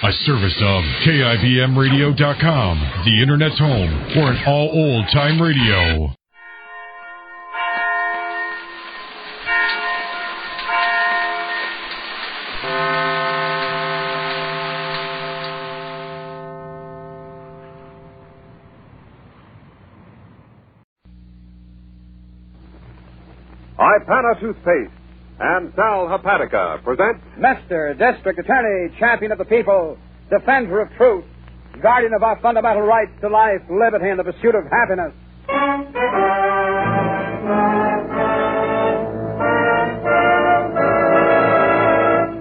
A service of KIBMradio.com, the Internet's home for an all old-time radio. Ipana Toothpaste and Sal Hepatica present Mr. District Attorney, champion of the people, defender of truth, guardian of our fundamental rights to life, liberty, and the pursuit of happiness.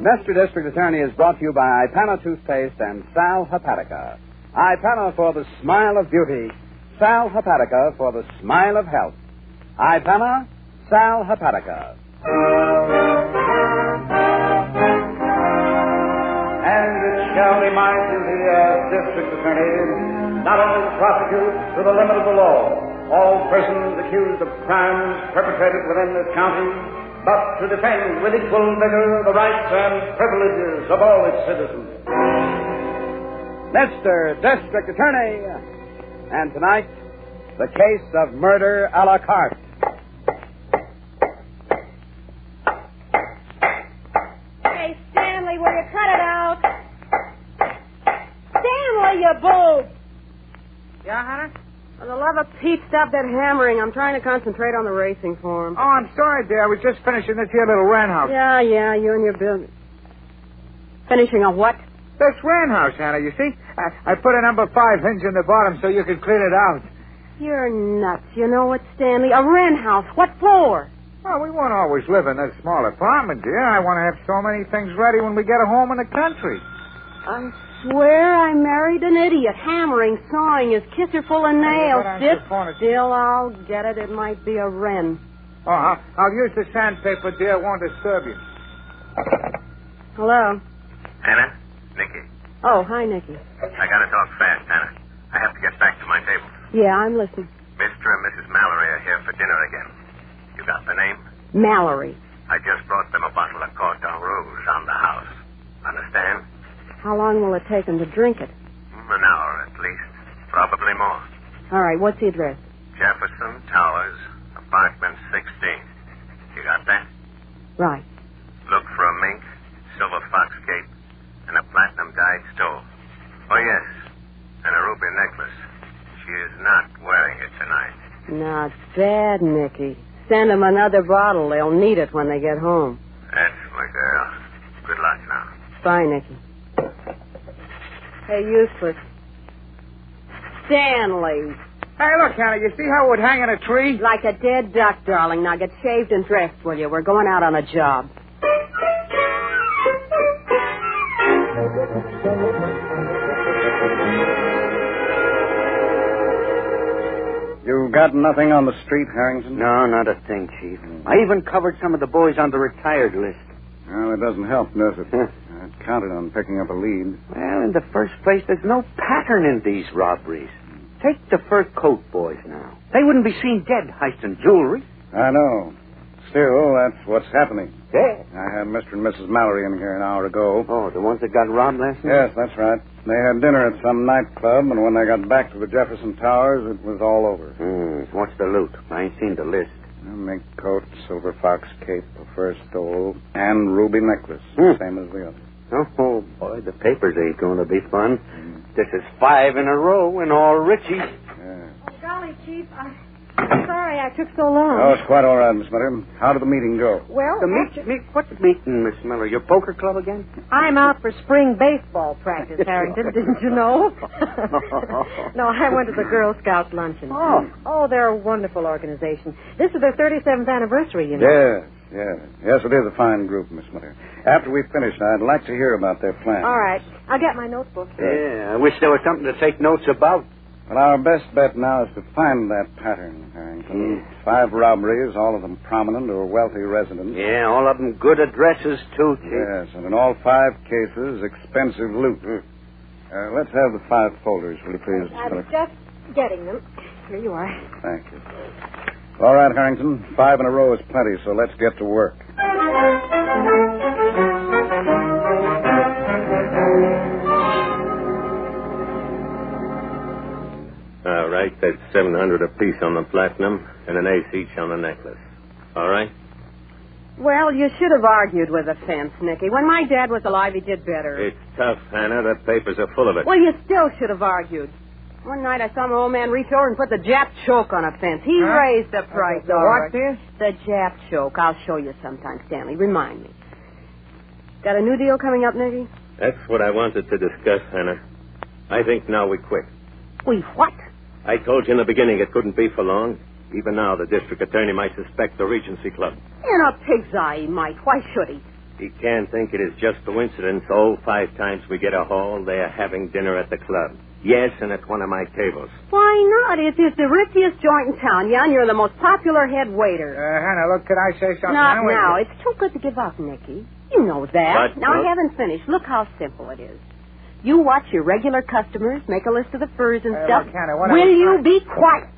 Mr. District Attorney is brought to you by Ipana Toothpaste and Sal Hepatica. Ipana for the smile of beauty, Sal Hepatica for the smile of health. Ipana, Sal Hepatica. And it shall be my duty as District Attorney not only to prosecute to the limit of the law all persons accused of crimes perpetrated within this county, but to defend with equal vigor the rights and privileges of all its citizens. Mr. District Attorney, and tonight, the case of murder a la carte. Hey, Stanley, will you cut it out? Stanley, you boob! Yeah, Hunter? For the love of Pete, stop that hammering. I'm trying to concentrate on the racing form. Oh, I'm sorry, dear. I was just finishing this here little wren house. Yeah, you and your business. Finishing a what? This wren house, Hannah, you see? I put a number 5 hinge in the bottom so you could clean it out. You're nuts. You know what, Stanley? A wren house. What for? Well, we won't always live in this small apartment, dear. I want to have so many things ready when we get a home in the country. I swear I married an idiot. Hammering, sawing, his kisser full of nails. Sit still, I'll get it. It might be a wren. Oh, I'll use the sandpaper, dear. It won't disturb you. Hello? Hannah? Nicky. Oh, hi, Nicky. I gotta talk fast, Hannah. I have to get back to my table. Yeah, I'm listening. Mr. and Mrs. Mallory are here for dinner again. You got the name? Mallory. I just brought them a bottle of Carte Rouge on the house. Understand? How long will it take them to drink it? An hour at least. Probably more. All right, what's the address? Jefferson Towers, apartment 16. You got that? Right. Look for a mink, silver fox cape, and a platinum dyed stole. Oh, yes. And a ruby necklace. She is not wearing it tonight. Not bad, Nicky. Send them another bottle. They'll need it when they get home. That's my girl. Good luck now. Bye, Nicky. Hey, useless. Stanley. Hey, look, Hannah, you see how it would hang in a tree? Like a dead duck, darling. Now get shaved and dressed, will you? We're going out on a job. You got nothing on the street, Harrington? No, not a thing, Chief. I even covered some of the boys on the retired list. Well, it doesn't help, does it? I counted on picking up a lead. Well, in the first place, there's no pattern in these robberies. Take the fur coat boys now. They wouldn't be seen dead heisting jewelry. I know. Still, that's what's happening. Yeah. I had Mr. and Mrs. Mallory in here an hour ago. Oh, the ones that got robbed last night? Yes, that's right. They had dinner at some nightclub, and when they got back to the Jefferson Towers, it was all over. What's the loot? I ain't seen the list. A mink coat, silver fox cape, a fur stole, and ruby necklace, same as the others. Oh, boy, the papers ain't going to be fun. This is 5 in a row, and all Richie. Yeah. Oh, golly, Chief, I'm sorry I took so long. Oh, it's quite all right, Miss Miller. How did the meeting go? Well, What's the meeting, Miss Miller? Your poker club again? I'm out for spring baseball practice, Harrington. Didn't you know? No, I went to the Girl Scouts luncheon. Oh, they're a wonderful organization. This is their 37th anniversary, you know. Yes, it is a fine group, Miss Miller. After we finish, I'd like to hear about their plan. All right. I'll get my notebook. Yeah, I wish there was something to take notes about. Well, our best bet now is to find that pattern, Harrington. 5 robberies, all of them prominent or wealthy residents. Yeah, all of them good addresses, too, Chief. Yes, and in all 5 cases, expensive loot. Let's have the 5 folders, will you please? I was just getting them. Here you are. Thank you. All right, Harrington. 5 in a row is plenty, so let's get to work. That's $700 apiece on the platinum and an ace each on the necklace. All right? Well, you should have argued with the fence, Nicky. When my dad was alive, he did better. It's tough, Hannah. The papers are full of it. Well, you still should have argued. One night I saw my old man reach over and put the Jap choke on a fence. He raised the price. The what, dear? The Jap choke. I'll show you sometime, Stanley. Remind me. Got a new deal coming up, Nicky? That's what I wanted to discuss, Hannah. I think now we quit. We what? I told you in the beginning it couldn't be for long. Even now, the district attorney might suspect the Regency Club. In a pig's eye, he might. Why should he? He can't think it is just coincidence. All 5 times we get a haul, they are having dinner at the club. Yes, and at one of my tables. Why not? It's the ritziest joint in town, yeah, and you're the most popular head waiter. Hannah, look, could I say something? Not now. It's too good to give up, Nicky. You know that. But, now, look... I haven't finished. Look how simple it is. You watch your regular customers, make a list of the furs and stuff. Look, Hannah, Will you be quiet?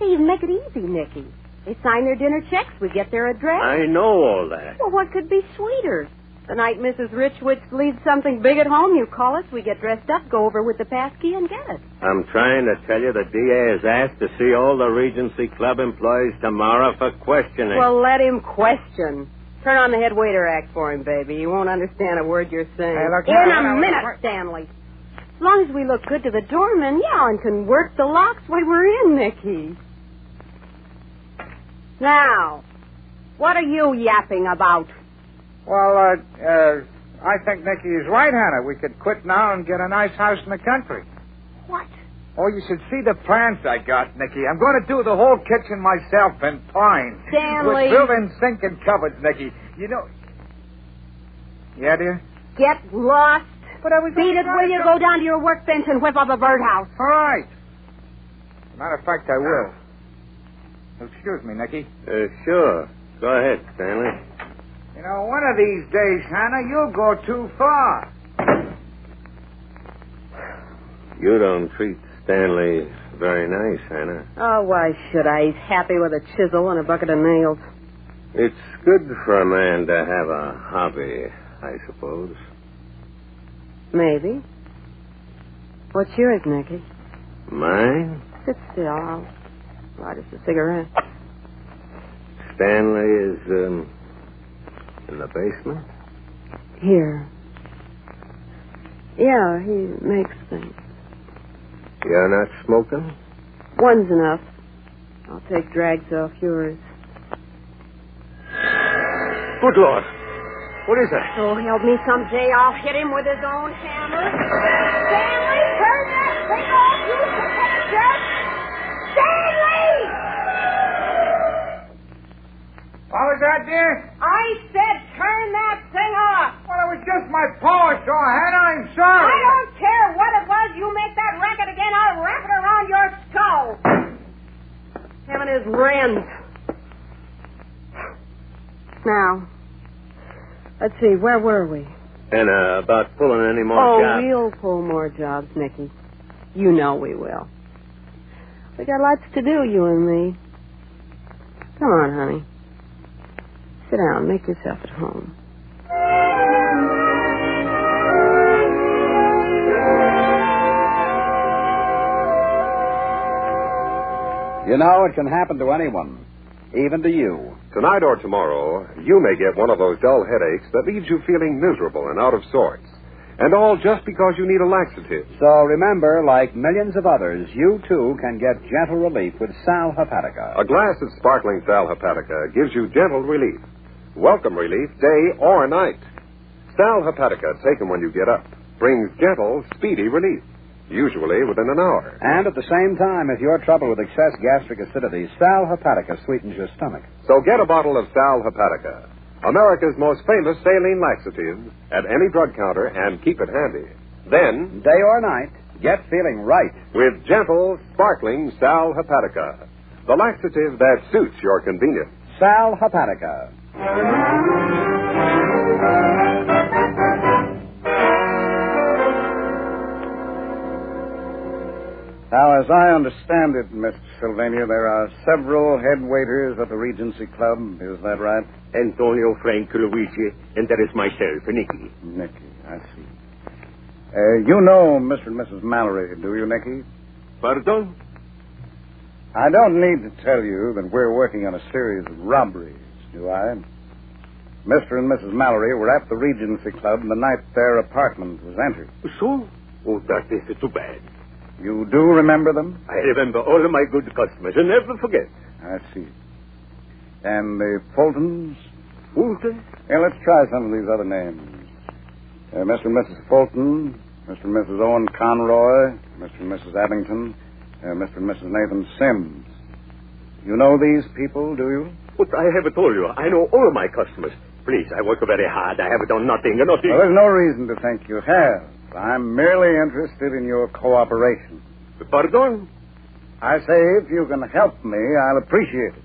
Hey, make it easy, Nicky. They sign their dinner checks. We get their address. I know all that. Well, what could be sweeter? The night Mrs. Richwitz leaves something big at home, you call us, we get dressed up, go over with the passkey, and get it. I'm trying to tell you the DA has asked to see all the Regency Club employees tomorrow for questioning. Well, let him question. Turn on the head waiter act for him, baby. He won't understand a word you're saying. Hey, look, in a minute, Stanley. As long as we look good to the doorman, yeah, and can work the locks while we're in, Nicky. Now, what are you yapping about? Well, I think Nicky is right, Hannah. We could quit now and get a nice house in the country. What? Oh, you should see the plans I got, Nicky. I'm going to do the whole kitchen myself in pine. Stanley. With built-in sink and cupboards, Nicky. You know... Yeah, dear? Get lost. But I was... Beat it, will you? Go down to your workbench and whip up a birdhouse. All right. Matter of fact, I will. Excuse me, Nicky. Sure. Go ahead, Stanley. You know, one of these days, Hannah, you'll go too far. You don't treat Stanley very nice, Hannah. Oh, why should I? He's happy with a chisel and a bucket of nails. It's good for a man to have a hobby, I suppose. Maybe. What's yours, Nicky? Mine? Sit still. I'll light us a cigarette. Stanley is, in the basement? Here. Yeah, he makes things. You're not smoking? One's enough. I'll take drags off yours. Good Lord. What is that? So help me someday, I'll hit him with his own hammer. Stanley, turn that thing off, you jerk! Stanley! What was that, dear? I said turn that thing off. Well, it was just my power saw, Hannah. I'm sorry. I don't care what it was. You make that racket again, I'll wrap it around your skull. Him and his wrens. Now, let's see, where were we? And about pulling any more jobs? We'll pull more jobs, Nicky. You know we will. We got lots to do, you and me. Come on, honey. Sit down. Make yourself at home. You know, it can happen to anyone, even to you. Tonight or tomorrow, you may get one of those dull headaches that leaves you feeling miserable and out of sorts. And all just because you need a laxative. So remember, like millions of others, you too can get gentle relief with Sal Hepatica. A glass of sparkling Sal Hepatica gives you gentle relief. Welcome relief, day or night. Sal Hepatica, taken when you get up, brings gentle, speedy relief. Usually within an hour. And at the same time, if you're troubled with excess gastric acidity, Sal Hepatica sweetens your stomach. So get a bottle of Sal Hepatica, America's most famous saline laxative, at any drug counter and keep it handy. Then, day or night, get feeling right with gentle, sparkling Sal Hepatica, the laxative that suits your convenience. Sal Hepatica. Now, as I understand it, Mr. Sylvania, there are several head waiters at the Regency Club. Is that right? Antonio, Frank, Luigi, and that is myself, Nicky. Nicky, I see. You know Mr. and Mrs. Mallory, do you, Nicky? Pardon? I don't need to tell you that we're working on a series of robberies, do I? Mr. and Mrs. Mallory were at the Regency Club the night their apartment was entered. So? Oh, that is too bad. You do remember them? I remember all of my good customers and never forget. I see. And the Fultons? Fulton? Yeah, let's try some of these other names. Mr. and Mrs. Fulton, Mr. and Mrs. Owen Conroy, Mr. and Mrs. Abington, Mr. and Mrs. Nathan Sims. You know these people, do you? But I have told you, I know all of my customers. Please, I work very hard. I have done nothing. Well, there's no reason to think you have. I'm merely interested in your cooperation. Pardon? I say if you can help me, I'll appreciate it.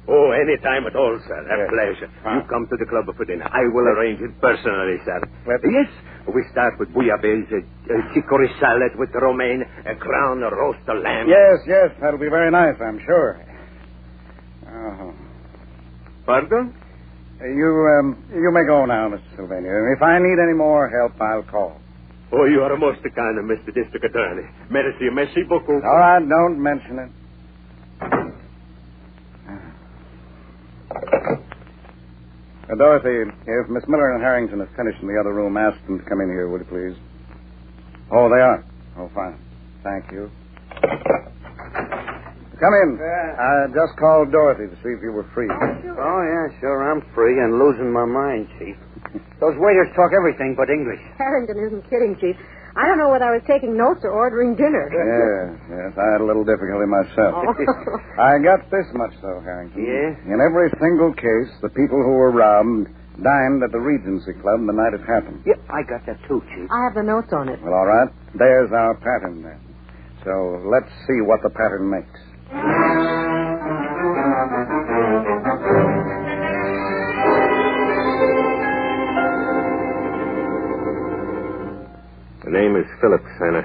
Oh, any time at all, sir. A pleasure. You come to the club for dinner. I will arrange it personally, sir. Yes, we start with bouillabaisse, chicory salad with romaine, a crown, a roast, a lamb. Yes, that'll be very nice, I'm sure. Oh. Pardon? You may go now, Mr. Sylvania. If I need any more help, I'll call. Oh, you are most kind of Mr. District Attorney. Merci beaucoup. All right, don't mention it. Dorothy, if Miss Miller and Harrington have finished in the other room, ask them to come in here, would you please? Oh, they are. Oh, fine. Thank you. Come in. I just called Dorothy to see if you were free. Oh, yeah, sure. I'm free and losing my mind, Chief. Those waiters talk everything but English. Harrington isn't kidding, Chief. I don't know whether I was taking notes or ordering dinner. Yes. I had a little difficulty myself. Oh. I got this much, though, Harrington. Yeah? In every single case, the people who were robbed dined at the Regency Club the night it happened. Yeah, I got that too, Chief. I have the notes on it. Well, all right. There's our pattern, then. So let's see what the pattern makes. The name is Phillips, Hannah.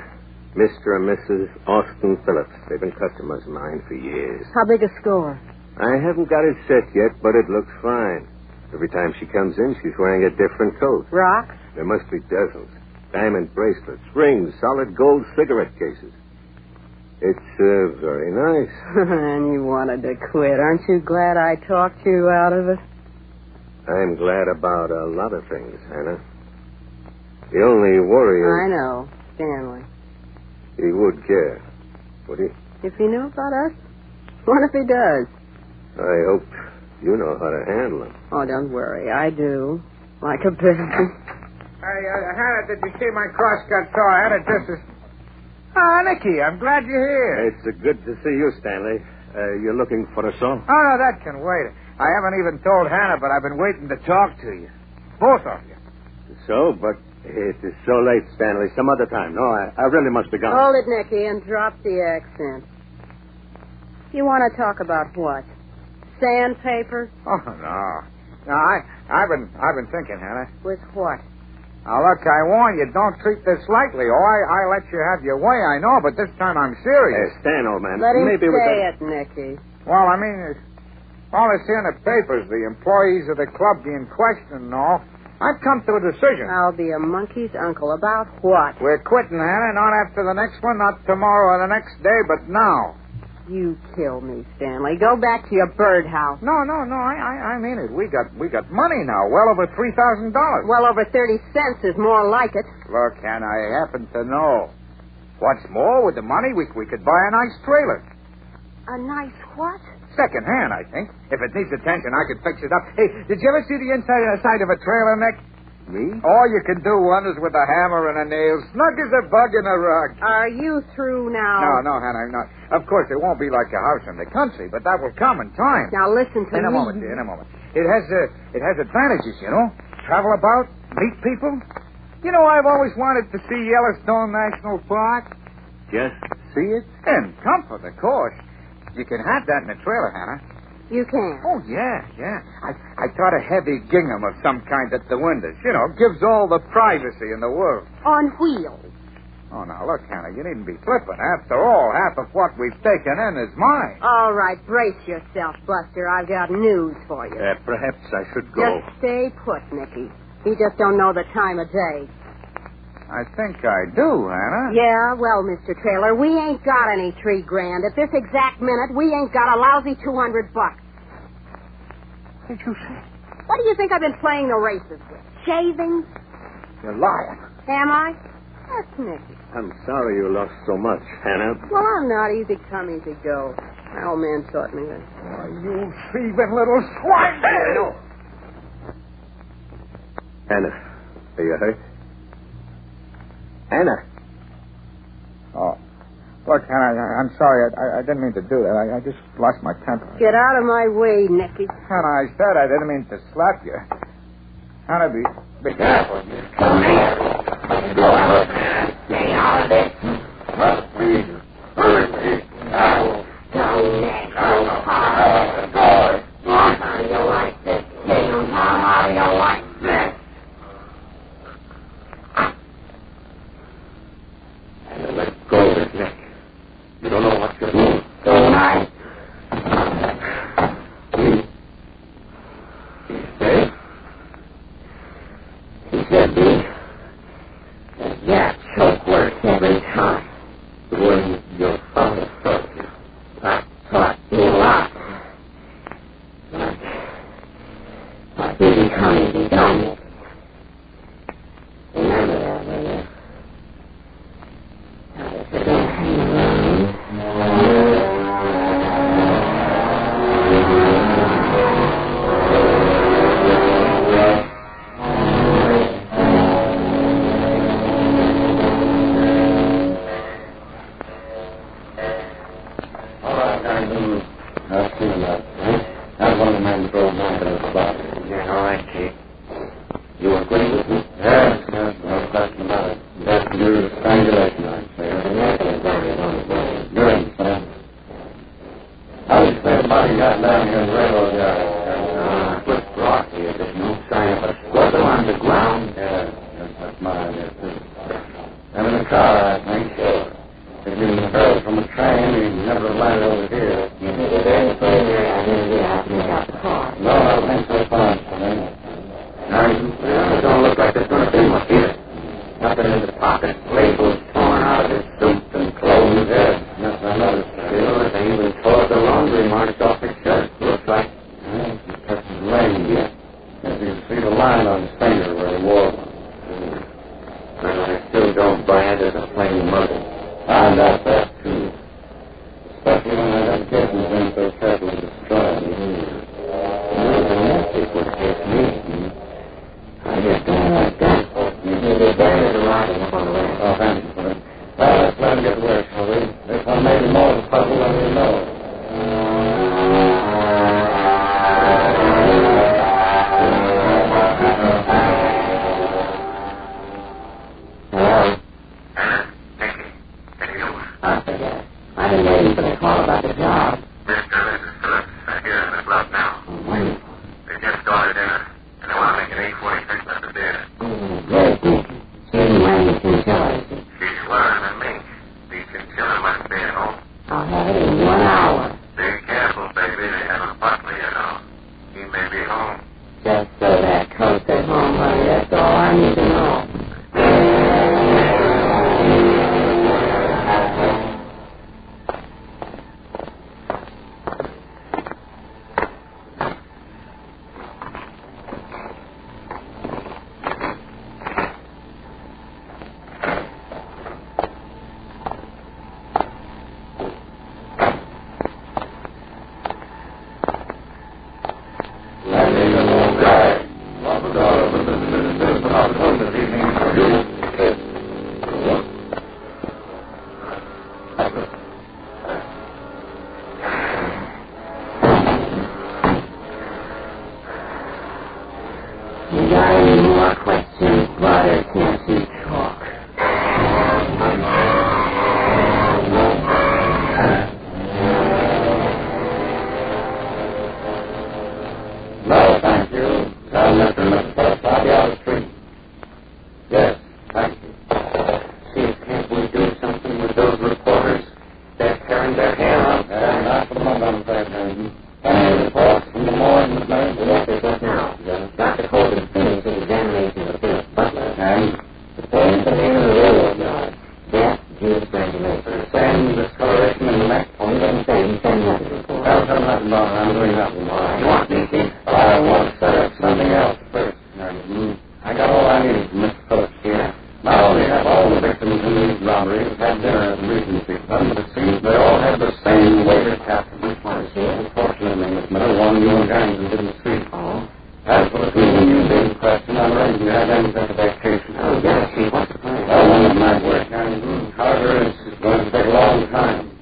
Mr. and Mrs. Austin Phillips. They've been customers of mine for years. How big a score? I haven't got it set yet, but it looks fine. Every time she comes in, she's wearing a different coat. Rocks? There must be dozens. Diamond bracelets, rings, solid gold cigarette cases. It's very nice. And you wanted to quit. Aren't you glad I talked you out of it? I'm glad about a lot of things, Hannah. The only worry is... I know. Stanley. He would care, would he? If he knew about us? What if he does? I hope you know how to handle him. Oh, don't worry. I do. Like a baby. Hey, Hannah, did you see my crosscut saw? I had it just as... Ah, Nicky, I'm glad you're here. It's good to see you, Stanley. You're looking for a saw? Oh, no, that can wait. I haven't even told Hannah, but I've been waiting to talk to you. Both of you. So, but it is so late, Stanley. Some other time. No, I really must be gone. Hold it, Nicky, and drop the accent. You want to talk about what? Sandpaper? Oh, no. No, I've been thinking, Hannah. With what? Now, look, I warn you, don't treat this lightly. Oh, I let you have your way, I know, but this time I'm serious. Stan, old man. Let him maybe say it, Nicky. Well, I mean, all this here in the papers, the employees of the club being questioned and all, I've come to a decision. I'll be a monkey's uncle. About what? We're quitting, Hannah, not after the next one, not tomorrow or the next day, but now. You kill me, Stanley. Go back to your birdhouse. No, I mean it. We got money now, well over $3,000. Well over 30 cents is more like it. Look, Hannah, I happen to know. What's more, with the money, we could buy a nice trailer. A nice what? Second hand, I think. If it needs attention, I could fix it up. Hey, did you ever see the inside of a trailer, Nick? Me? All you can do wonders with a hammer and a nail, snug as a bug in a rug. Are you through now? No, Hannah, I'm not. Of course, it won't be like a house in the country, but that will come in time. Now listen to me. In a moment, dear, in a moment. It has advantages, you know. Travel about, meet people. You know, I've always wanted to see Yellowstone National Park. Just see it? In comfort, of course. You can have that in a trailer, Hannah. You can? Oh, yeah. I thought a heavy gingham of some kind at the windows. You know, gives all the privacy in the world. On wheels. Oh, now, look, Hannah, you needn't be flippant. After all, half of what we've taken in is mine. All right, brace yourself, Buster. I've got news for you. Perhaps I should go. Just stay put, Nicky. You just don't know the time of day. I think I do, Hannah. Yeah, well, Mr. Taylor, we ain't got any $3,000. At this exact minute, we ain't got a lousy $200. What did you say? What do you think I've been playing the races with? Shavings? You're lying. Am I? That's Nicky. I'm sorry you lost so much, Hannah. Well, I'm not. Easy come, easy go. My old man taught me that. Oh, you thieving little swine! No. Hannah, are you hurt? Hannah. Oh. Look, Hannah, I'm sorry. I didn't mean to do that. I just lost my temper. Get out of my way, Nicky. Hannah, I said I didn't mean to slap you. Hannah, be careful. Come here. Go out. Stay out of this. Please, hurt me. I will tell Nick. I will fire the door. How do you like this? How do you like this? And let go of his neck. You don't know what you're doing. Don't I? Hey? He said, that choke works every time. The way your father taught you. I taught you a lot. But didn't come easy, don't you? Remember that, will you? Now, if you don't hang around... I've seen that. That's one of the men who drove mine to the spot. Yeah, all right, Chief. You agree with me? Yes, no question about it. That's due to strangulation, I'd say. You're in, son. How do you say the body got down here in the railroad yard? With Rocky, there's no sign of a struggle on the ground. Yeah, that's my idea, too. I'm in the car, I think. Sure. If he was hurled from a train, he'd never landed over here. You think it's any further? I didn't get out and got the car. No, I don't think so far, son. It don't look like there's going to be much either. Nothing in his pockets, labels torn out of his suit and clothes. Yes, I noticed. They even tore the laundry marks off his shirt. Looks like he touched his leg yet. As you can see the line on his finger where he wore one. Well, I still don't buy it as a plain murder. I doubt that, too. Especially when that kid's been so carefully destroyed. The message would hit me. I just don't like that. You did it better to ride it up on the way. Oh, thank you for that. Well, let's let him get to work, shall we? This one may be more of a puzzle than we know. I've been waiting for the call about the job. Mr. and Mrs. Phillips are here in the club now. Oh, wonderful. They just started dinner, and they want to make an 8:46 at the theater. Great, thank you. Susan wearing the chinchilla, is it? She's wearing a mink. The chinchilla must be at home. I'll have it in 1 hour. Be careful, baby. They have a butler, you know. He may be home. Just so that coat's at home, honey. That's all I need to know. robberies had dinner at the Regency Club, but it seems they all had the same waiter captain. Which one, sir? Unfortunately, Miss Miller, one of you and Garrison didn't see. Oh? As for the two of you being questioned, I'm arranging to have them sent to vacation. Oh, yes, see, what's the plan? Well, one of them might work. However, it's going to take a long time.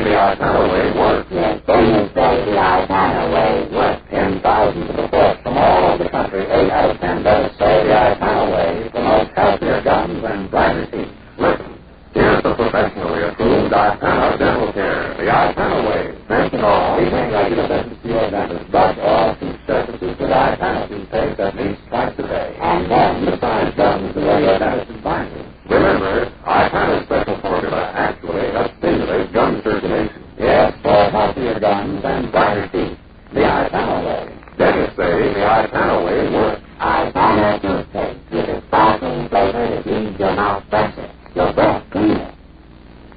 The Arcana way works. Yes, Daniel says the Arcana way works. 10,000 to the force from all over the country. 8 out of 10 better say the Arcana way promotes healthier guns and brighter teeth. Listen, here's the professionally approved Arcana dental care. The Arcana way. Thank you all. We think regular business to your dentist. Brush all teeth surfaces with Arcana toothpaste at least twice a day. And then besides guns the way your dentist advises. Remember, Arcana's special formula actually helps stimulate gum circulation. Yes, for healthier gums and brighter teeth. The Arcana way. Dentists say the Arcana way works. Arcana toothpaste with its sparkling flavor that leaves your mouth fresher, your breath cleaner.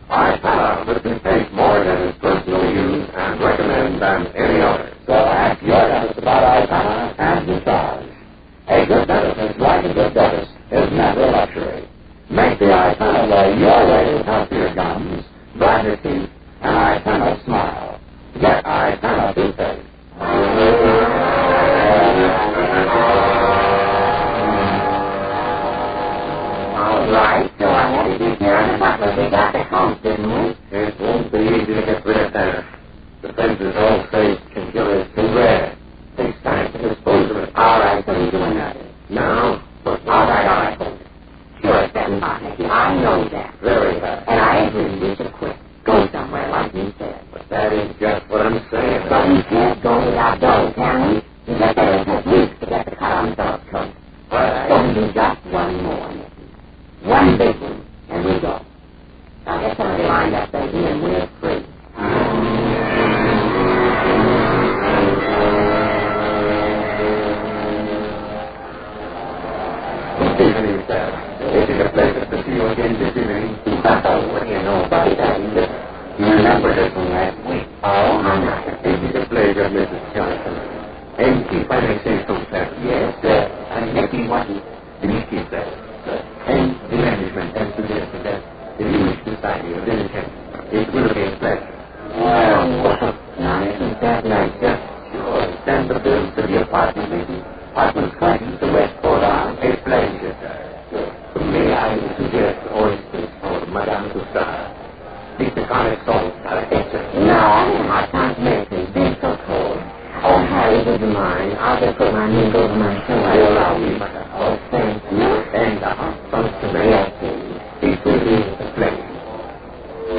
Arcana will contain more than its personal use and recommend than any other. So ask your dentist about Arcana and massage. A good dentist is like a good dentist is never a luxury. Make the Arcana way your way with healthier gums, brighter teeth, and Arcana smile. Get Arcana toothpaste. All right, so I had to be here on the butler. We got the house, didn't we? It won't be easy to get rid of that. The fences all say killer is too rare. Takes time to dispose of it. All right, what are you doing now? No? All right. Sure, Captain Barney. I know that. Very well. And I agree we should quit. Go somewhere like you said. But that ain't just what I'm saying. But we can't go without dough, can we? You just better take weeks to get the cut on Phil's coat. Right. So we do just one more, Nicky. One big one, and we go. Now get somebody lined up, baby, and we're free. It is a pleasure to see you again this evening. What do you know about that? You remember this one last week? Oh, I'm not. It is a pleasure, Mrs. Johnson. And if I may say so, sir. Yes, sir. And Nicky wasn't. Nicky, sir. And the management and suggested that the Jewish Society of Innocence, it will be a pleasure. Well, now isn't that nice, sir? Sure. Send the bills to the apartment, maybe. Apartment Clinton to Westport Arms. A pleasure, sir. May I suggest oysters for Madame Tussauds? Mr. Conic salt, No, I can't make it. They're so cold. Oh, Harry, would you mind? I'll just put my meat over my shoulder. You allow me, mother. Oh, thank you. And the hot sauce to my acting. It will be a pleasure.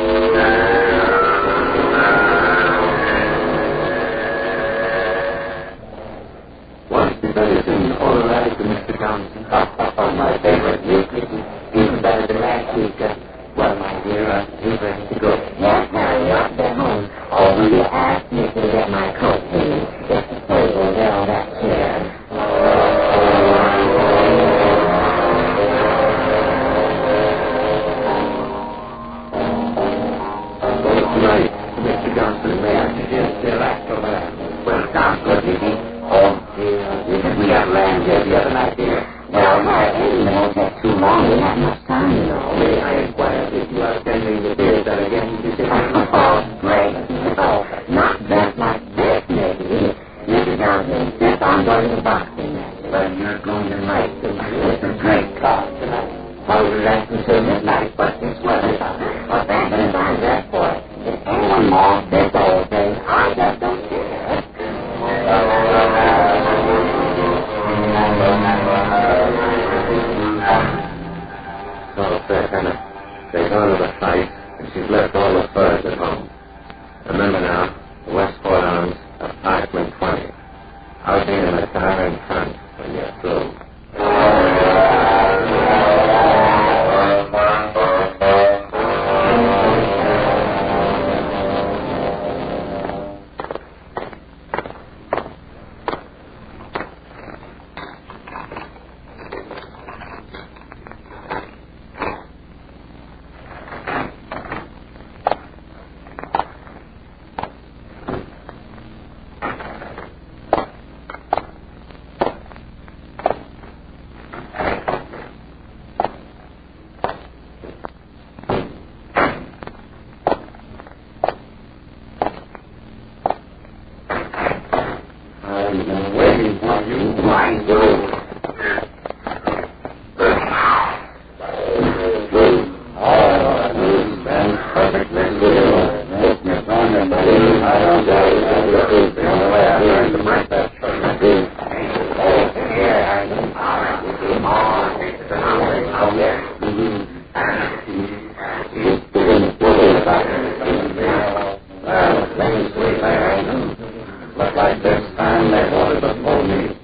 Once the medicine, all right to Mr. Johnson. My favorite music, even better than last week. Well, my dear, you ready to go? Yes, Harry, up there home. Oh, will you ask me to get my coat, please? It's the table there on that chair. Tonight, Mr. Johnson, may I suggest the electroman? Well, sounds good, Nicky. Oh, dear, we got land here the other night, dear. Well, Harry, it won't take too long. We have much time, you know. May I inquire if you are sending the beers that again this evening? Oh, great. Oh, not that like this, maybe. waiting for you, my girl. Perfectly still. Make me on your body. I don't doubt it. The only way I learned to break that short is well, things sweet there. Look like this time they wanted to pull me.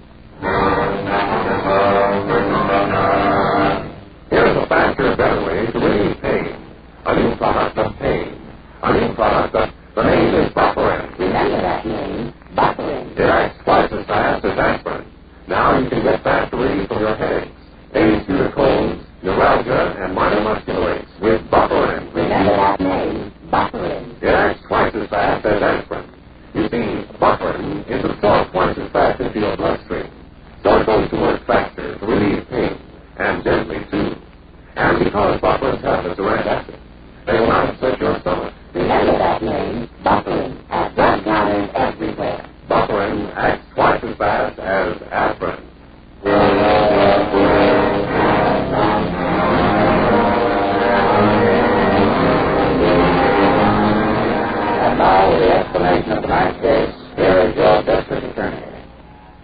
Here's a faster, better way to relieve pain. A new product of pain. A new product of... The name is Bufferin. Remember that name, Bufferin. It acts twice as fast as aspirin. Now you can get fast relief from your headaches, pains due to colds, neuralgia, and minor muscular aches with Bufferin. Remember that name, Bufferin. It acts twice as fast as aspirin. You see, Bufferin is absorbed twice as fast into your bloodstream. So it goes to work faster to relieve pain, and gently, too. And because Bufferin's tablets are antacid, they will not upset your stomach. Remember that name, Bufferin, at drug counters everywhere. Bufferin acts twice as fast as aspirin. And now, with the explanation of tonight's case, here is your district attorney.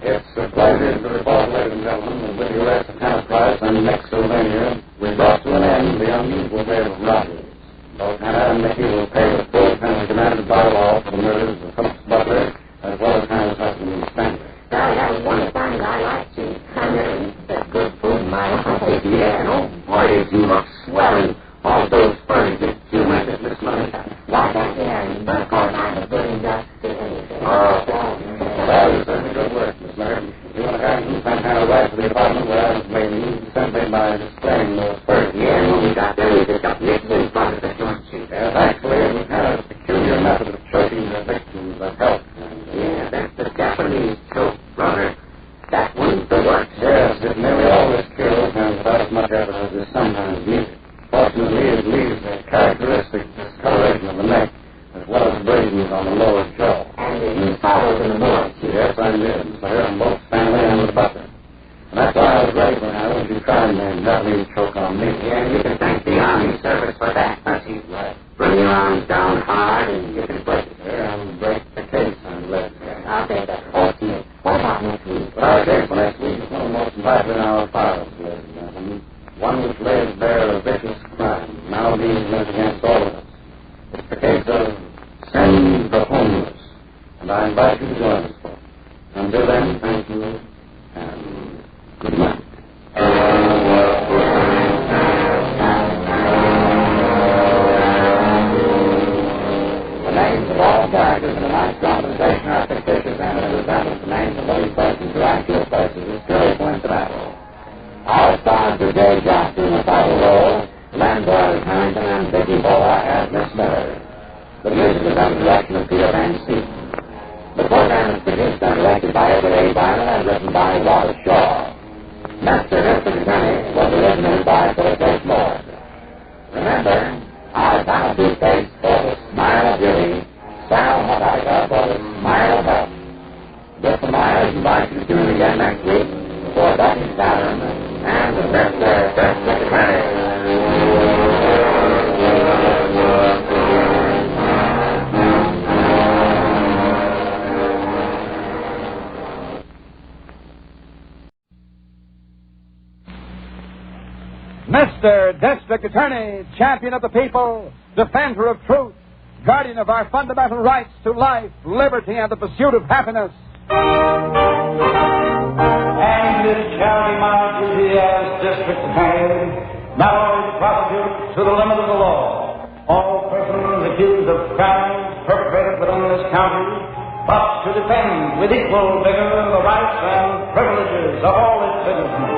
It's a pleasure to report, ladies and gentlemen, that with the arrest of Kenneth Price and Nick Sylvania, we brought to an end the unusual wave of robberies. Both Hannah and Nicky will pay the full penalty demanded by law for the murders of Phillips Butler, as well as Hannah's husband, Stanley. Now, that was one of the things I like to. That good food in my house. Yeah, and oh, boy, did you look swell. All those furniture you went to this money. Like that there, and of course I was putting just to anything. Oh, that was certainly good work, Miss Mary. You want to have some Santana right to the apartment where I was waiting, simply by displaying those furs. Yeah, when we got there, we picked up Nick in front of the joint sheet. Yes, actually, it was kind of a peculiar method of choking the victims that helped. Yeah, that's the Japanese choke, brother. That one's the works. Yes, it nearly always kills, and without as much effort as is sometimes needed. Fortunately, it leaves a characteristic discoloration of the neck, as well as abrasions on the lower jaw. And you followed in the bullets. Yes, I did. So here I'm both Stanley and with Butler. And that's why I was ready for now when you tried the Japanese choke on me. Yeah, you can thank the Army service for that, Bussy. Right. Bring your arms down hard and you can break it. Here, I'll break the case and let it. I'll take that 14. What about next week? Well, our case for next week is one of the most vital in our files, ladies and gentlemen. One which lays bare a vicious crime, now being committed against all of us. It's the case of Send the Homeless. And I invite you to join us for it. Until then, thank you, and good night. The names of all characters in tonight's conversation are fictitious and it resembles the names of those persons who actual places is purely coincidental. Our stars are Jay Johnson in the title role, Len Boyle Harrington, and Vicky Bola as Miss Miller. The music is under the direction of Peter Van Steven. The program is produced and directed by Edward A. Byron and written by Robert Shaw. Master District Attorney was originated by Philip H. Lord. Remember, our bounty face for the smile of beauty, Sal Hepatica for the smile of health. Just the Myers invite you to tune again next week for Ducky Saturn and the Mr. District Attorney. Mr. District Attorney, champion of the people, defender of truth, guardian of our fundamental rights to life, liberty, and the pursuit of happiness. And it shall be my duty as District Attorney not only to prosecute to the limit of the law all persons accused of crimes perpetrated within this county, but to defend with equal vigor the rights and privileges of all its citizens.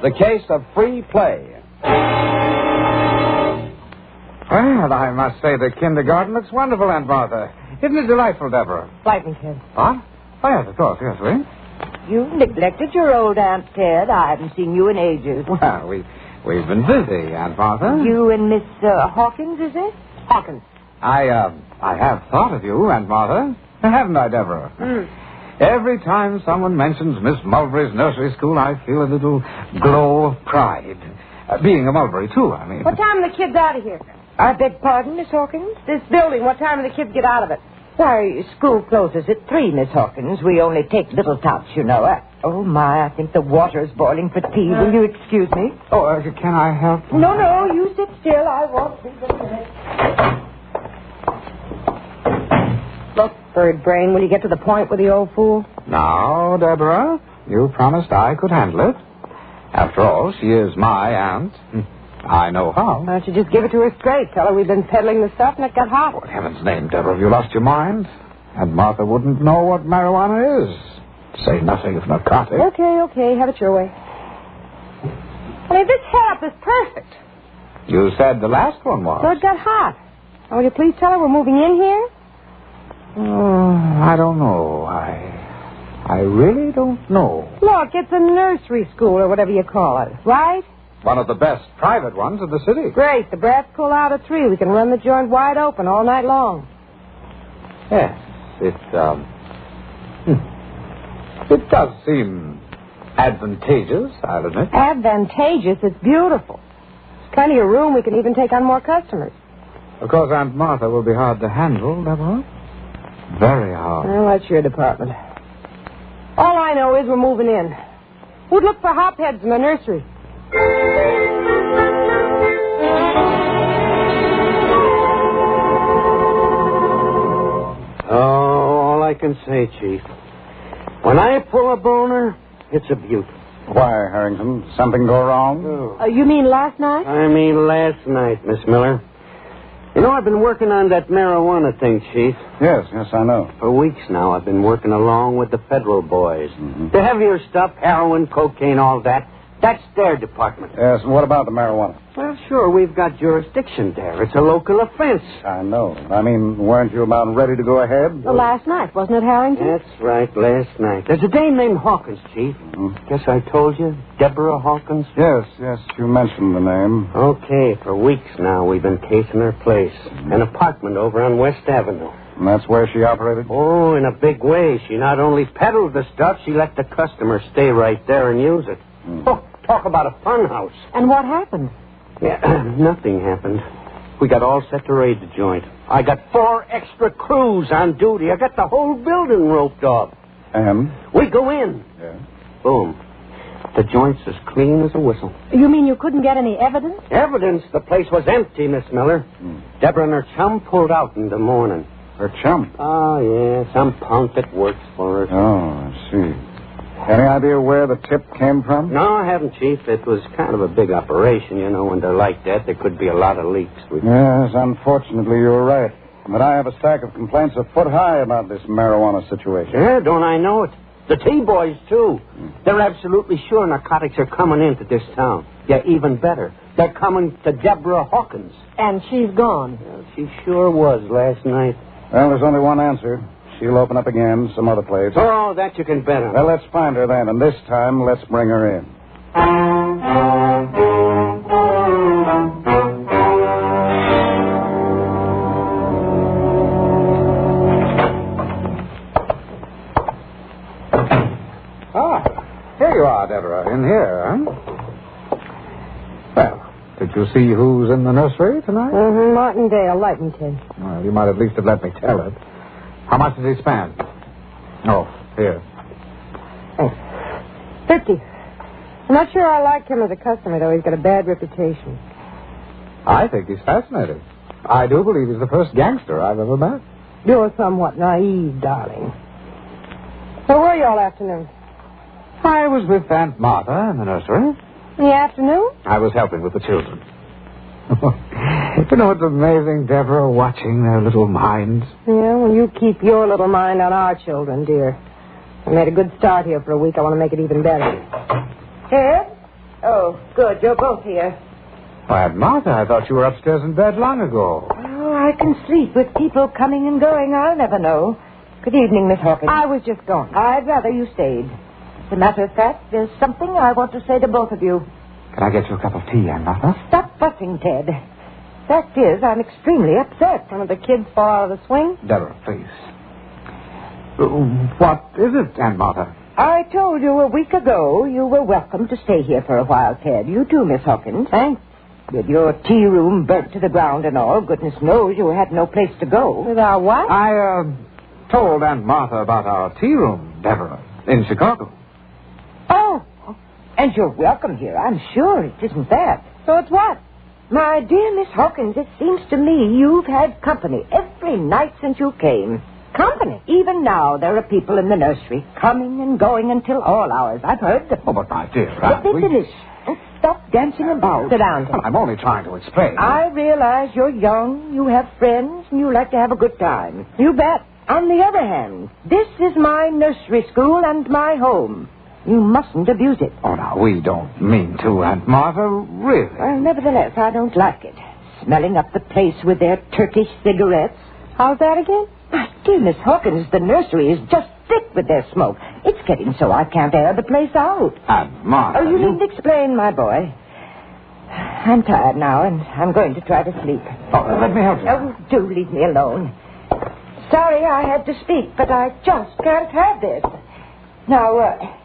The case of free play. Well, I must say the kindergarten looks wonderful, Aunt Martha. Isn't it delightful, Deborah? Frightening, Ted. What? Oh, yes, of course, yes, we. You neglected your old Aunt Ted. I haven't seen you in ages. Well, we've been busy, Aunt Martha. You and Miss Hawkins, is it? Hawkins. I have thought of you, Aunt Martha. Haven't I, Deborah? Every time someone mentions Miss Mulberry's nursery school, I feel a little glow of pride. Being a Mulberry, too, I mean. What time are the kids out of here? I beg pardon, Miss Hawkins? This building, what time do the kids get out of it? Why, school closes at 3, Miss Hawkins. We only take little tots, you know. Oh, my, I think the water's boiling for tea. Will you excuse me? Oh, can I help? No, you sit still. I won't be a minute. Look, bird brain, will you get to the point with the old fool? Now, Deborah, you promised I could handle it. After all, she is my aunt. I know how. Why don't you just give it to her straight? Tell her we've been peddling the stuff and it got hot. Oh, in heaven's name, Deborah, have you lost your mind? And Martha wouldn't know what marijuana is. Say nothing of narcotic. Okay, have it your way. I mean, this setup is perfect. You said the last one was. So it got hot. Now, will you please tell her we're moving in here? I don't know. I really don't know. Look, it's a nursery school or whatever you call it, right? One of the best private ones in the city. Great. The brats pull out at 3. We can run the joint wide open all night long. Yes, it does seem advantageous, I'll admit. Advantageous? It's beautiful. There's plenty of room. We can even take on more customers. Of course, Aunt Martha will be hard to handle, Deborah. Very hard. Well, that's your department. All I know is we're moving in. Who'd look for hopheads in the nursery? All I can say, Chief. When I pull a boner, it's a beaut. Why, Harrington? Something go wrong? You mean last night? I mean last night, Miss Miller. You know, I've been working on that marijuana thing, Chief. Yes, I know. For weeks now, I've been working along with the federal boys. The heavier stuff, heroin, cocaine, all that, that's their department. Yes, and what about the marijuana? Well, sure, we've got jurisdiction there. It's a local offense. I know. I mean, weren't you about ready to go ahead? Well, last night, wasn't it, Harrington? That's right, last night. There's a dame named Hawkins, Chief. Guess I told you, Deborah Hawkins? Yes, you mentioned the name. Okay, for weeks now we've been casing her place. An apartment over on West Avenue. And that's where she operated? Oh, in a big way. She not only peddled the stuff, she let the customer stay right there and use it. Oh, talk about a fun house. And what happened? Yeah, nothing happened. We got all set to raid the joint. I got 4 extra crews on duty. I got the whole building roped off. And? We go in. Yeah. Boom. The joint's as clean as a whistle. You mean you couldn't get any evidence? Evidence? The place was empty, Miss Miller. Deborah and her chum pulled out in the morning. Her chum? Oh, yeah, some punk that works for her. Oh, I see. Any idea where the tip came from? No, I haven't, Chief. It was kind of a big operation, you know. When they're like that, there could be a lot of leaks. Yes, unfortunately, you're right. But I have a stack of complaints a foot high about this marijuana situation. Yeah, don't I know it? The T-boys, too. They're absolutely sure narcotics are coming into this town. Yeah, even better. They're coming to Deborah Hawkins. And she's gone. Well, she sure was last night. Well, there's only one answer. She'll open up again some other place. Oh, that you can bet on. Well, let's find her then, and this time, let's bring her in. Here you are, Deborah, in here, huh? Well, did you see who's in the nursery tonight? Martindale, Lightington. Well, you might at least have let me tell it. How much did he spend? Oh, here. Thanks. 50. I'm not sure I like him as a customer, though. He's got a bad reputation. I think he's fascinating. I do believe he's the first gangster I've ever met. You're somewhat naive, darling. Where were you all afternoon? I was with Aunt Martha in the nursery. In the afternoon? I was helping with the children. You know, it's amazing, Deborah, watching their little minds. Yeah, well, you keep your little mind on our children, dear. I made a good start here for a week. I want to make it even better. Ted? Oh, good. You're both here. Why, Aunt Martha, I thought you were upstairs in bed long ago. Oh, I can sleep with people coming and going. I'll never know. Good evening, Miss Hawkins. I was just going. I'd rather you stayed. As a matter of fact, there's something I want to say to both of you. Can I get you a cup of tea, Aunt Martha? Stop fussing, Ted. Fact is, I'm extremely upset. One of the kids fall out of the swing? Deborah, please. What is it, Aunt Martha? I told you a week ago you were welcome to stay here for a while, Ted. You too, Miss Hawkins. Thanks. With your tea room burnt to the ground and all, goodness knows you had no place to go. With our what? I told Aunt Martha about our tea room, Deborah, in Chicago. Oh, and you're welcome here. I'm sure it isn't that. So it's what? My dear Miss Hawkins, it seems to me you've had company every night since you came. Company? Even now, there are people in the nursery coming and going until all hours. I've heard them. Oh, but my dear But Aunt, listen, and stop dancing about. Sit down, Ted. Well, I'm only trying to explain. I realize you're young, you have friends, and you like to have a good time. You bet. On the other hand, this is my nursery school and my home. You mustn't abuse it. Oh, now, we don't mean to, Aunt Martha, really. Well, nevertheless, I don't like it. Smelling up the place with their Turkish cigarettes. How's that again? My dear Miss Hawkins, the nursery is just thick with their smoke. It's getting so I can't air the place out. Aunt Martha, Oh, you needn't explain, my boy. I'm tired now, and I'm going to try to sleep. Oh, let me help you. Oh, do leave me alone. Sorry I had to speak, but I just can't have this. Now,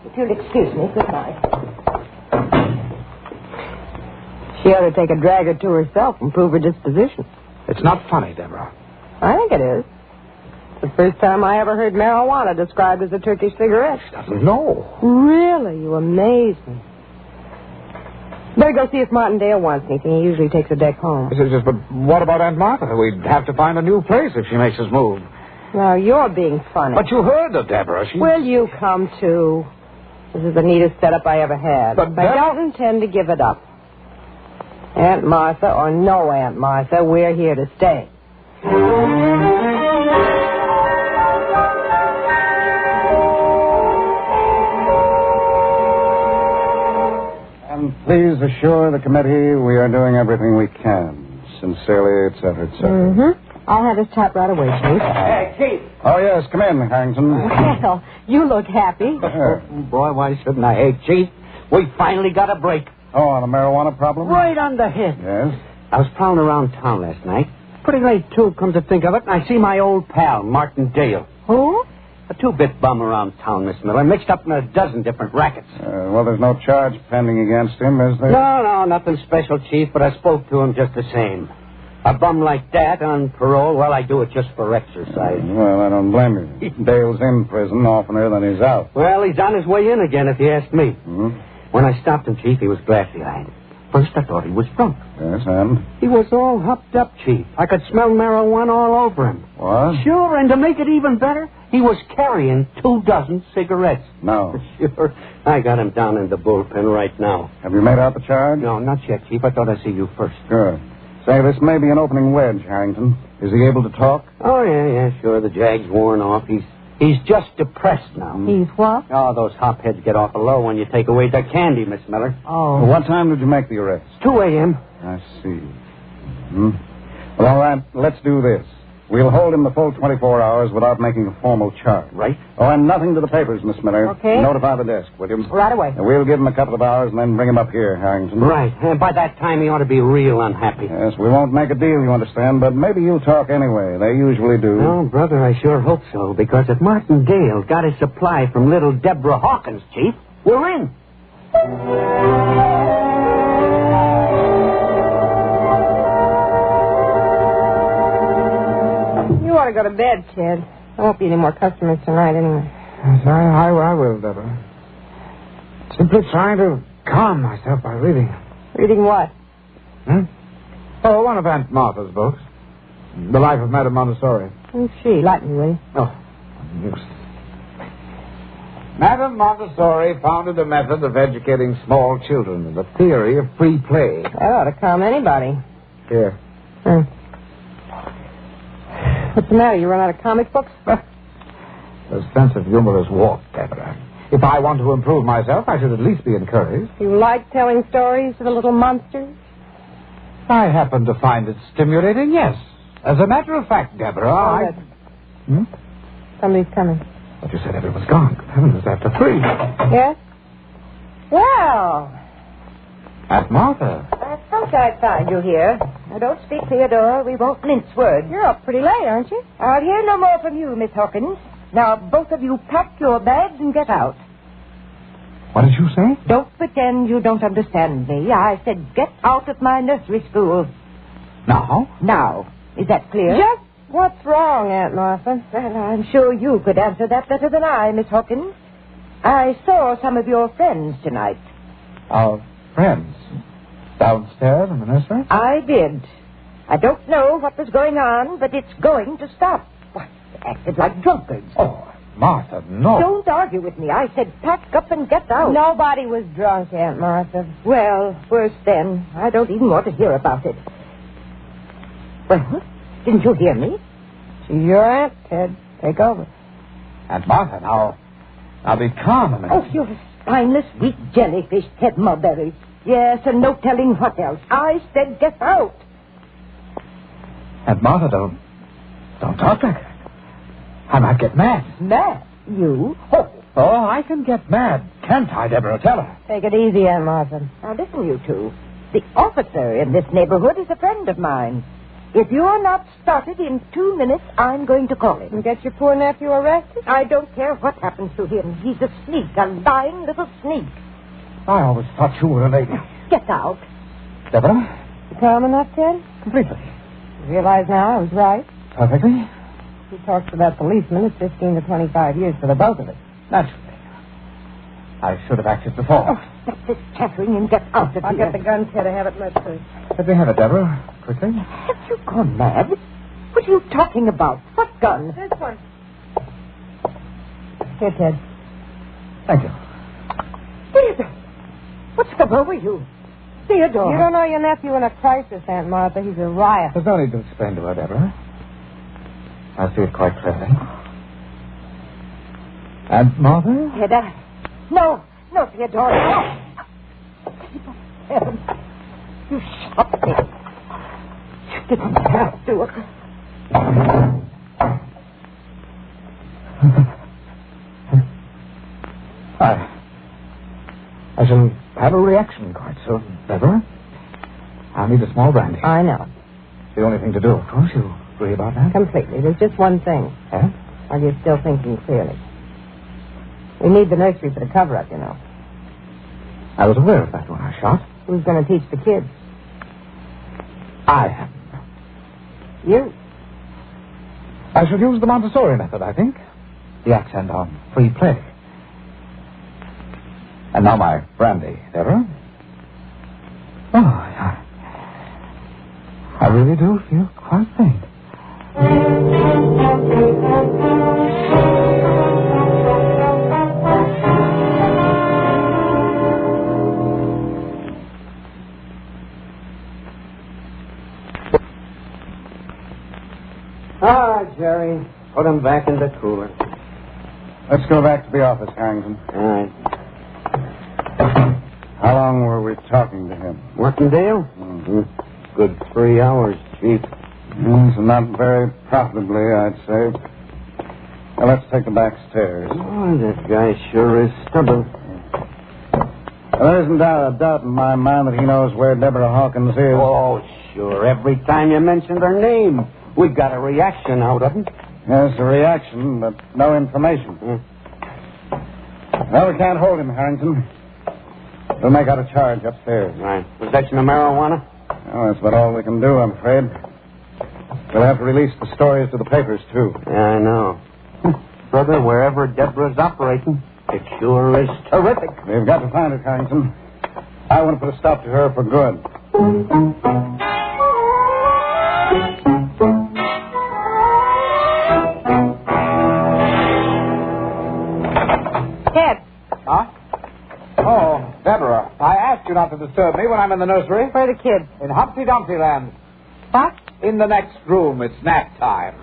if you'll excuse me, good night. She ought to take a drag or two herself and prove her disposition. It's not funny, Deborah. I think it is. It's the first time I ever heard marijuana described as a Turkish cigarette. She doesn't know. Really? You amaze me. Better go see if Martindale wants anything. He usually takes a deck home. But what about Aunt Martha? We'd have to find a new place if she makes us move. Now, you're being funny. But you heard her, Deborah. Will you come, too? This is the neatest setup I ever had. But I don't intend to give it up. Aunt Martha or no Aunt Martha, we're here to stay. And please assure the committee we are doing everything we can. Sincerely, et cetera, et cetera. Mm-hmm. I'll have his tap right away, Chief. Hey, Chief. Oh, yes, come in, Harrington. Well, you look happy. Boy, why shouldn't I? Hey, Chief, we finally got a break. Oh, on the marijuana problem? Right on the head. Yes? I was prowling around town last night. Pretty late, too, come to think of it, and I see my old pal, Martindale. Who? A two-bit bum around town, Miss Miller, mixed up in a dozen different rackets. Well, there's no charge pending against him, is there? No, nothing special, Chief, but I spoke to him just the same. A bum like that on parole, well, I do it just for exercise. Well, I don't blame you. Dale's in prison oftener than he's out. Well, he's on his way in again, if you ask me. Mm-hmm. When I stopped him, Chief, he was glassy-eyed. First, I thought he was drunk. Yes, and? He was all hopped up, Chief. I could smell marijuana all over him. What? Sure, and to make it even better, he was carrying 24 cigarettes. No. Sure. I got him down in the bullpen right now. Have you made out the charge? No, not yet, Chief. I thought I'd see you first. Good. Say, this may be an opening wedge, Harrington. Is he able to talk? Oh, yeah, sure. The jag's worn off. He's just depressed now. He's what? Oh, those hopheads get awful low when you take away their candy, Miss Miller. Oh. Well, what time did you make the arrest? 2 a.m. I see. Well, all right, let's do this. We'll hold him the full 24 hours without making a formal charge. Right. Oh, and nothing to the papers, Miss Miller. Okay. Notify the desk, will you? Right away. And we'll give him a couple of hours and then bring him up here, Harrington. Right. And by that time, he ought to be real unhappy. Yes, we won't make a deal, you understand, but maybe you'll talk anyway. They usually do. Oh, brother, I sure hope so, because if Martindale got his supply from little Deborah Hawkins, Chief, we're in. You ought to go to bed, Ted. There won't be any more customers tonight anyway. Yes, I will, Deborah. Simply trying to calm myself by reading. Reading what? Oh, one of Aunt Martha's books. The Life of Madame Montessori. Who's she? Light me, will you? Oh. Madame Montessori founded a method of educating small children, the theory of free play. That ought to calm anybody. Here. What's the matter? You run out of comic books? The sense of humor is warped, Deborah. If I want to improve myself, I should at least be encouraged. You like telling stories to the little monsters? I happen to find it stimulating, yes. As a matter of fact, Deborah, Somebody's coming. But you said everyone's gone. Good heavens, it's after 3. Yes? Well... Aunt Martha. I thought I'd find you here. Now, don't speak, Theodora. We won't mince words. You're up pretty late, aren't you? I'll hear no more from you, Miss Hawkins. Now, both of you pack your bags and get out. What did you say? Don't pretend you don't understand me. I said get out of my nursery school. Now? Now. Is that clear? Just what's wrong, Aunt Martha? Well, I'm sure you could answer that better than I, Miss Hawkins. I saw some of your friends tonight. Our friends? Downstairs in the nursery? I did. I don't know what was going on, but it's going to stop. Why, they acted like drunkards. Oh, Martha, no. Don't argue with me. I said pack up and get out. Nobody was drunk, Aunt Martha. Well, worse then. I don't even want to hear about it. Well, didn't you hear me? She's your aunt, Ted. Take over. Aunt Martha, now be calm a minute. Oh, you're a spineless, weak jellyfish, Ted Mulberry. Yes, and no telling what else. I said get out. Aunt Martha, don't talk like that. I might get mad. Mad? You? Oh, I can get mad, can't I, Deborah? Tell her. Take it easy, Aunt Martha. Now, listen, you two. The officer in this neighborhood is a friend of mine. If you're not started in 2 minutes, I'm going to call him. And get your poor nephew arrested? I don't care what happens to him. He's a sneak, a lying little sneak. I always thought you were a lady. Get out. Deborah? You calm enough, Ted? Completely. You realize now I was right? Perfectly? He talks to that policeman. It's 15 to 25 years for the both of us. Naturally. I should have acted before. Oh, stop this chattering and get out of I'll here. get the gun, Ted. I have it much first. Let me have it, Deborah. Quickly. Have you gone mad? What are you talking about? What gun? This one. Here, Ted. Thank you. Theodore. What's come over you? Theodore. You don't know your nephew in a crisis, Aunt Martha. He's a riot. There's no need to explain to her, Deborah. I see it quite clearly. Aunt Martha? Theodore. No, Theodore. No. Heaven. You shot me. You didn't have to. I shall have a reaction quite soon, Deborah. I'll need a small brandy. I know. It's the only thing to do, of course. You agree about that? Completely. There's just one thing. Yeah? Are you still thinking clearly? We need the nursery for the cover-up, you know. I was aware of that when I shot. Who's going to teach the kids? I am. You. I shall use the Montessori method, I think. The accent on free play. And now my brandy, Deborah. Oh, I really do feel quite faint. All right, Jerry. Put him back in the cooler. Let's go back to the office, Harrington. All right. How long were we talking to him? Martindale? Mm-hmm. Good 3 hours, Chief. So not very profitably, I'd say. Now, let's take the back stairs. Oh, that guy sure is stubborn. There isn't a doubt in my mind that he knows where Deborah Hawkins is. Oh, sure. Every time you mentioned her name, we got a reaction out of him. Yes, a reaction, but no information. Well, we can't hold him, Harrington. We'll make out a charge upstairs. Right. Possession of marijuana? Oh, that's about all we can do, I'm afraid. We'll have to release the stories to the papers, too. Yeah, I know. Brother, wherever Deborah's operating, it sure is terrific. We've got to find her, Harrington. I want to put a stop to her for good. Ted. Huh? Oh, Deborah, I asked you not to disturb me when I'm in the nursery. Where are the kids? In Humpty Dumpty Land. What? In the next room. It's nap time.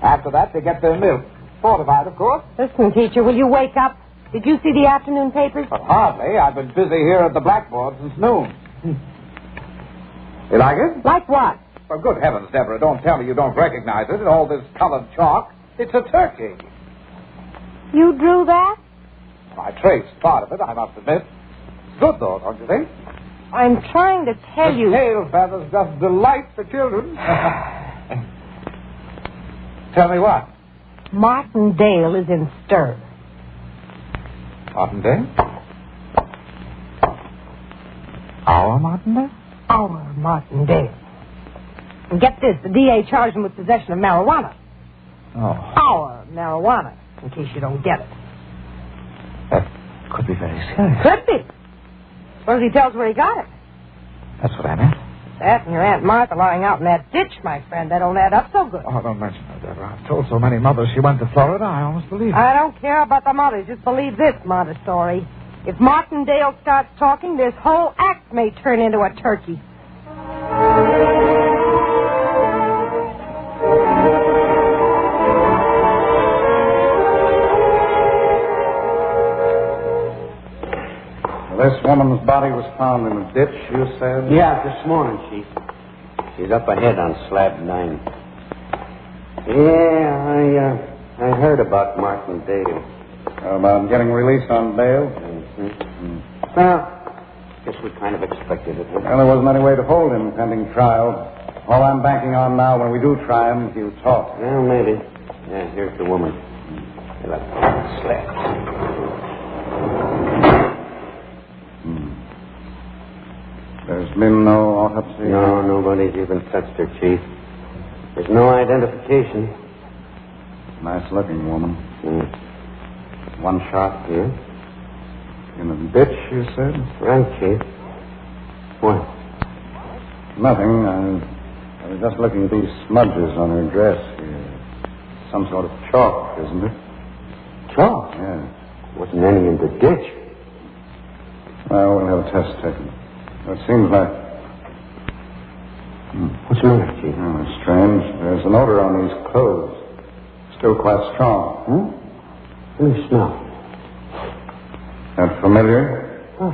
After that, they get their milk. Fortified, of course. Listen, teacher, will you wake up? Did you see the afternoon papers? But hardly. I've been busy here at the blackboard since noon. You like it? Like what? For good heavens, Deborah, don't tell me you don't recognize it. All this colored chalk. It's a turkey. You drew that? I traced part of it, I must admit. It's good, though, don't you think? I'm trying to tell you. The tail feathers just delight the children. Tell me what? Martindale is in stir. Martindale? Our Martindale? Our Martindale. And get this, the DA charged him with possession of marijuana. Oh. Our marijuana, in case you don't get it. That could be very serious. Could be. Suppose he tells where he got it. That's what I meant. That and your Aunt Martha lying out in that ditch, my friend, that don't add up so good. Oh, don't mention her, Deborah. I've told so many mothers she went to Florida, I almost believe it. I don't care about the mothers. Just believe this, Montessori. If Martindale starts talking, this whole act may turn into a turkey. This woman's body was found in a ditch, you said? Yeah, this morning, Chief. She's up ahead on slab 9. Yeah, I heard about Martindale. About getting released on bail? Well, guess we kind of expected it. Well, there wasn't any way to hold him pending trial. All I'm banking on now, when we do try him, he'll talk. Well, maybe. Yeah, here's the woman. Slab. There's been no autopsy? No, nobody's even touched her, Chief. There's no identification. Nice looking woman. One shot? Yeah. In a ditch, you said? Right, Chief. What? Nothing. I was just looking at these smudges on her dress here. Some sort of chalk, isn't it? Chalk? Yeah. Wasn't any in the ditch. Well, we'll have a test taken. It seems like... What's the matter, Chief? Oh, it's strange. There's an odor on these clothes. Still quite strong. Let me smell. That familiar? Oh.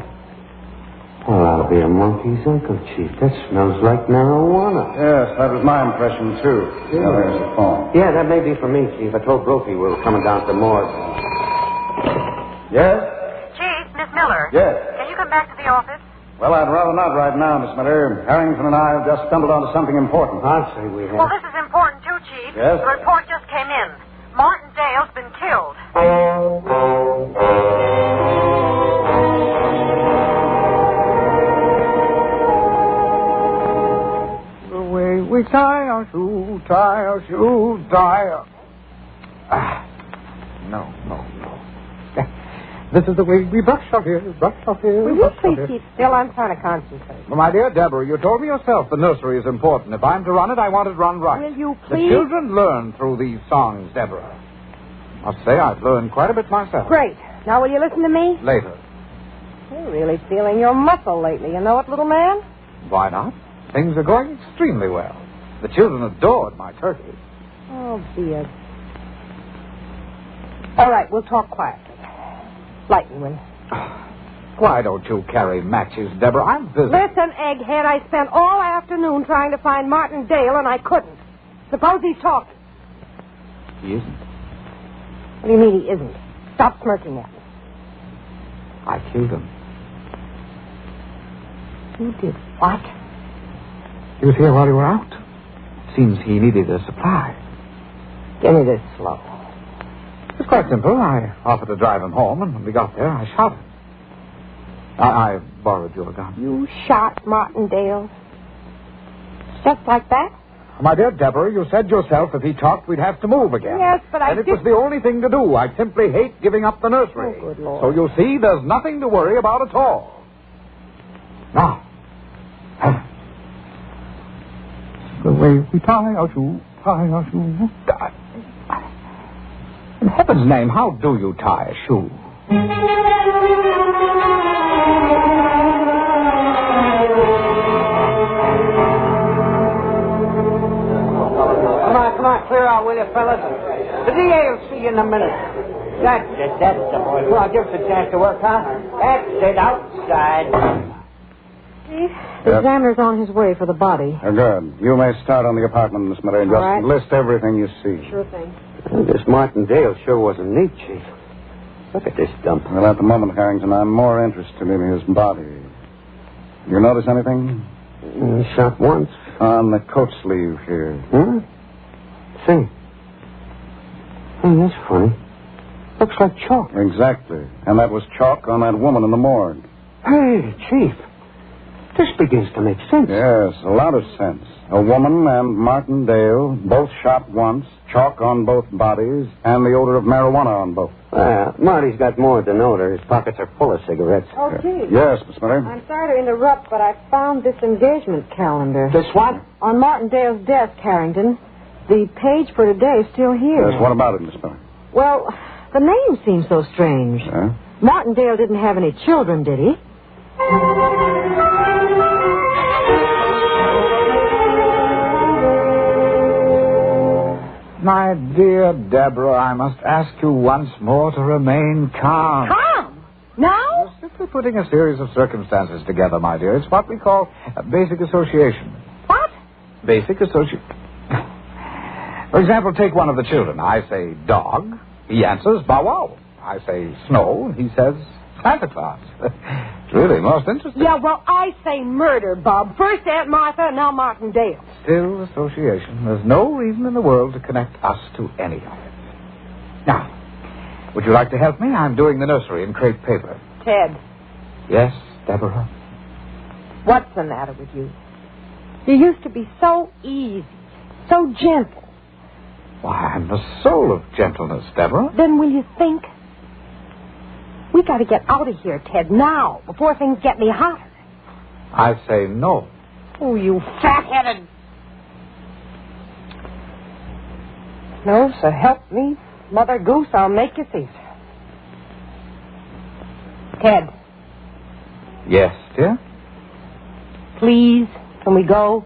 Well, that'll be a monkey's uncle, Chief. That smells like marijuana. Yes, that was my impression, too. Yeah. Now, there's the phone. Yeah, that may be for me, Chief. I told Brophy we were coming down to the morgue. Yes? Chief, Miss Miller. Yes. Can you come back to the office? Well, I'd rather not right now, Miss Miller. Harrington and I have just stumbled onto something important. I'd say we have. Well, this is important, too, Chief. Yes? The report just came in. Martindale's been killed. The way we tie our shoes, tie our... No. This is the way we brush our hair. Will you please keep still? I'm trying to concentrate. Well, my dear Deborah, you told me yourself the nursery is important. If I'm to run it, I want it run right. Will you The please? children learn through these songs, Deborah. I must say I've learned quite a bit myself. Great. Now, will you listen to me? Later. You're really feeling your muscle lately. You know it, little man? Why not? Things are going extremely well. The children adored my turkey. Oh, dear. All right, we'll talk quietly. Lighten, will you? Why don't you carry matches, Deborah? I'm busy. Listen, egghead, I spent all afternoon trying to find Martindale, and I couldn't. Suppose he's talking. He isn't. What do you mean he isn't? Stop smirking at me. I killed him. You did what? He was here while you were out. Seems he needed a supply. Give me this slow. It was quite simple. I offered to drive him home, and when we got there, I shot him. I borrowed your gun. You shot Martindale? Just like that? My dear Deborah, you said yourself if he talked, we'd have to move again. Yes, but And it was the only thing to do. I simply hate giving up the nursery. Oh, good Lord. So you see, there's nothing to worry about at all. Now, the way we tie our shoe. In heaven's name, how do you tie a shoe? Come on, clear out, will you, fellas? The DA will see you in a minute. That's the boy. Come on, give us a chance to work, huh? That's it, outside. Chief, the examiner's on his way for the body. Good. You may start on the apartment, Miss Miller, and just All right. list everything you see. Sure thing. This Martindale sure wasn't neat, Chief. Look at this dump. Well, at the moment, Harrington, I'm more interested in his body. You notice anything? Shot once. On the coat sleeve here. See. Hey, that's funny. Looks like chalk. Exactly. And that was chalk on that woman in the morgue. Hey, Chief. This begins to make sense. Yes, a lot of sense. A woman and Martin Dale, both shot once, chalk on both bodies, and the odor of marijuana on both. Marty's got more than odor. His pockets are full of cigarettes. Oh, gee. Yes, Miss Miller. I'm sorry to interrupt, but I found this engagement calendar. This what? On Martindale's desk, Harrington. The page for today is still here. Yes, what about it, Miss Miller? Well, the name seems so strange. Martindale didn't have any children, did he? My dear Deborah, I must ask you once more to remain calm. Calm? Now? You're simply putting a series of circumstances together, my dear. It's what we call basic association. What? Basic association. For example, take one of the children. I say dog. He answers bow wow. I say snow. He says Santa Claus. It's really most interesting. Yeah, well, I say murder, Bob. First Aunt Martha, now Martindale. Still association. There's no reason in the world to connect us to any of it. Now, would you like to help me? I'm doing the nursery in crepe paper. Ted, Yes, Deborah? what's the matter with you? You used to be so easy, so gentle. Why, I'm the soul of gentleness, Deborah. Then will you think? We got to get out of here, Ted, now, before things get me hotter. I say no. Oh, you fat-headed... No, so help me, Mother Goose, I'll make you see it. Ted, Yes, dear? please, can we go?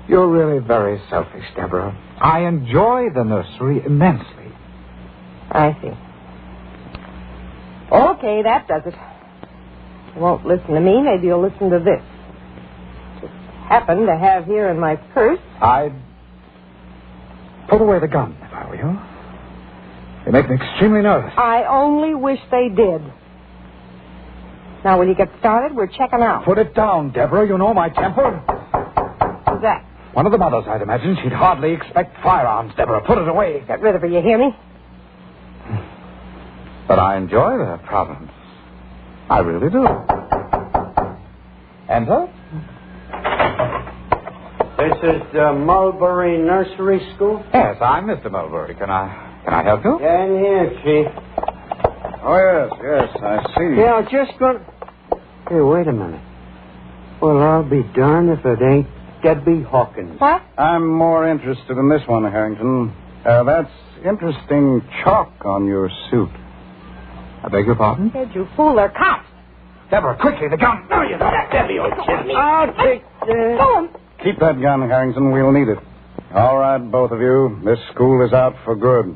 You're really very selfish, Deborah. I enjoy the nursery immensely. I see. Okay, that does it. You won't listen to me. Maybe you'll listen to this. Just happen to have here in my purse. I'd put away the gun if I were you. They make me extremely nervous. I only wish they did. Now, will you get started? We're checking out. Put it down, Deborah. You know my temper. Who's that? One of the mothers, I'd imagine. She'd hardly expect firearms, Deborah. Put it away. Get rid of her, you hear me? But I enjoy their problems. I really do. Enter. This is the Mulberry Nursery School? Yes, I'm Mr. Mulberry. Can I help you? Yeah, in here, Chief. Oh, yes, I see. Yeah, just go... Hey, wait a minute. Well, I'll be darned if it ain't Debbie Hawkins. What? I'm more interested in this one, Harrington. That's interesting chalk on your suit. I beg your pardon? Ted, you fool, they're cops. Deborah, quickly, the gun. No, you don't. Debbie, oh, Jimmy. I'll take this. Go on. Keep that gun, Harrington. We'll need it. All right, both of you. This school is out for good.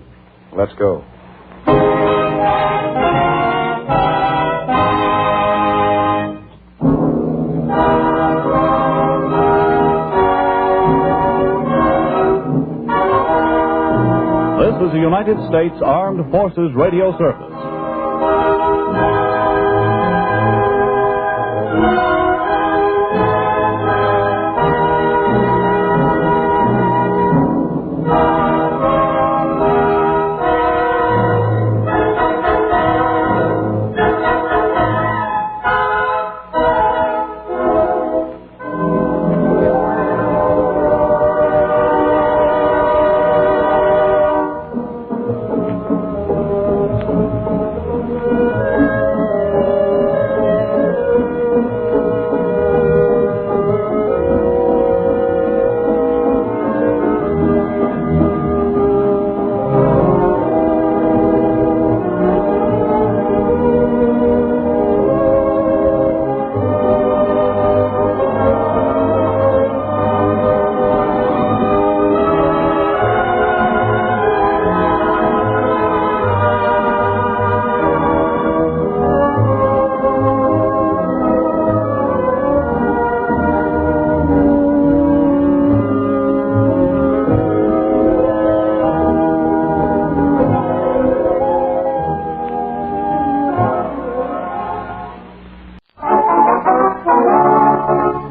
Let's go. This is the United States Armed Forces Radio Service.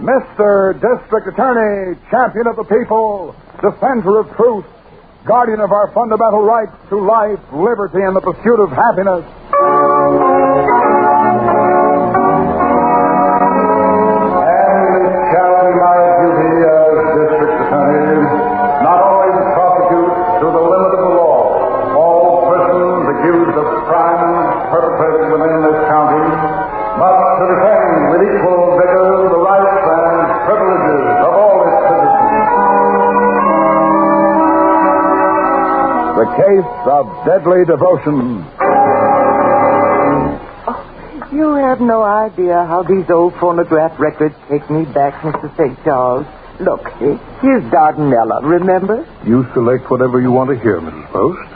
Mr. District Attorney, champion of the people, defender of truth, guardian of our fundamental rights to life, liberty, and the pursuit of happiness. The case of deadly devotion. Oh, you have no idea how these old phonograph records take me back, Mr. St. Charles. Look, here's Dardanella, remember? You select whatever you want to hear, Mrs. Post.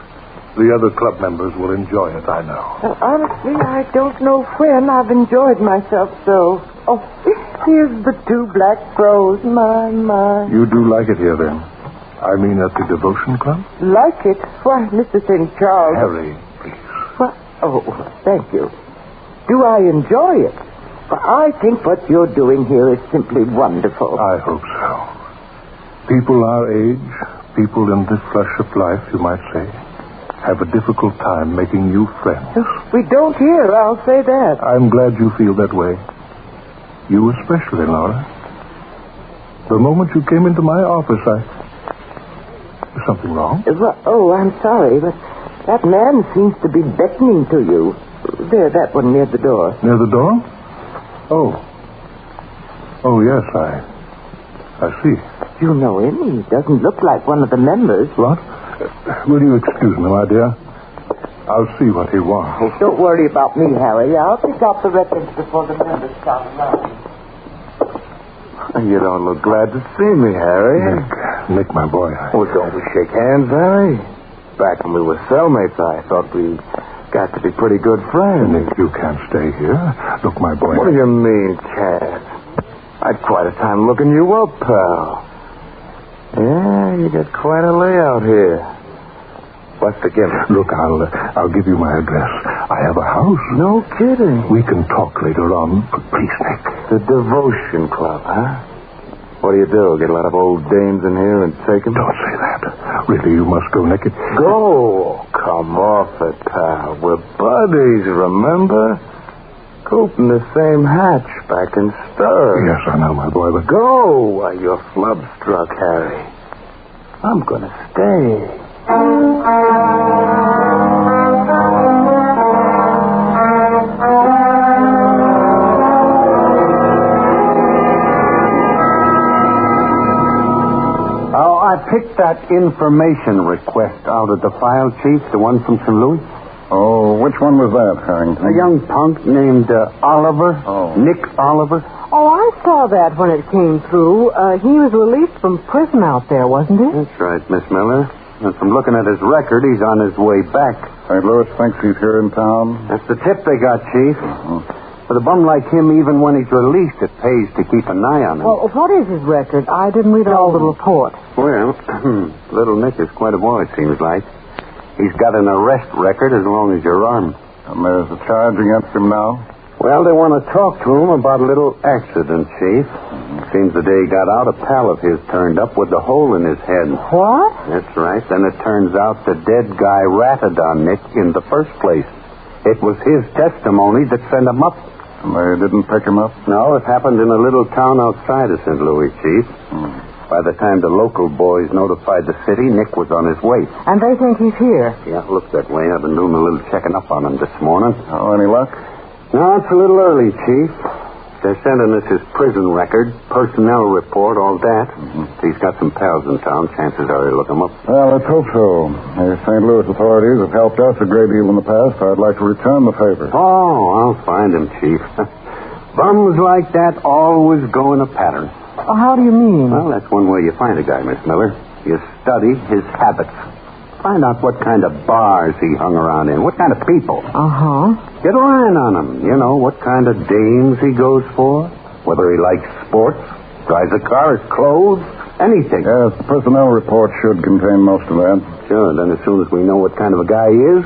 The other club members will enjoy it, I know. Well, honestly, I don't know when I've enjoyed myself so. Oh, here's the two black crows, my. You do like it here, then? I mean, at the Devotion Club? Like it? Why, Mr. St. Charles... Harry, please. What? Oh, thank you. Do I enjoy it? Well, I think what you're doing here is simply wonderful. I hope so. People our age, people in this flush of life, you might say, have a difficult time making new friends. We don't here, I'll say that. I'm glad you feel that way. You especially, Laura. The moment you came into my office, Is something wrong? Oh, I'm sorry, but that man seems to be beckoning to you. There, that one near the door. Near the door? Oh, yes, I see. You know him? He doesn't look like one of the members. What? Will you excuse me, my dear? I'll see what he wants. Oh, don't worry about me, Harry. I'll pick up the records before the members start around. You don't look glad to see me, Harry. Nick, my boy. Well, don't we shake hands, Harry? Back when we were cellmates, I thought we got to be pretty good friends. Nick, you can't stay here. Look, my boy. What do you mean, can't? I had quite a time looking you up, pal. Yeah, you got quite a layout here. What's the gimmick? Look, I'll give you my address. I have a house. No kidding. We can talk later on. Please, Nick. The Devotion Club, huh? What do? Get a lot of old dames in here and take them? Don't say that. Really, you must go, Nick. Go? Come off it, pal. We're buddies, remember? Coop in the same hatch back in stir. Yes, I know, my boy, but... Go! Why, you're flub-struck, Harry. I'm gonna stay. I picked that information request out of the file, Chief, the one from St. Louis. Oh, which one was that, Harrington? A young punk named Oliver. Oh. Nick Oliver. Oh, I saw that when it came through. He was released from prison out there, wasn't he? That's right, Miss Miller. And from looking at his record, he's on his way back. St. Louis thinks he's here in town? That's the tip they got, Chief. For a bum like him, even when he's released, it pays to keep an eye on him. Well, what is his record? I didn't read all the report. Well, little Nick is quite a boy, it seems like. He's got an arrest record as long as you're armed. And there's a charge against him now? Well, they want to talk to him about a little accident, Chief. Seems the day he got out, a pal of his turned up with a hole in his head. What? That's right. Then it turns out the dead guy ratted on Nick in the first place. It was his testimony that sent him up. And they didn't pick him up? No, it happened in a little town outside of St. Louis, Chief. By the time the local boys notified the city, Nick was on his way. And they think he's here? Yeah, it looks that way. I've been doing a little checking up on him this morning. Oh, any luck? No, it's a little early, Chief. They're sending us his prison record, personnel report, all that. He's got some pals in town. Chances are he'll look him up. Well, let's hope so. The St. Louis authorities have helped us a great deal in the past. I'd like to return the favor. Oh, I'll find him, Chief. Bums like that always go in a pattern. Oh, how do you mean? Well, that's one way you find a guy, Miss Miller. You study his habits. Find out what kind of bars he hung around in, what kind of people. Uh-huh. Get a line on him. You know, what kind of dames he goes for, whether he likes sports, drives a car, his clothes, anything. Yes, the personnel report should contain most of that. Sure, then as soon as we know what kind of a guy he is,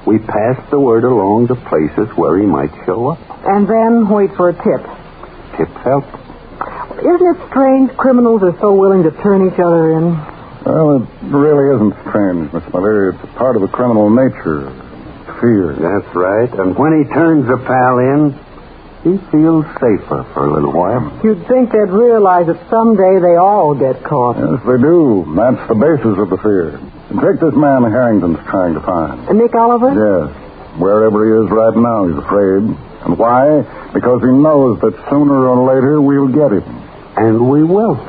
we pass the word along to places where he might show up. And then wait for a tip. Tips help. Isn't it strange criminals are so willing to turn each other in? Well, it really isn't strange, Miss Miller. It's a part of the criminal nature. Fear. That's right. And when he turns a pal in, he feels safer for a little while. You'd think they'd realize that someday they all get caught. Yes, they do. That's the basis of the fear. And take this man Harrington's trying to find. Nick Oliver? Yes. Wherever he is right now, he's afraid. And why? Because he knows that sooner or later we'll get him. And we will.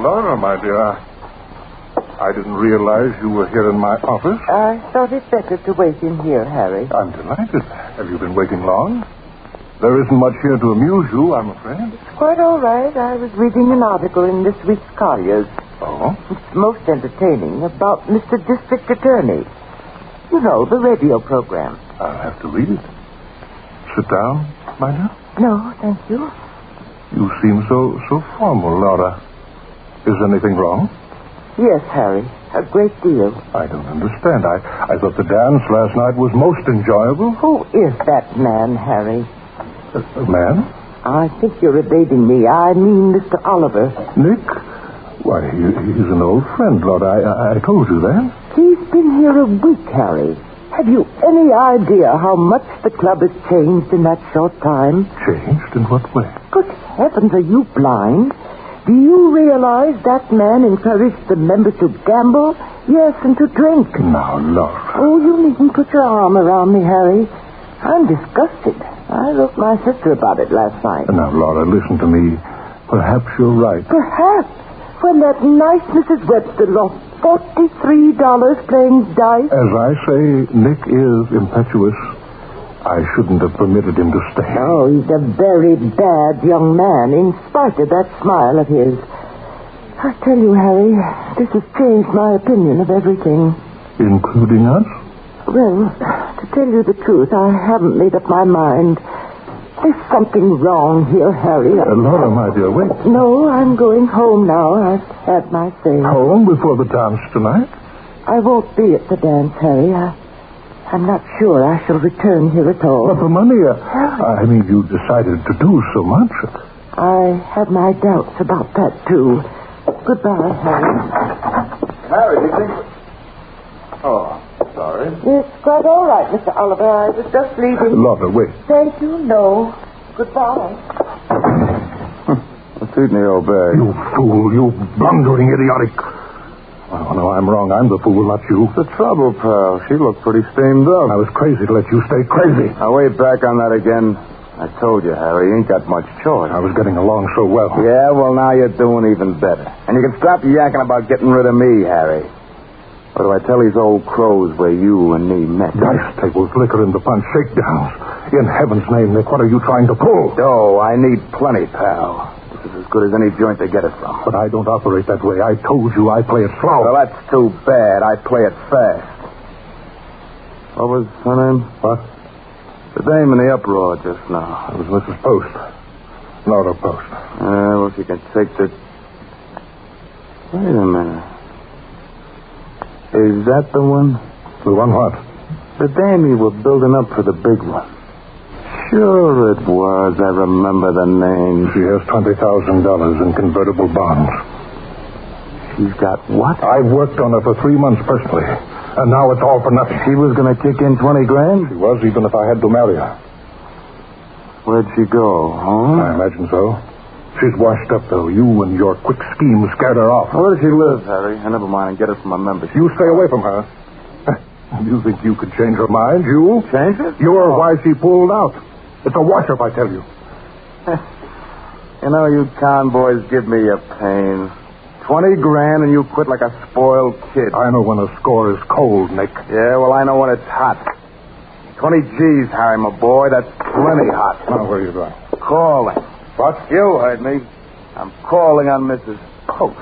Laura, my dear, I didn't realize you were here in my office. I thought it better to wait in here, Harry. I'm delighted. Have you been waiting long? There isn't much here to amuse you, I'm afraid. It's quite all right. I was reading an article in this week's Collier's. Oh? It's most entertaining about Mr. District Attorney. You know, the radio program. I'll have to read it. Sit down, my dear. No, thank you. You seem so formal, Laura. Is anything wrong? Yes, Harry. A great deal. I don't understand. I thought the dance last night was most enjoyable. Who is that man, Harry? A man? I think you're evading me. I mean Mr. Oliver. Nick? Why, he's an old friend, Laura. I told you that. He's been here a week, Harry. Have you any idea how much the club has changed in that short time? Changed? In what way? Good heavens, are you blind? Do you realize that man encouraged the members to gamble? Yes, and to drink. Now, Laura. Oh, you needn't put your arm around me, Harry. I'm disgusted. I wrote my sister about it last night. Now, Laura, listen to me. Perhaps you're right. Perhaps. When that nice Mrs. Webster lost $43 playing dice. As I say, Nick is impetuous. I shouldn't have permitted him to stay. Oh, he's a very bad young man, in spite of that smile of his. I tell you, Harry, this has changed my opinion of everything. Including us? Well, to tell you the truth, I haven't made up my mind. There's something wrong here, Harry. Laura, my dear, wait. No, I'm going home now. I've had my say. Home before the dance tonight? I won't be at the dance, Harry. I'm not sure I shall return here at all. But the money, I mean, you decided to do so much. I have my doubts about that, too. Goodbye, Harry. Harry, do you think... Oh, sorry. It's quite all right, Mr. Oliver. I was just leaving. Laura, wait. Thank you, no. Goodbye. What's eating the old bag? You fool, you blundering idiotic... Oh, no, I'm wrong. I'm the fool, not you. What's the trouble, pal? She looked pretty steamed up. I was crazy to let you stay crazy. Now, wait back on that again. I told you, Harry, you ain't got much choice. I was getting along so well. Yeah, well, now you're doing even better. And you can stop yakking about getting rid of me, Harry. Or do I tell these old crows where you and me met? Dice tables, liquor in the punch, shakedowns. In heaven's name, Nick, what are you trying to pull? Oh, I need plenty, pal. This is as good as any joint to get it from. But I don't operate that way. I told you I play it slow. Well, that's too bad. I play it fast. What was her name? What? The dame in the uproar just now. It was Mrs. Post. Laura Post. Well, she can take the... Wait a minute. Is that the one? The one what? The dame you were building up for the big one. Sure it was. I remember the name. She has $20,000 in convertible bonds. She's got what? I worked on her for 3 months personally. And now it's all for nothing. She was going to kick in 20 grand? She was, even if I had to marry her. Where'd she go, huh? I imagine so. She's washed up, though. You and your quick scheme scared her off. Where does she live, Harry? Never mind. Get her from my membership. You stay away from her. You think you could change her mind, you? Change it? You're why she pulled out. It's a wash-up, I tell you. You know, you con boys give me a pain. 20 grand and you quit like a spoiled kid. I know when a score is cold, Nick. Yeah, well, I know when it's hot. 20 G's, Harry, my boy. That's plenty hot. Now, where are you going? Calling. What? You heard me. I'm calling on Mrs. Post.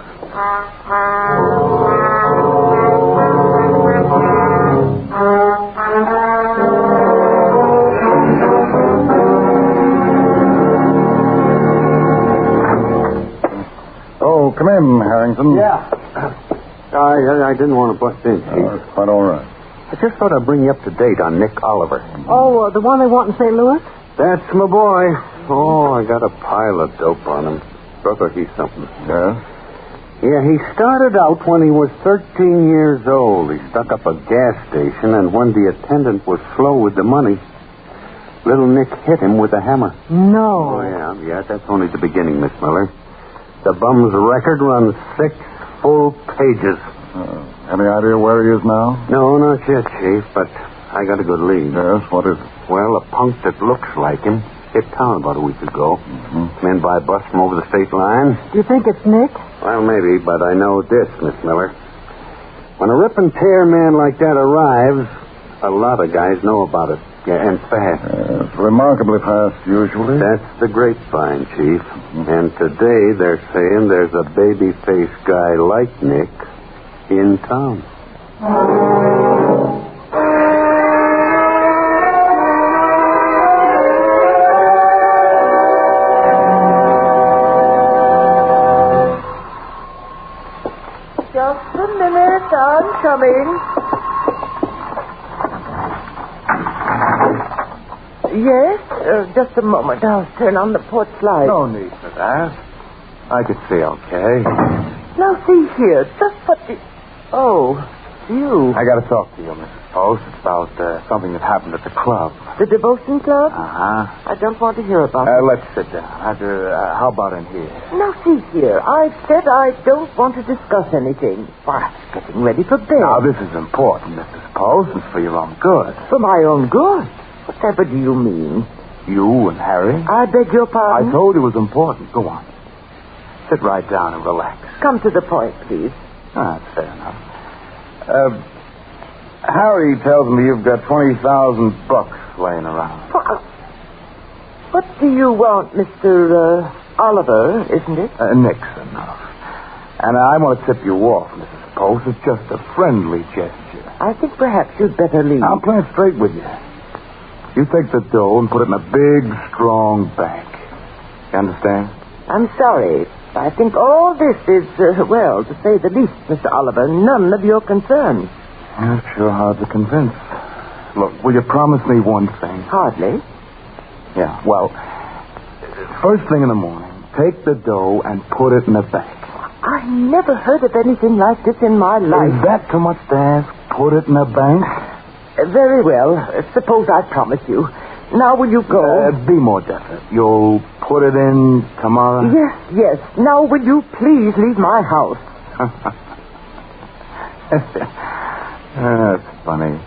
Come in, Harrington. Yeah. I didn't want to bust in, Chief. It's quite all right. I just thought I'd bring you up to date on Nick Oliver. Oh, the one they want in St. Louis? That's my boy. Oh, I got a pile of dope on him. Brother, he's something. Yeah? Yeah, he started out when he was 13 years old. He stuck up a gas station, and when the attendant was slow with the money, little Nick hit him with a hammer. No. Oh, yeah, that's only the beginning, Miss Miller. The bum's record runs 6 full pages. Any idea where he is now? No, not yet, Chief, but I got a good lead. Yes, what is it? Well, a punk that looks like him hit town about a week ago. Men by bus from over the state line. Do you think it's Nick? Well, maybe, but I know this, Miss Miller. When a rip and tear man like that arrives, a lot of guys know about it. Yeah, and fast. It's remarkably fast, usually. That's the grapevine, Chief. And today they're saying there's a baby-faced guy like Nick in town. Just a minute, I'm coming. Yes, just a moment. I'll turn on the porch light. No need for that. I could see okay. Now, see here. Just what the... Oh, you. I got to talk to you, Mrs. Post. It's about something that happened at the club. The devotion club? Uh-huh. I don't want to hear about it. Let's sit down. How about in here? Now, see here. I've said I don't want to discuss anything. Why, I'm getting ready for bed. Now, this is important, Mrs. Post. It's for your own good. For my own good? Whatever do you mean? You and Harry? I beg your pardon? I told you it was important. Go on. Sit right down and relax. Come to the point, please. That's fair enough. Harry tells me you've got $20,000 laying around. What do you want, Mr. Oliver, isn't it? Nixon. And I want to tip you off, Mrs. Post. It's just a friendly gesture. I think perhaps you'd better leave. I'll play it straight with you. You take the dough and put it in a big, strong bank. You understand? I'm sorry. I think all this is, well, to say the least, Mr. Oliver, none of your concern. It's sure hard to convince. Look, will you promise me one thing? Hardly. Yeah, well, first thing in the morning, take the dough and put it in a bank. I never heard of anything like this in my life. Is that too much to ask? Put it in a bank? Very well. Suppose I promise you. Now will you go? Be more definite. You'll put it in tomorrow? Yes. Now will you please leave my house? That's funny.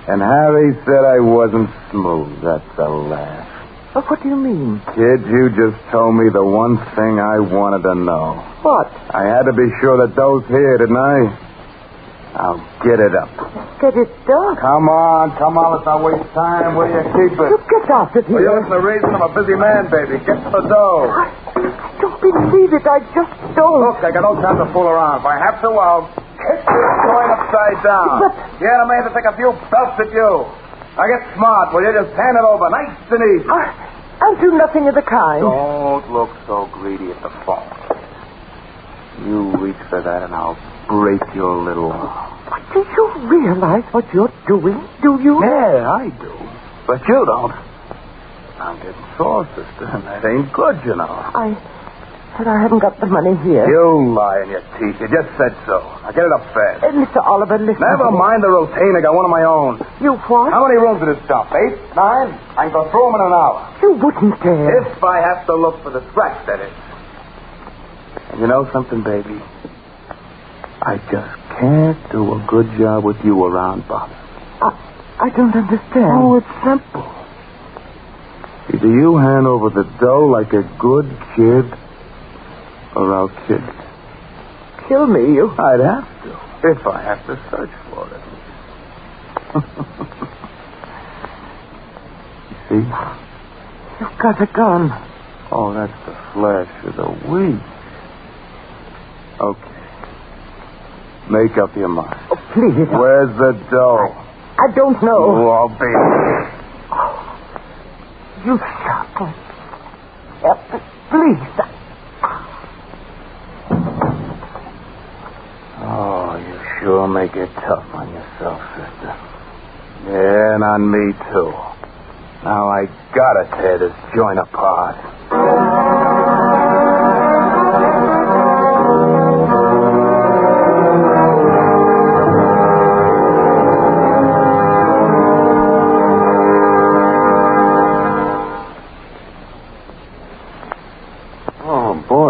And Harry said I wasn't smooth. That's a laugh. Well, what do you mean? Kid, you just told me the one thing I wanted to know. What? I had to be sure that dough's here, didn't I? I'll get it up. Get it done? Come on. Let's not waste time. Where do you keep it? You get out of here. Well, the reason I'm a busy man, baby. Get to the dough. I don't believe it. I just don't. Look, I got no time to fool around. If I have to, I'll kick this joint upside down. But... Get a man to take a few belts at you. Now get smart, will you? Just hand it over. Nice and easy. I'll do nothing of the kind. Don't look so greedy at the phone. You reach for that and I'll break your little arm. But do you realize what you're doing? Do you? Yeah, I do. But you don't. I'm getting sore, sister, and that ain't good, you know. But I haven't got the money here. You lie in your teeth. You just said so. Now get it up fast. Mr. Oliver, listen. Never mind the routine. I got one of my own. You what? How many rooms in this dump? 8? 9? I can go through them in an hour. You wouldn't dare. If I have to look for the scratch, that is. And you know something, baby? I just can't do a good job with you around Bob. I don't understand. Oh, it's simple. Either you hand over the dough like a good kid, or I'll kill you. Kill me, you? I'd have to, if I have to search for it. You see? You've got a gun. Oh, that's the flash of the week. Okay. Make up your mind. Oh, please. Where's the dough? I don't know. Oh, I'll be. You shot me. Please. sure make it tough on yourself, sister. Yeah, and on me, too. Now I gotta tear this joint apart.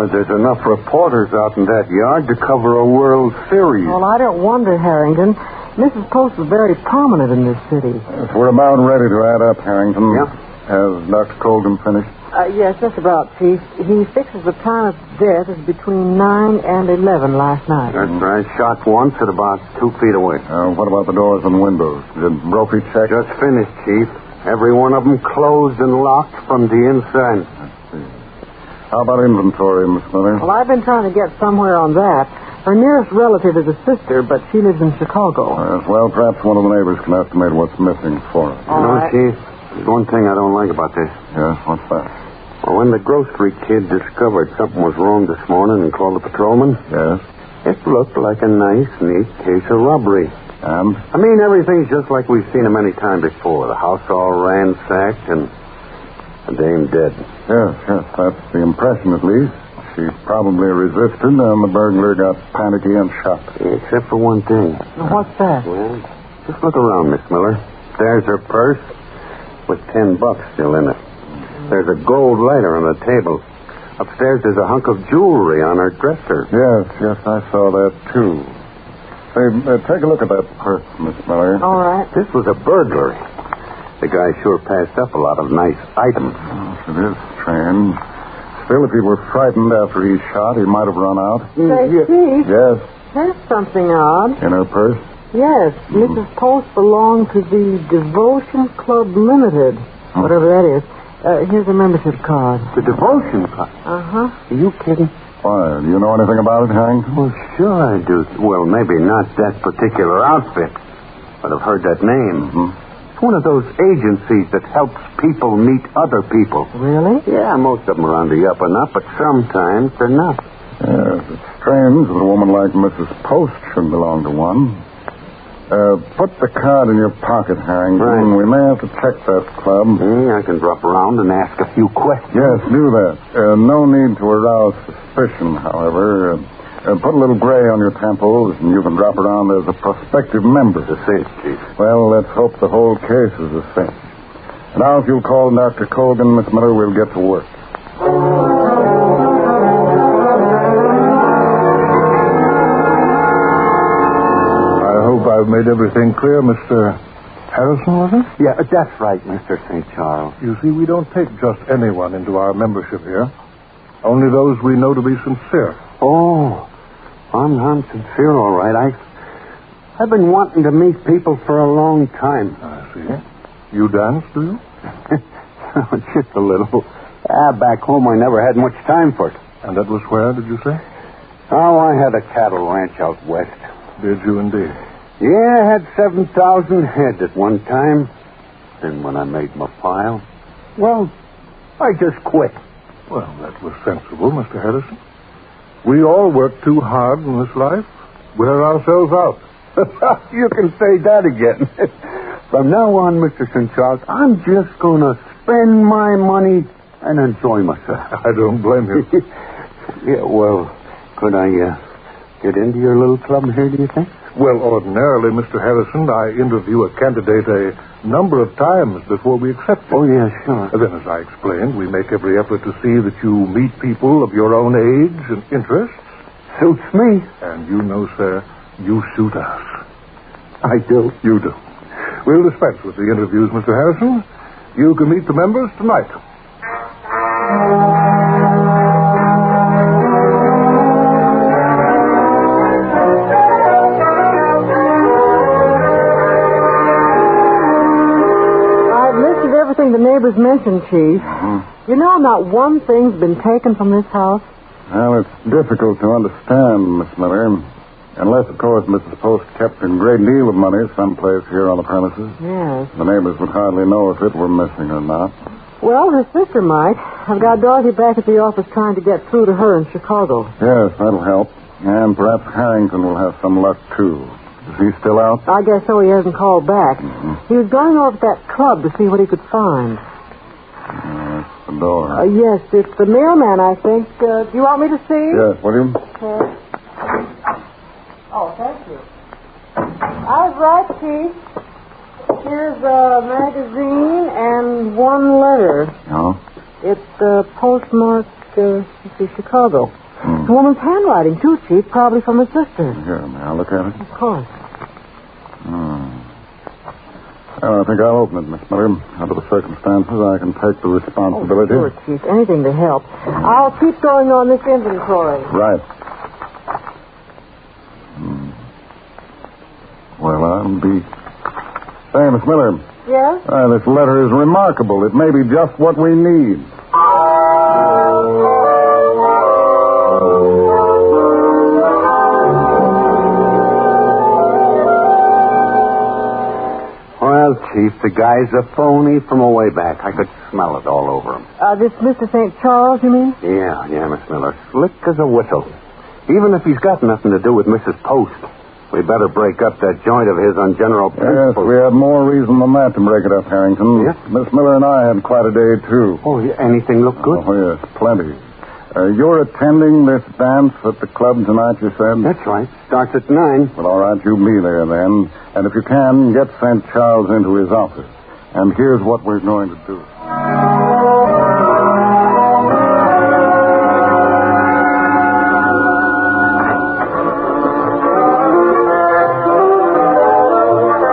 There's enough reporters out in that yard to cover a World Series. Well, I don't wonder, Harrington. Mrs. Post is very prominent in this city. Yes, we're about ready to add up, Harrington. Yeah. Has Dr. Colgan finished? Yes, just about, Chief. He fixes the time of death as between 9 and 11 last night. That's right. Shot once at about 2 feet away. What about the doors and windows? Did Brophy check? Just finished, Chief. Every one of them closed and locked from the inside. How about inventory, Miss Miller? Well, I've been trying to get somewhere on that. Her nearest relative is a sister, but she lives in Chicago. Well, perhaps one of the neighbors can estimate what's missing for us. Chief, there's one thing I don't like about this. Yes, what's that? Well, when the grocery kid discovered something was wrong this morning and called the patrolman, yes, it looked like a nice, neat case of robbery. And? I mean, everything's just like we've seen them any time before. The house all ransacked and the dame dead. Yes, that's the impression at least. She probably resisted and the burglar got panicky and shot. Except for one thing. What's that? Well, just look around, Miss Miller. There's her purse with $10 still in it. There's a gold lighter on the table. Upstairs there's a hunk of jewelry on her dresser. Yes, I saw that too. Say, take a look at that purse, Miss Miller. All right. This was a burglary. The guy sure passed up a lot of nice items. Yes, it is strange. Still, if he were frightened after he shot, he might have run out. Say, Chief. Yes. There's something odd. In her purse? Yes. Mrs. Post belonged to the Devotion Club Limited, whatever that is. Here's a membership card. The Devotion Club? Uh-huh. Are you kidding? Why, do you know anything about it, Harrington? Well, sure I do. Well, maybe not that particular outfit, but I've heard that name. Mm-hmm. It's one of those agencies that helps people meet other people. Really? Yeah, most of them are on the up and up, but sometimes they're not. Yes, it's strange that a woman like Mrs. Post should belong to one. Put the card in your pocket, Harrington. Right. We may have to check that club. I can drop around and ask a few questions. Yes, do that. No need to arouse suspicion, however. Put a little gray on your temples, and you can drop around as a prospective member. The cinch, Chief. Well, let's hope the whole case is a cinch. And now, if you'll call Dr. Colgan, Miss Miller, we'll get to work. I hope I've made everything clear, Mr. Harrison, was it? Yeah, that's right, Mr. St. Charles. You see, we don't take just anyone into our membership here. Only those we know to be sincere. Oh, I'm sincere, all right. I've been wanting to meet people for a long time. I see. You dance, do you? Just a little. Back home I never had much time for it. And that was where, did you say? Oh, I had a cattle ranch out west. Did you indeed? Yeah, I had 7,000 head at one time. And when I made my file, well, I just quit. Well, that was sensible, Mr. Harrison. We all work too hard in this life. Wear ourselves out. You can say that again. From now on, Mr. St. Charles, I'm just going to spend my money and enjoy myself. I don't blame you. Yeah, well, could I get into your little club here, do you think? Well, ordinarily, Mr. Harrison, I interview a candidate a number of times before we accept him. Oh, yeah, sure. Then, as I explained, we make every effort to see that you meet people of your own age and interests. Suits me. And you know, sir, you suit us. I do. You do. We'll dispense with the interviews, Mr. Harrison. You can meet the members tonight. The neighbors mentioned, Chief. You know, not one thing's been taken from this house. Well, it's difficult to understand, Miss Miller. Unless, of course, Mrs. Post kept a great deal of money someplace here on the premises. Yes. The neighbors would hardly know if it were missing or not. Well, her sister might. I've got Dorothy back at the office trying to get through to her in Chicago. Yes, that'll help. And perhaps Harrington will have some luck, too. Is he still out? I guess so. He hasn't called back. He was going over to that club to see what he could find. That's the door. Yes, it's the mailman, I think. Do you want me to see? Yes, William. Oh, thank you. I was right, Chief. Here's a magazine and one letter. Oh? It's postmarked, Chicago. It's a woman's handwriting, too, Chief, probably from her sister. Here, may I look at it? Of course. Well, I think I'll open it, Miss Miller. Under the circumstances, I can take the responsibility. Oh, sure, Chief. Anything to help. I'll keep going on this inventory. Right. Well, I'll be... Say, Miss Miller. Yes? This letter is remarkable. It may be just what we need. Well, Chief, the guy's a phony from a way back. I could smell it all over him. This Mr. St. Charles, you mean? Yeah, Miss Miller. Slick as a whistle. Even if he's got nothing to do with Mrs. Post, we better break up that joint of his on general principles. Yes, we have more reason than that to break it up, Harrington. Yes? Miss Miller and I had quite a day, too. Oh, anything look good? Oh, yes, plenty. You're attending this dance at the club tonight, you said? That's right. Starts at 9. Well, all right, you be there then. And if you can, get St. Charles into his office. And here's what we're going to do.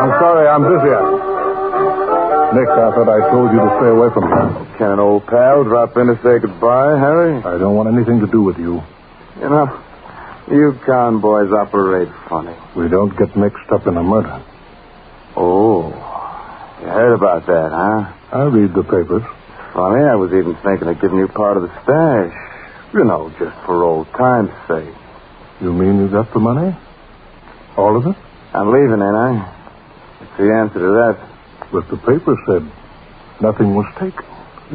I'm sorry, I'm busy. Nick, I thought I told you to stay away from here. Can an old pal drop in to say goodbye, Harry? I don't want anything to do with you. You know, you convoys operate funny. We don't get mixed up in a murder. Oh, you heard about that, huh? I read the papers. Funny, I was even thinking of giving you part of the stash. You know, just for old time's sake. You mean you got the money? All of it? I'm leaving, ain't I? What's the answer to that? But the paper said nothing was taken.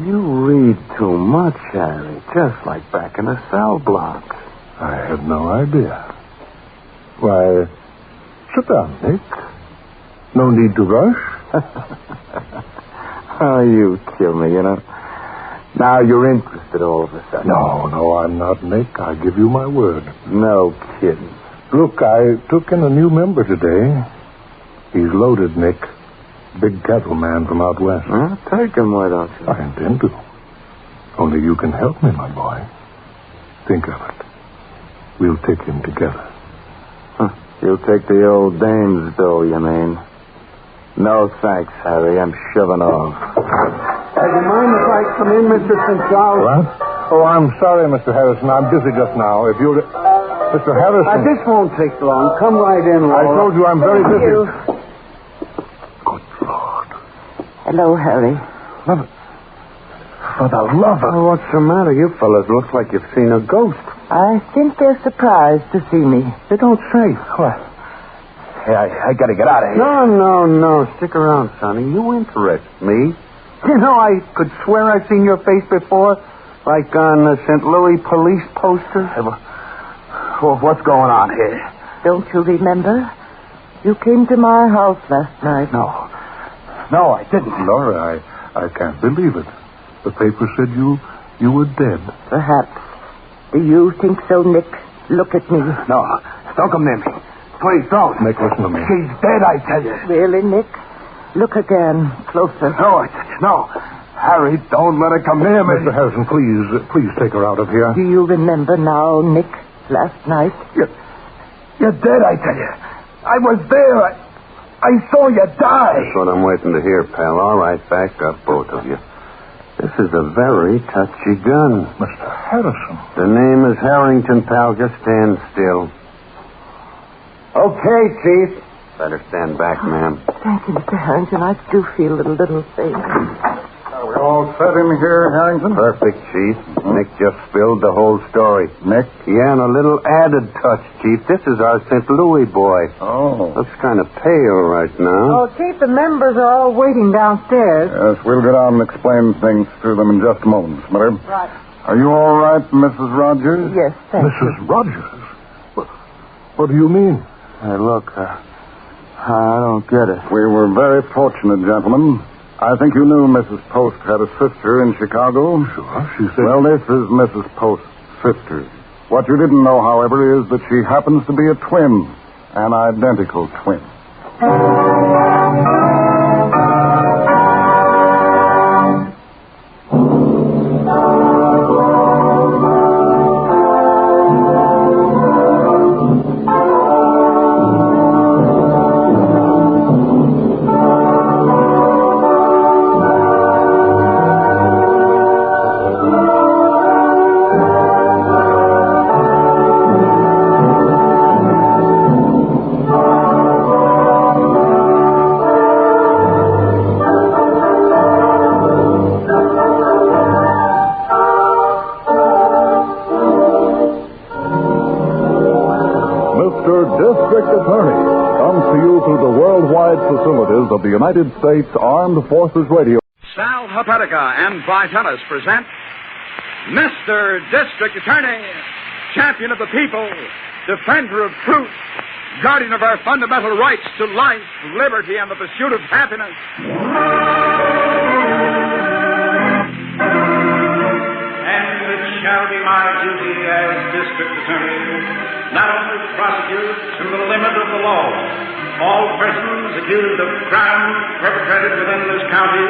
You read too much, Harry. Just like back in the cell blocks. I had no idea. Why, sit down, Nick. No need to rush. Oh, you kill me, you know. Now you're interested all of a sudden. No, I'm not, Nick. I give you my word. No kidding. Look, I took in a new member today. He's loaded, Nick. Big cattleman from out west. Well, take him, why don't you? I intend to. Only you can help me, my boy. Think of it. We'll take him together. Huh. You'll take the old dame's dough, you mean? No thanks, Harry. I'm shoving off. Do you mind if I come in, Mr. St. Charles? What? Oh, I'm sorry, Mr. Harrison. I'm busy just now. If you'll... Mr. Harrison... This won't take long. Come right in, Laura. I told you I'm very busy. Hello, Harry. For the love of... Oh, what's the matter? You fellas look like you've seen a ghost. I think they're surprised to see me. They don't say. What? Hey, I gotta get out of here. No. Stick around, Sonny. You interest me. You know, I could swear I've seen your face before. Like on the St. Louis police poster. Hey, well, what's going on here? Don't you remember? You came to my house last night. No, I didn't. Laura, I can't believe it. The paper said you were dead. Perhaps. Do you think so, Nick? Look at me. No, don't come near me. Please don't. Nick, listen to me. She's dead, I tell you. Really, Nick? Look again. Closer. No. Harry, don't let her come near me. Mr. Harrison, please take her out of here. Do you remember now, Nick, last night? You're dead, I tell you. I was there. I saw you die. That's what I'm waiting to hear, pal. All right, back up, both of you. This is a very touchy gun. Mr. Harrison. The name is Harrington, pal. Just stand still. Okay, Chief. Better stand back, ma'am. Thank you, Mr. Harrington. I do feel a little faint. Are we all set in here, Harrington? Perfect, Chief. Nick just spilled the whole story. Nick? Yeah, and a little added touch, Chief. This is our St. Louis boy. Oh. Looks kind of pale right now. Oh, Chief, the members are all waiting downstairs. Yes, we'll go down and explain things to them in just a moment, Miller. Right. Are you all right, Mrs. Rogers? Yes, thank you. Mrs. Rogers? Well, What do you mean? Hey, look, I don't get it. We were very fortunate, gentlemen. I think you knew Mrs. Post had a sister in Chicago. Sure, she said... Well, this is Mrs. Post's sister. What you didn't know, however, is that she happens to be a twin, an identical twin. Of the United States Armed Forces Radio. Sal Hepatica and Vitalis present Mr. District Attorney, champion of the people, defender of truth, guardian of our fundamental rights to life, liberty, and the pursuit of happiness. And it shall be my duty as District Attorney not only to prosecute to the limit of the law all persons accused of crimes perpetrated within this county,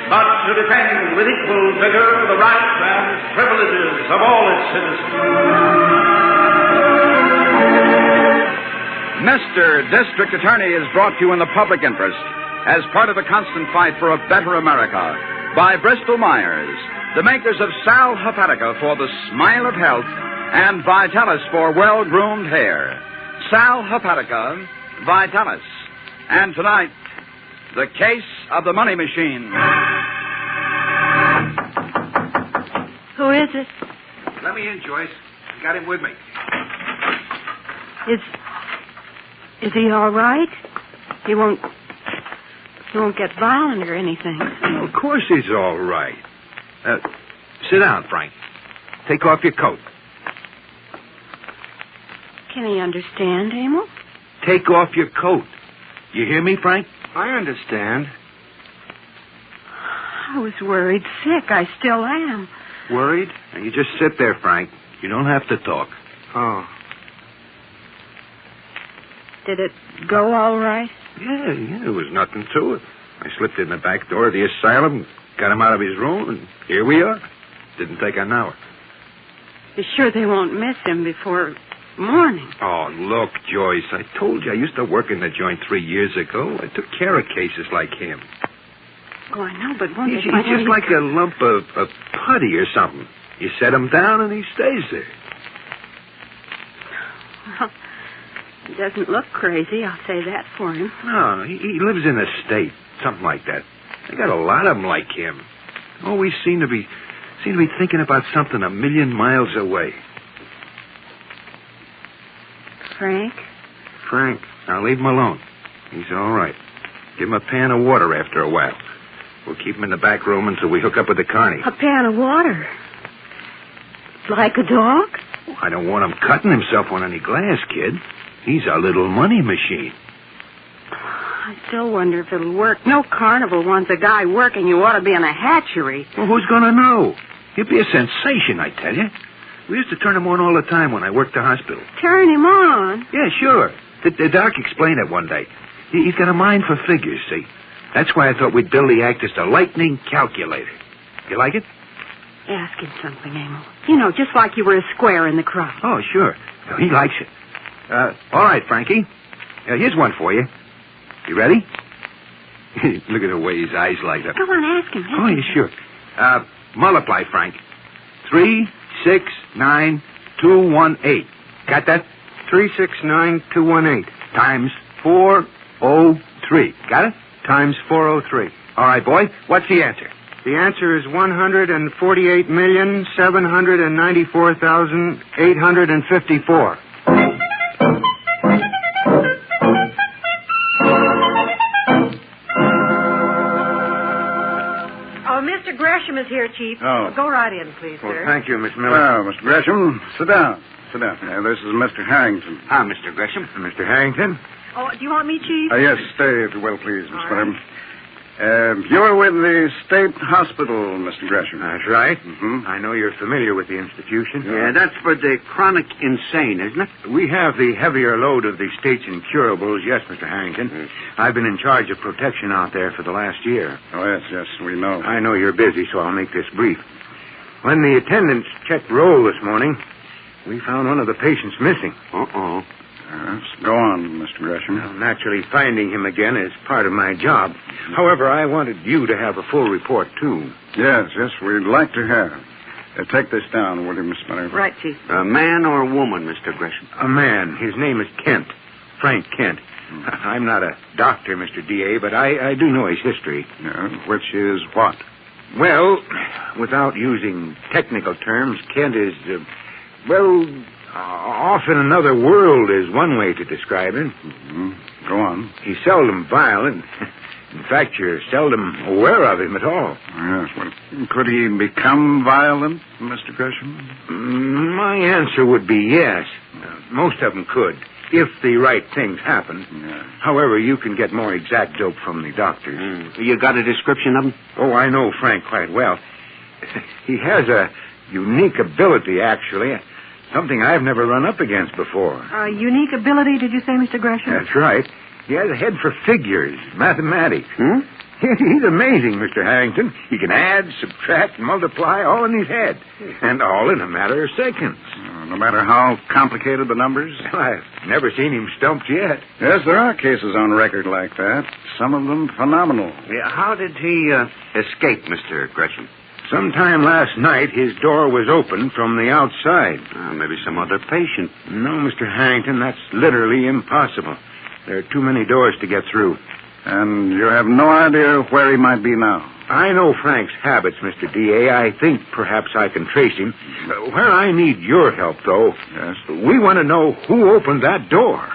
but to defend with equal vigor the rights and privileges of all its citizens. Mr. District Attorney is brought to you in the public interest as part of the constant fight for a better America by Bristol Myers, the makers of Sal Hepatica for the smile of health and Vitalis for well-groomed hair. Sal Hepatica, Vitalis. And tonight, the case of the money machine. Who is it? Let me in, Joyce. I got him with me. Is he all right? He won't get violent or anything. Well, of course he's all right. Sit down, Frank. Take off your coat. Can he understand, Emil? Take off your coat. You hear me, Frank? I understand. I was worried sick. I still am. Worried? Now, you just sit there, Frank. You don't have to talk. Oh. Did it go all right? Yeah, there was nothing to it. I slipped in the back door of the asylum, got him out of his room, and here we are. Didn't take an hour. You're sure they won't miss him before morning? Oh, look, Joyce, I told you I used to work in the joint 3 years ago. I took care of cases like him. Oh, I know, but won't He's just like a lump of putty or something. You set him down and he stays there. Well, he doesn't look crazy, I'll say that for him. No, he lives in a state, something like that. They got a lot of them like him. Always seem to be thinking about something a million miles away. Frank? Now leave him alone. He's all right. Give him a pan of water after a while. We'll keep him in the back room until we hook up with the carny. A pan of water? Like a dog? I don't want him cutting himself on any glass, kid. He's a little money machine. I still wonder if it'll work. No carnival wants a guy working. You ought to be in a hatchery. Well, who's going to know? He'd be a sensation, I tell you. We used to turn him on all the time when I worked the hospital. Turn him on? Yeah, sure. The doc explained it one day. He's got a mind for figures, see? That's why I thought we'd build the act as a lightning calculator. You like it? Ask him something, Emil. You know, just like you were a square in the crowd. Oh, sure. He likes it. All right, Frankie. Here's one for you. You ready? Look at the way his eyes light up. Go on, ask him. Oh, yeah, sure. Multiply, Frank. 3, 6, 9, 2, 1, 8. Got that? 3, 6, 9, 2, 1, 8. Times 403. Got it? Times 403. All right, boy. What's the answer? The answer is 148,794,854. Mr. Gresham is here, Chief. Oh. Go right in, please, Well, sir. thank you, Miss Miller. Well, Mr. Gresham, sit down. sit down. This is Mr. Harrington. Mr. Gresham. Mr. Harrington? Oh, do you want me, Chief? Yes, stay if you will, please, Miss Miller. You're with the State Hospital, Mr. Gresham. That's right. Mm-hmm. I know you're familiar with the institution. Yeah, that's for the chronic insane, isn't it? We have the heavier load of the state's incurables, yes, Mr. Harrington. I've been in charge of protection out there for the last year. Oh, yes, we know. I know you're busy, so I'll make this brief. When the attendants checked roll this morning, we found one of the patients missing. Uh-oh. Go on, Mr. Gresham. Well, naturally, finding him again is part of my job. However, I wanted you to have a full report, too. Yes, we'd like to have. Take this down, will you, Miss Miller? Right, Chief. A man or a woman, Mr. Gresham? A man. His name is Kent. Frank Kent. I'm not a doctor, Mr. D.A., but I do know his history. Yeah, which is what? Well, without using technical terms, Kent is, off in another world is one way to describe him. Mm-hmm. Go on. He's seldom violent. In fact, you're seldom aware of him at all. Yes, well, could he become violent, Mr. Gresham? My answer would be yes. Most of them could, if the right things happen. Yeah. However, you can get more exact dope from the doctors. You got a description of him? Oh, I know Frank quite well. He has a unique ability, actually. Something I've never run up against before. Unique ability, did you say, Mr. Gresham? That's right. He has a head for figures, mathematics. He's amazing, Mr. Harrington. He can add, subtract, multiply, all in his head. And all in a matter of seconds. No matter how complicated the numbers? I've never seen him stumped yet. Yes, there are cases on record like that. Some of them phenomenal. Yeah, how did he escape, Mr. Gresham? Sometime last night, his door was open from the outside. Maybe some other patient. No, Mr. Harrington, that's literally impossible. There are too many doors to get through. And you have no idea where he might be now? I know Frank's habits, Mr. D.A. I think perhaps I can trace him. Where I need your help, though, yes, we want to know who opened that door.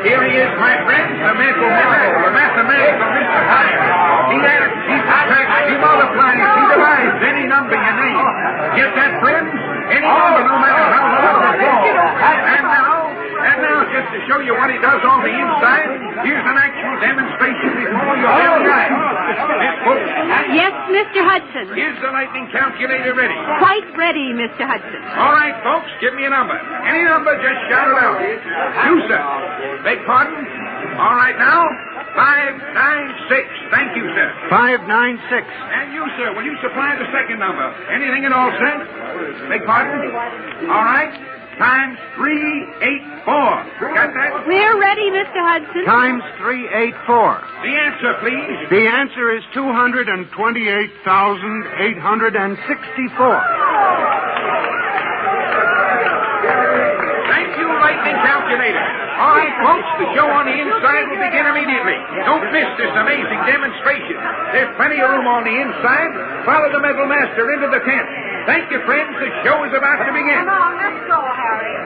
Here he is, my friends, the mathematical Mr. Hire. He adds, he subtracts, he multiplies, he divides any number you name. Get that, friends? Any number, no matter how long it falls. And now, just to show you what he does on the inside, here's an actual demonstration before your very eyes. Miss Booth. Yes, Mr. Hudson. Is the lightning calculator ready? Quite ready, Mr. Hudson. All right, folks, give me a number. Any number, just shout it out. You, sir. Beg pardon? All right, now, 596. Thank you, sir. 596. And you, sir, will you supply the second number? Anything at all, sir? Beg pardon? All right. Times 384. Got that? We're ready, Mr. Hudson. Times 384. The answer, please. The answer is 228,864. Thank you, lightning calculator. All right, folks, the show on the inside will begin immediately. Don't miss this amazing demonstration. There's plenty of room on the inside. Follow the metal master into the tent. Thank you, friends. The show is about to begin. Come on, let's go, Harry.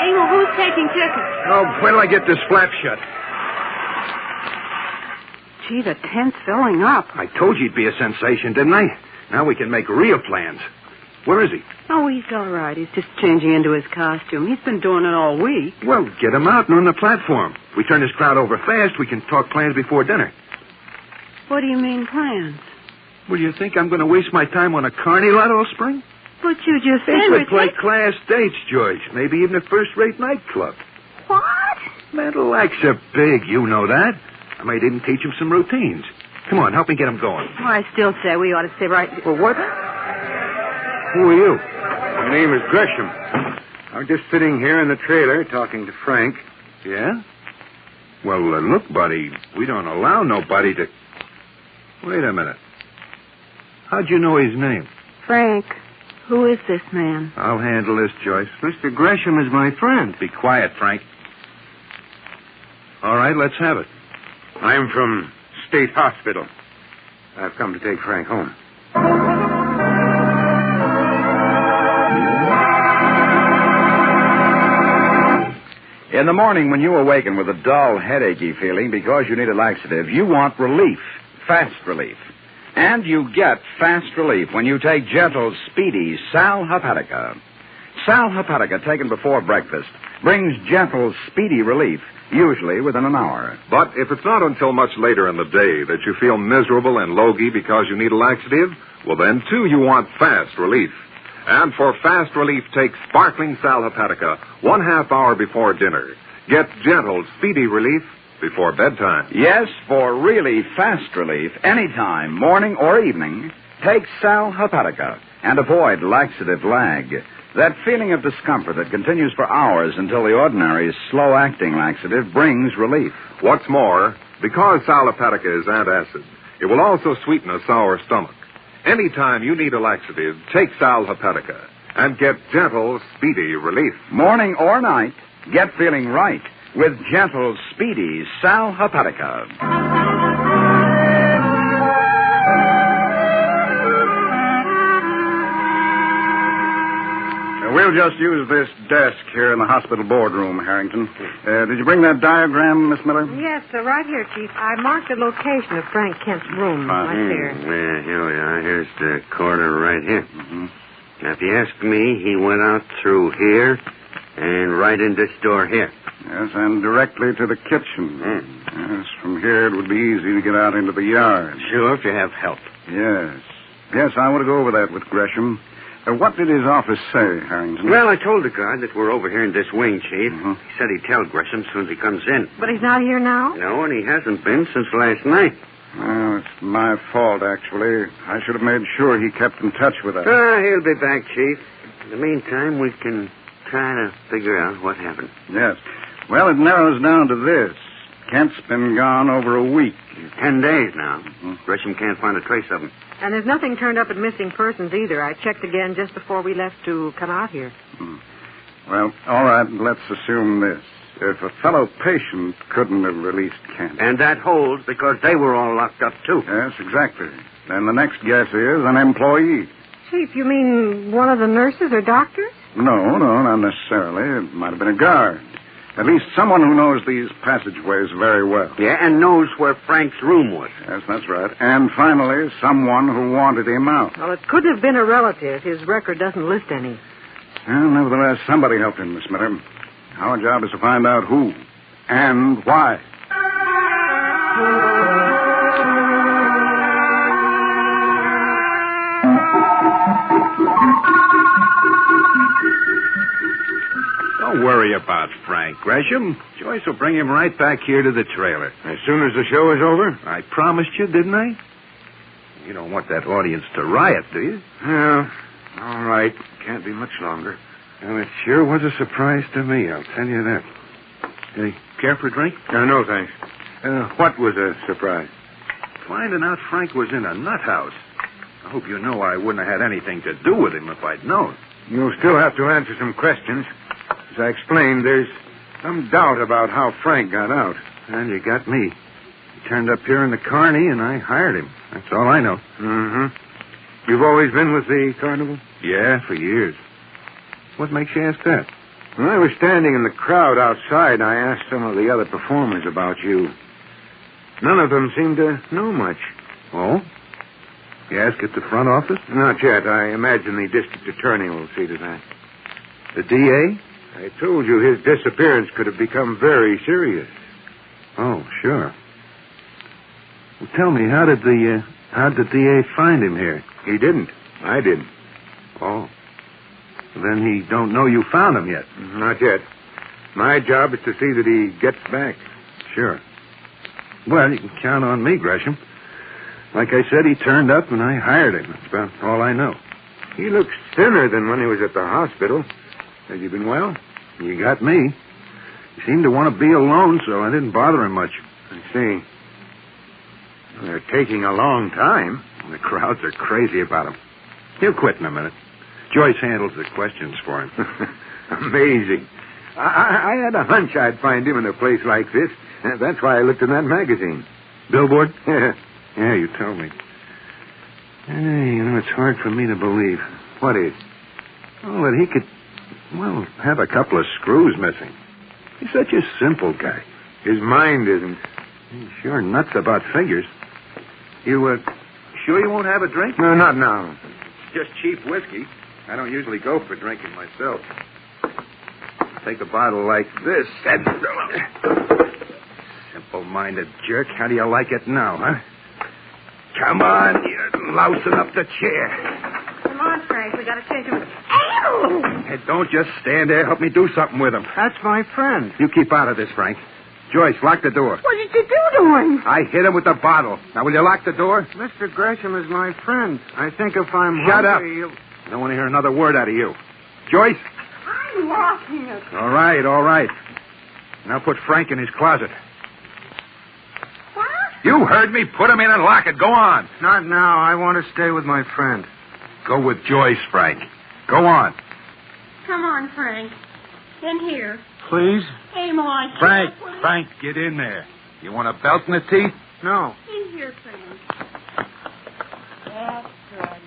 Abel, who's taking tickets? Oh, wait till I get this flap shut. Gee, the tent's filling up. I told you he'd be a sensation, didn't I? Now we can make real plans. Where is he? Oh, he's all right. He's just changing into his costume. He's been doing it all week. Well, get him out and on the platform. We turn this crowd over fast, we can talk plans before dinner. What do you mean, plans? Well, you think I'm going to waste my time on a carny lot all spring? But you just said They play class dates, Joyce. Maybe even a first-rate nightclub. What? Mental acts are big, you know that. I might even teach him some routines. Come on, help me get him going. Well, I still say we ought to stay right... Well, what? Who are you? My name is Gresham. I'm just sitting here in the trailer talking to Frank. Yeah? Well, look, buddy, we don't allow nobody to... Wait a minute. How'd you know his name? Frank, who is this man? I'll handle this, Joyce. Mr. Gresham is my friend. Be quiet, Frank. All right, let's have it. I'm from State Hospital. I've come to take Frank home. In the morning when you awaken with a dull, headachy feeling because you need a laxative, you want relief, fast relief. And you get fast relief when you take gentle, speedy Sal Hepatica. Sal Hepatica, taken before breakfast, brings gentle, speedy relief, usually within an hour. But if it's not until much later in the day that you feel miserable and logy because you need a laxative, well, then, too, you want fast relief. And for fast relief, take sparkling Sal Hepatica 1/2 hour before dinner. Get gentle, speedy relief before bedtime. Yes, for really fast relief, anytime, morning or evening, take Sal Hepatica and avoid laxative lag. That feeling of discomfort that continues for hours until the ordinary slow-acting laxative brings relief. What's more, because Sal Hepatica is antacid, it will also sweeten a sour stomach. Anytime you need a laxative, take Sal Hepatica and get gentle, speedy relief. Morning or night, get feeling right with gentle, speedy Sal Hepatica. We'll just use this desk here in the hospital boardroom, Harrington. Did you bring that diagram, Miss Miller? Yes, right here, Chief. I marked the location of Frank Kent's room right there. Yeah, here we are. Here's the corridor right here. Now, if you ask me, he went out through here and right in this door here. Yes, and directly to the kitchen. Yes, from here it would be easy to get out into the yard. Sure, if you have help. Yes. Yes, I want to go over that with Gresham. What did his office say, Harrington? Well, I told the guard that we're over here in this wing, Chief. He said he'd tell Gresham as soon as he comes in. But he's not here now? No, and he hasn't been since last night. Well, it's my fault, actually. I should have made sure he kept in touch with us. He'll be back, Chief. In the meantime, we can try to figure out what happened. Yes. Well, it narrows down to this. Kent's been gone over a week. 10 days now. Gresham can't find a trace of him. And there's nothing turned up at missing persons either. I checked again just before we left to come out here. Well, all right, let's assume this. If a fellow patient couldn't have released Kent. And that holds because they were all locked up, too. Yes, exactly. Then the next guess is an employee. Chief, you mean one of the nurses or doctors? No, not necessarily. It might have been a guard. At least someone who knows these passageways very well. Yeah, and knows where Frank's room was. Yes, that's right. And finally, someone who wanted him out. Well, it could have been a relative. His record doesn't list any. Well, nevertheless, somebody helped him, Miss Miller. Our job is to find out who and why. Don't worry about Frank, Gresham. Joyce will bring him right back here to the trailer. As soon as the show is over? I promised you, didn't I? You don't want that audience to riot, do you? Well, all right. Can't be much longer. Well, it sure was a surprise to me, I'll tell you that. Hey, care for a drink? No, thanks. What was a surprise? Finding out Frank was in a nut house. I hope you know I wouldn't have had anything to do with him if I'd known. You'll still have to answer some questions. As I explained, there's some doubt about how Frank got out. And you got me. He turned up here in the Carney, and I hired him. That's all I know. You've always been with the carnival? Yeah, for years. What makes you ask that? When I was standing in the crowd outside, I asked some of the other performers about you. None of them seemed to know much. Oh? You ask at the front office? Not yet. I imagine the district attorney will see to that. The DA? I told you his disappearance could have become very serious. Oh, sure. Well, tell me, how'd the DA find him here? He didn't. I did. Oh. Then he don't know you found him yet. Not yet. My job is to see that he gets back. Sure. Well, you can count on me, Gresham. Like I said, he turned up and I hired him. That's about all I know. He looks thinner than when he was at the hospital. Has he been well? You got me. He seemed to want to be alone, so I didn't bother him much. I see. They're taking a long time. The crowds are crazy about him. He'll quit in a minute. Joyce handles the questions for him. Amazing. I had a hunch I'd find him in a place like this. That's why I looked in that magazine. Billboard? Yeah. Yeah, you told me. It's hard for me to believe. What is? Oh, that he could, have a couple of screws missing. He's such a simple guy. His mind isn't. He's sure nuts about figures. You, sure you won't have a drink? No, not now. Just cheap whiskey. I don't usually go for drinking myself. Take a bottle like this. Simple-minded jerk. How do you like it now, huh? Come on, you loosen up the chair. Come on, Frank. We got to change him. Hey, don't just stand there. Help me do something with him. That's my friend. You keep out of this, Frank. Joyce, lock the door. What did you do to him? I hit him with the bottle. Now, will you lock the door? Mr. Gresham is my friend. I think if I'm Shut hungry, up. I don't want to hear another word out of you. Joyce? I'm locking it. All right. Now put Frank in his closet. What? You heard me. Put him in and lock it. Go on. Not now. I want to stay with my friend. Go with Joyce, Frank. Go on. Come on, Frank. In here. Please? Aim on. Frank, get in there. You want a belt in the teeth? No. In here, Frank. That's good.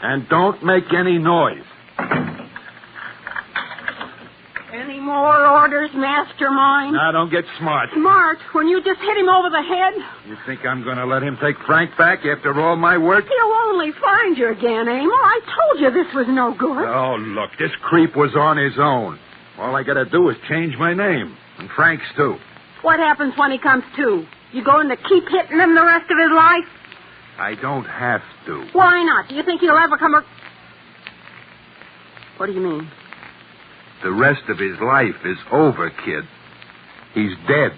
And don't make any noise. Any more orders, mastermind? Now, don't get smart. Smart? When you just hit him over the head? You think I'm going to let him take Frank back after all my work? He'll only find you again, Emil. I told you this was no good. Oh, look, this creep was on his own. All I got to do is change my name. And Frank's, too. What happens when he comes to? You going to keep hitting him the rest of his life? I don't have to. Why not? Do you think he'll ever come... What do you mean? The rest of his life is over, kid. He's dead.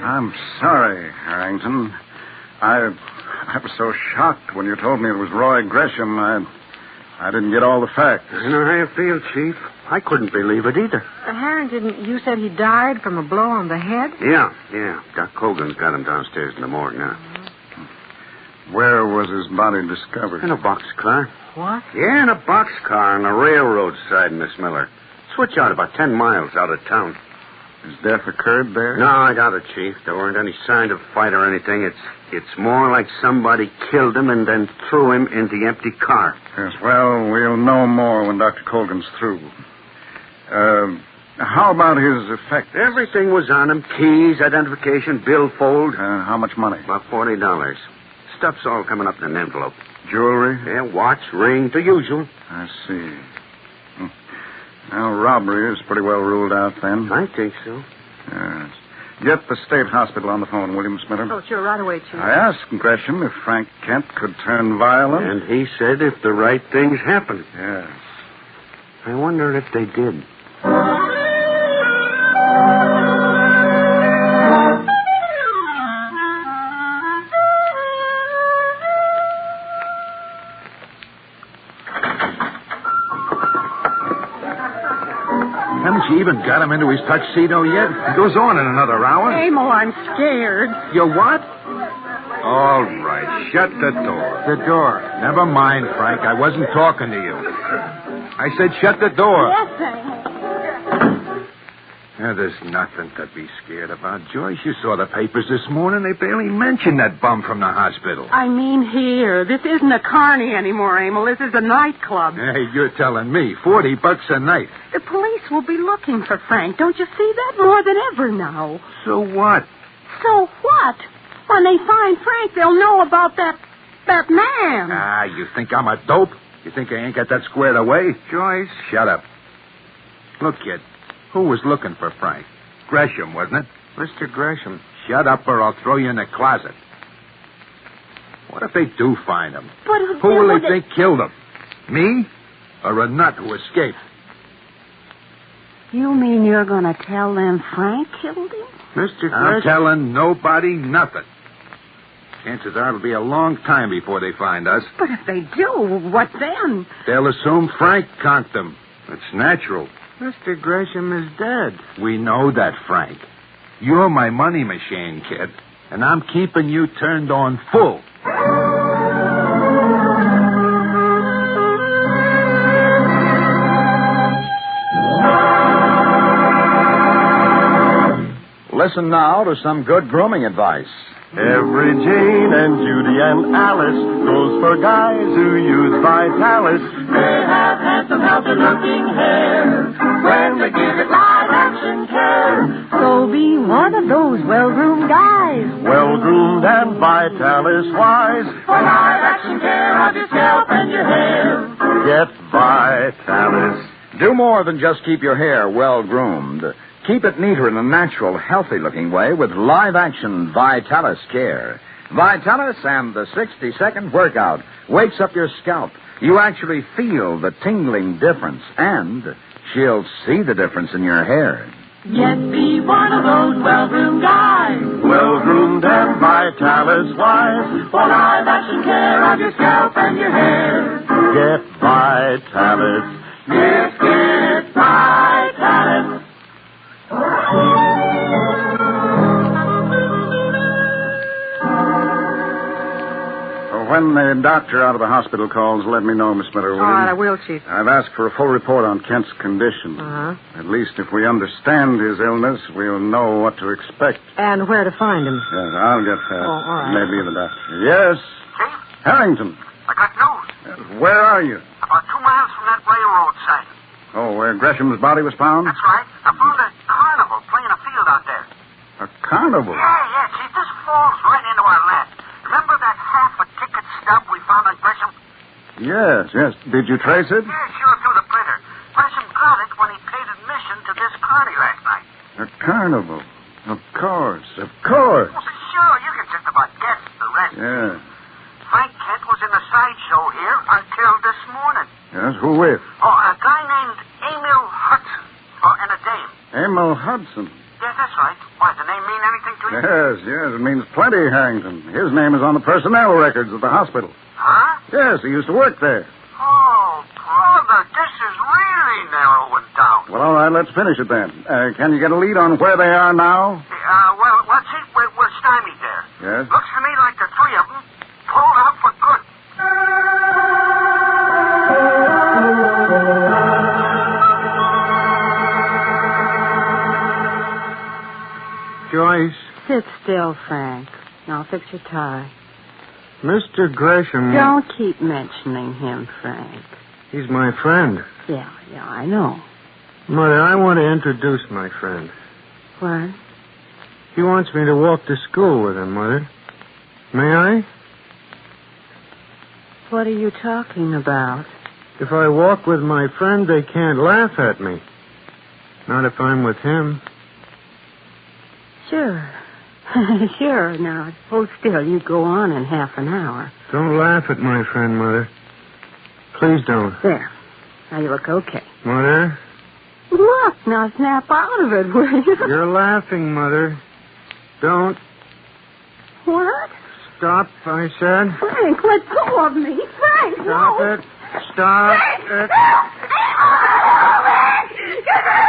I'm sorry, Harrington. I was so shocked when you told me it was Roy Gresham. I didn't get all the facts. I know how you feel, Chief. I couldn't believe it either. Harrington, you said he died from a blow on the head? Yeah. Doc Hogan's got him downstairs in the morgue now. Where was his body discovered? In a boxcar. What? Yeah, in a boxcar on the railroad side, Miss Miller. Switch out about 10 miles out of town. His death occurred there? No, I got it, Chief. There weren't any sign of fight or anything. It's more like somebody killed him and then threw him in the empty car. Yes, well, we'll know more when Dr. Colgan's through. How about his effects? Everything was on him. Keys, identification, billfold. How much money? About $40. Stuff's all coming up in an envelope. Jewelry? Yeah, watch, ring, the usual. I see. Well, robbery is pretty well ruled out then. I think so. Yes. Get the state hospital on the phone, will you, Miss Miller? Oh, sure, right away, Chief. I asked Gresham if Frank Kent could turn violent. And he said if the right things happened. Yes. I wonder if they did. Haven't you even got him into his tuxedo yet? It goes on in another hour. Emil, I'm scared. You what? All right, shut the door. The door. Never mind, Frank. I wasn't talking to you. I said shut the door. Yes, Emil. There's nothing to be scared about, Joyce. You saw the papers this morning. They barely mentioned that bum from the hospital. I mean here. This isn't a carny anymore, Emil. This is a nightclub. Hey, you're telling me. $40 a night. The police will be looking for Frank. Don't you see that? More than ever now. So what? So what? When they find Frank, they'll know about that man. Ah, you think I'm a dope? You think I ain't got that squared away? Joyce, shut up. Look, kid. Who was looking for Frank? Gresham, wasn't it? Mr. Gresham. Shut up or I'll throw you in the closet. What if they do find him? But who will they think killed him? Me? Or a nut who escaped? You mean you're going to tell them Frank killed him? Mr. Gresham. I'm telling nobody nothing. Chances are it'll be a long time before they find us. But if they do, what then? They'll assume Frank conked them. It's natural. Mr. Gresham is dead. We know that, Frank. You're my money machine, kid. And I'm keeping you turned on full. Listen now to some good grooming advice. Every Jane and Judy and Alice goes for guys who use Vitalis. They have handsome, healthy-looking hair when they give it live-action care. So be one of those well-groomed guys. Well-groomed and Vitalis-wise. For live-action care of your scalp and your hair. Get Vitalis. Do more than just keep your hair well-groomed. Keep it neater in a natural, healthy-looking way with live-action Vitalis Care. Vitalis and the 60-second workout wakes up your scalp. You actually feel the tingling difference, and she'll see the difference in your hair. Yet be one of those well-groomed guys. Well-groomed and Vitalis-wise. For live-action care of your scalp and your hair. Get Vitalis. Get Vitalis. When the doctor out of the hospital calls, let me know, Miss Miller, will you? All right, I will, Chief. I've asked for a full report on Kent's condition. Uh-huh. At least if we understand his illness, we'll know what to expect. And where to find him. Yes, I'll get that. Oh, all right. Maybe the doctor. Yes? Chief? Harrington. I got news. Yes, where are you? About 2 miles from that railroad site. Oh, where Gresham's body was found? That's right. I found a carnival playing a field out there. A carnival? Yeah, Chief. This falls right into our lap. Remember that half-a-ticket stub we found on Gresham? Yes. Did you trace it? Yeah, sure, through the printer. Gresham got it when he paid admission to this carny last night. A carnival. Of course. Well, sure, you can just about guess the rest. Yeah. Frank Kent was in the sideshow here until this morning. Yes, who with? Oh, a guy named Emil Hudson. And a dame. Emil Hudson. Yes, that's right. Why, does the name mean anything to you? Yes, it means plenty, Harrington. His name is on the personnel records of the hospital. Huh? Yes, he used to work there. Oh, brother, this is really narrowing down. Well, all right, let's finish it then. Can you get a lead on where they are now? Well, Chief, we're stymied there. Yes? Looks to me like the three of them pulled out for good. Joyce. Sit still, Frank. Now fix your tie. Mr. Gresham. Don't keep mentioning him, Frank. He's my friend. Yeah, I know. Mother, I want to introduce my friend. What? He wants me to walk to school with him, Mother. May I? What are you talking about? If I walk with my friend, they can't laugh at me. Not if I'm with him. Sure. Sure. Now, hold still. You go on in half an hour. Don't laugh at my friend, Mother. Please don't. There. Now you look okay. Mother? Look, now snap out of it, will you? You're laughing, Mother. Don't. What? Stop, I said. Frank, let go of me. Frank, Stop no. it. Stop it.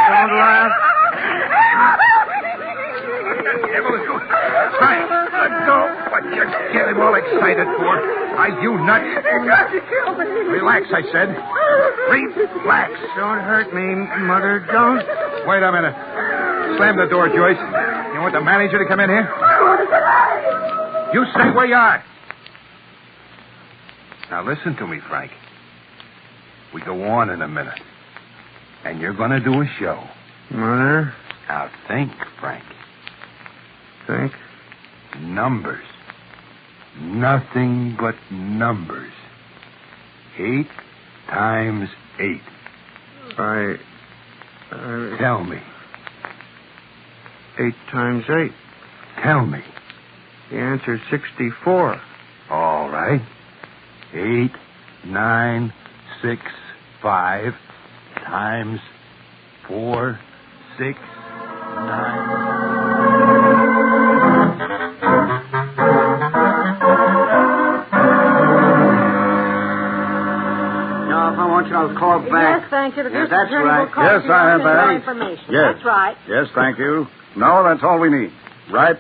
Don't laugh. Frank, let go. What you getting all excited for? Are you nuts? Relax, I said. Relax. Don't hurt me, Mother. Don't. Wait a minute. Slam the door, Joyce. You want the manager to come in here? You stay where you are. Now listen to me, Frank. We go on in a minute. And you're going to do a show. Mother? Now think, Frank. Think? Numbers. Nothing but numbers. 8 times 8. Tell me. 8 times 8. Tell me. The answer's 64. All right. 8, 9, 6, 5 times 4, 6, 9. I'll call back. Yes, thank you. Yes, that's right. Yes, I have that. Yes. That's right. Yes, thank you. No, that's all we need. Right?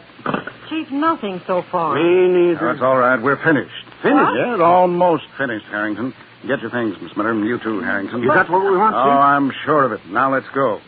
Chief, nothing so far. Me neither. That's all right. We're finished. What? Yes, almost finished, Harrington. Get your things, Miss Miller, and you too, Harrington. You got what we want, Oh, Chief? I'm sure of it. Now let's go.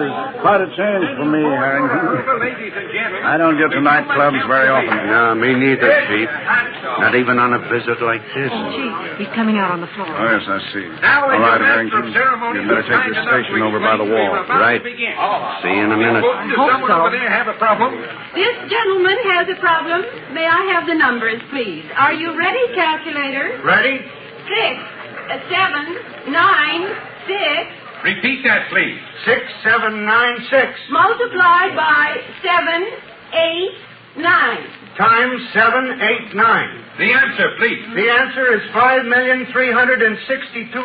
is quite a change for me, Harrington. Ladies and gentlemen. I don't get to nightclubs very often. No, me neither, Chief. Not even on a visit like this. Chief, he's coming out on the floor. Oh, yes, I see. Now, All right, Harrington. You'd better take your station over by the wall. Right. See you in a minute. I hope so. Over there have a problem? This gentleman has a problem. May I have the numbers, please? Are you ready, calculator? Ready? 6, 7, 9, 6. Repeat that, please. 6796 Multiplied by 7, 8, 9. times 789. The answer, please. The answer is 5,362,044.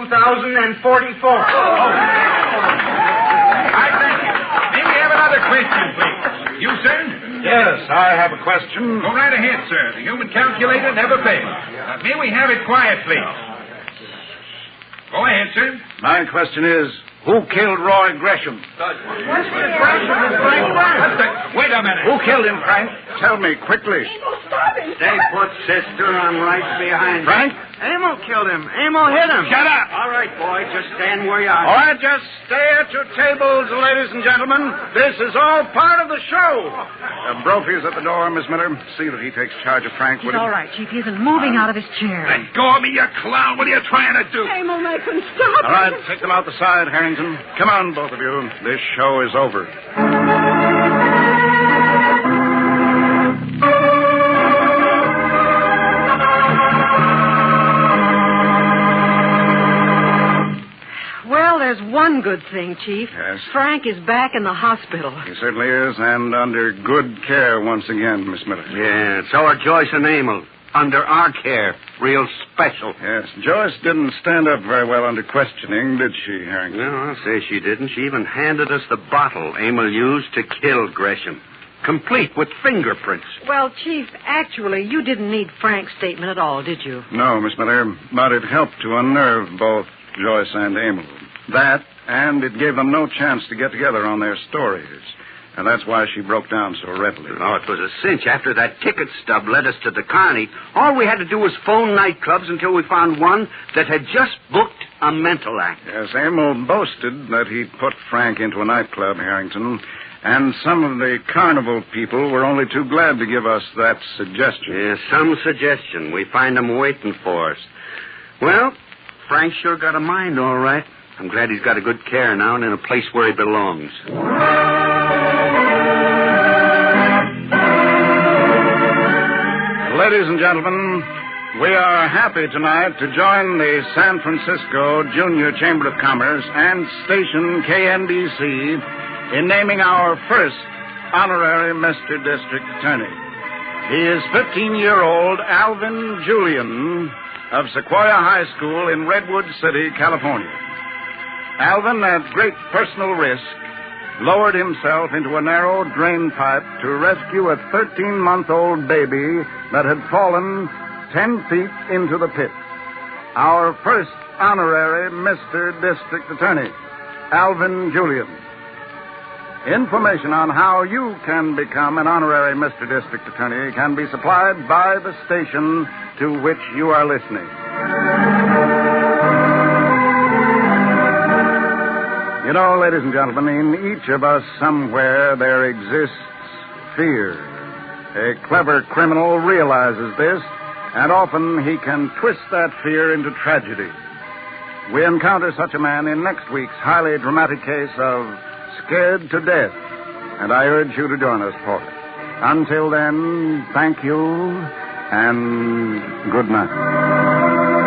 I thank you. May we have another question, please? You, sir? Yes, I have a question. Go right ahead, sir. The human calculator never fails. May we have it quiet, please? Go ahead, sir. My question is, who killed Roy Gresham? Wait a minute. Who killed him, Frank? Tell me quickly. Stay put, sister. I'm right behind Frank? Amo killed him. Amo hit him. Shut up. All right, boy. Just stand where you are. All right, just stay at your tables, ladies and gentlemen. This is all part of the show. Brophy's at the door, Miss Miller. See that he takes charge of Frank. He's all right, Chief. He isn't moving out of his chair. Let go of me, you clown. What are you trying to do? Amo, make him stop. All right, take them out the side, Harrington. Come on, both of you. This show is over. Well, there's one good thing, Chief. Yes? Frank is back in the hospital. He certainly is, and under good care once again, Miss Miller. Yeah, so are Joyce and Emil. Under our care. Real special. Yes, Joyce didn't stand up very well under questioning, did she, Harrington? No, I'll say she didn't. She even handed us the bottle Emil used to kill Gresham. Complete with fingerprints. Well, Chief, actually, you didn't need Frank's statement at all, did you? No, Miss Miller, but it helped to unnerve both Joyce and Emil. That, and it gave them no chance to get together on their stories. And that's why she broke down so readily. Oh, it was a cinch. After that ticket stub led us to the Carney, all we had to do was phone nightclubs until we found one that had just booked a mental act. Yes, Emil boasted that he'd put Frank into a nightclub, Harrington, and some of the carnival people were only too glad to give us that suggestion. Yeah, some suggestion. We find them waiting for us. Well, Frank sure got a mind, all right. I'm glad he's got a good care now and in a place where he belongs. Ladies and gentlemen, we are happy tonight to join the San Francisco Junior Chamber of Commerce and station KNDC in naming our first honorary Mr. District Attorney. He is 15-year-old Alvin Julian of Sequoia High School in Redwood City, California. Alvin, at great personal risk, lowered himself into a narrow drain pipe to rescue a 13-month-old baby that had fallen 10 feet into the pit. Our first honorary Mr. District Attorney, Alvin Julian. Information on how you can become an honorary Mr. District Attorney can be supplied by the station to which you are listening. You know, ladies and gentlemen, in each of us somewhere there exists fear. A clever criminal realizes this, and often he can twist that fear into tragedy. We encounter such a man in next week's highly dramatic case of Scared to Death, and I urge you to join us for it. Until then, thank you, and good night.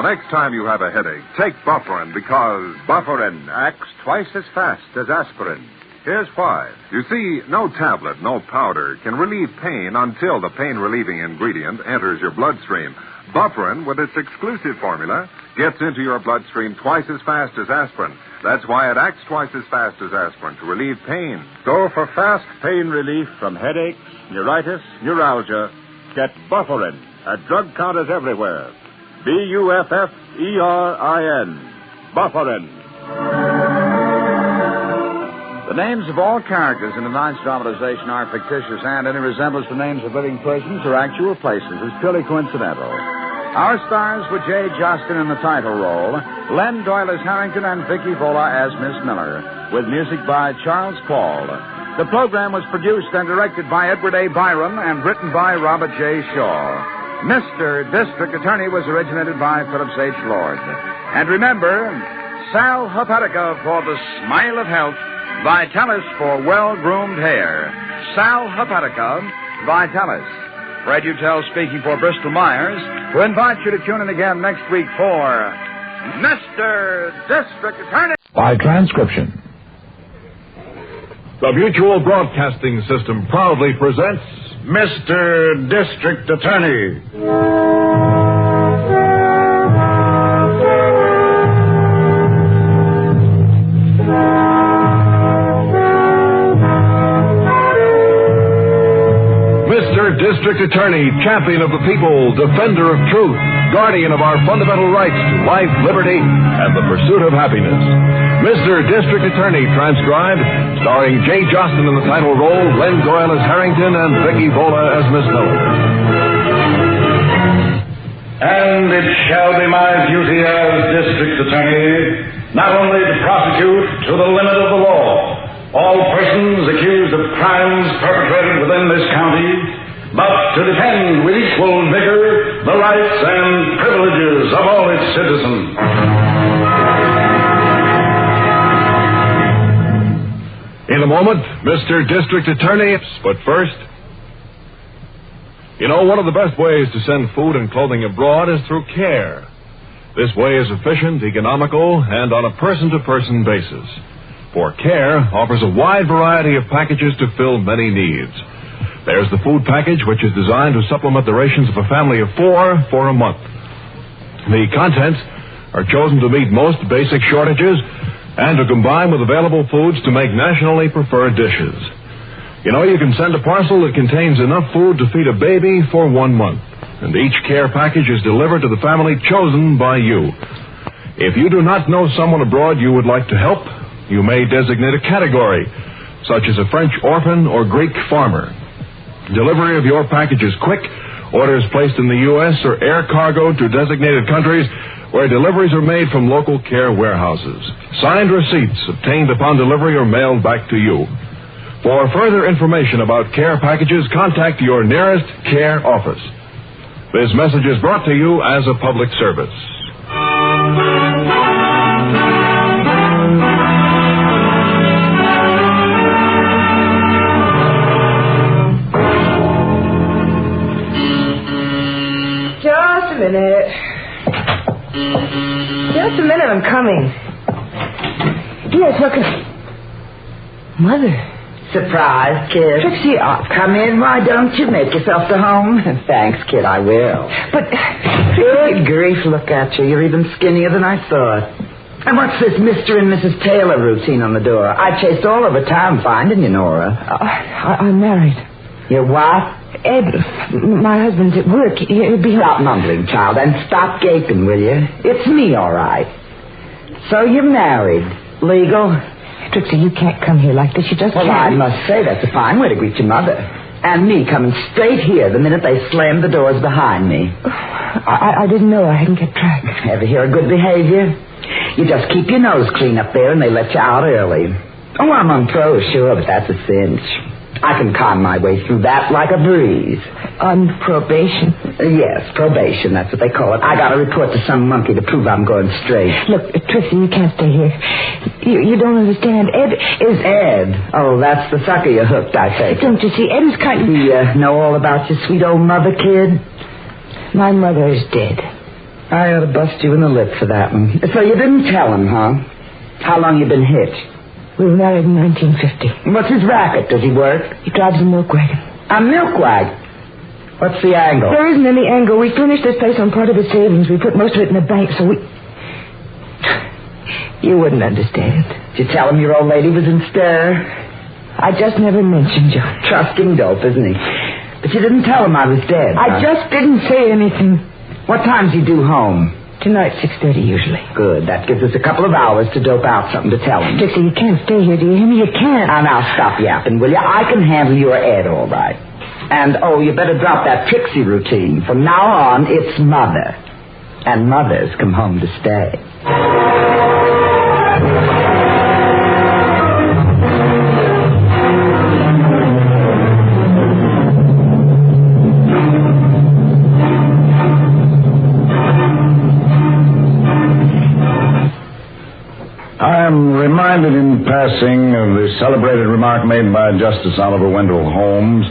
Next time you have a headache, take Bufferin, because Bufferin acts twice as fast as aspirin. Here's why. You see, no tablet, no powder can relieve pain until the pain-relieving ingredient enters your bloodstream. Bufferin, with its exclusive formula, gets into your bloodstream twice as fast as aspirin. That's why it acts twice as fast as aspirin to relieve pain. So for fast pain relief from headaches, neuritis, neuralgia, get Bufferin at drug counters everywhere. Bufferin. Bufferin. The names of all characters in tonight's dramatization are fictitious, and any resemblance to names of living persons or actual places is purely coincidental. Our stars were Jay Justin in the title role, Len Doyle as Harrington, and Vicky Vola as Miss Miller, with music by Charles Paul. The program was produced and directed by Edward A. Byron and written by Robert J. Shaw. Mr. District Attorney was originated by Phillips H. Lord. And remember, Sal Hepatica for the smile of health, Vitalis for well-groomed hair. Sal Hepatica, Vitalis. Fred Utel speaking for Bristol Myers, who invites you to tune in again next week for Mr. District Attorney. By transcription. The Mutual Broadcasting System proudly presents Mr. District Attorney. Mr. District Attorney, champion of the people, defender of truth, guardian of our fundamental rights to life, liberty, and the pursuit of happiness. Mr. District Attorney, transcribed, starring Jay Justin in the title role, Len Doyle as Harrington, and Vicky Vola as Miss Miller. And it shall be my duty as District Attorney not only to prosecute to the limit of the law all persons accused of crimes perpetrated within this county, but to defend with equal vigor the rights and privileges of all its citizens. In a moment, Mr. District Attorney, but first, you know, one of the best ways to send food and clothing abroad is through CARE. This way is efficient, economical, and on a person-to-person basis. For CARE offers a wide variety of packages to fill many needs. There's the food package, which is designed to supplement the rations of a family of 4 for a month. The contents are chosen to meet most basic shortages and to combine with available foods to make nationally preferred dishes. You know, you can send a parcel that contains enough food to feed a baby for 1 month, and each CARE package is delivered to the family chosen by you. If you do not know someone abroad you would like to help, you may designate a category, such as a French orphan or Greek farmer. Delivery of your package is quick. Orders placed in the U.S. or air cargo to designated countries where deliveries are made from local CARE warehouses. Signed receipts obtained upon delivery are mailed back to you. For further information about CARE packages, contact your nearest CARE office. This message is brought to you as a public service. Just a minute, I'm coming. Yes, look at... Mother. Surprise, kid. Trixie, Come in, why don't you? Make yourself to home. Thanks, kid, I will. But... Good grief, look at you. You're even skinnier than I thought. And what's this Mr. and Mrs. Taylor routine on the door? I chased all over town finding you, Nora. I'm married. Your what? Ed, my husband's at work. He'll be... Stop mumbling, child, and stop gaping, will you? It's me, all right. So you're married. Legal? Trixie, you can't come here like this. You just can't. Well, I must say, that's a fine way to greet your mother. And me coming straight here the minute they slammed the doors behind me. I didn't know. I hadn't kept track. Ever hear of good behavior? You just keep your nose clean up there and they let you out early. Oh, I'm on pro, sure, but that's a cinch. I can con my way through that like a breeze. On probation? Yes, probation, that's what they call it. I got to report to some monkey to prove I'm going straight. Look, Trixie, you can't stay here. You don't understand. Ed is... Ed? Oh, that's the sucker you hooked, I take. Don't you see, Ed is kind of... You know all about your sweet old mother, kid? My mother is dead. I ought to bust you in the lip for that one. So you didn't tell him, huh? How long you been hitched? We were married in 1950. What's his racket? Does he work? He drives a milk wagon. A milk wagon? What's the angle? There isn't any angle. We furnished this place on part of his savings. We put most of it in the bank, so we... You wouldn't understand. Did you tell him your old lady was in stir? I just never mentioned you. Trusting dope, isn't he? But you didn't tell him I was dead. I just didn't say anything. What time's he due home? Tonight, 6:30 usually. Good. That gives us a couple of hours to dope out something to tell him. Trixie, you can't stay here, do you hear me? You can't. Now stop yapping, will you? I can handle your Ed all right. And, you better drop that Trixie routine. From now on, it's Mother. And mothers come home to stay. I am reminded in passing of the celebrated remark made by Justice Oliver Wendell Holmes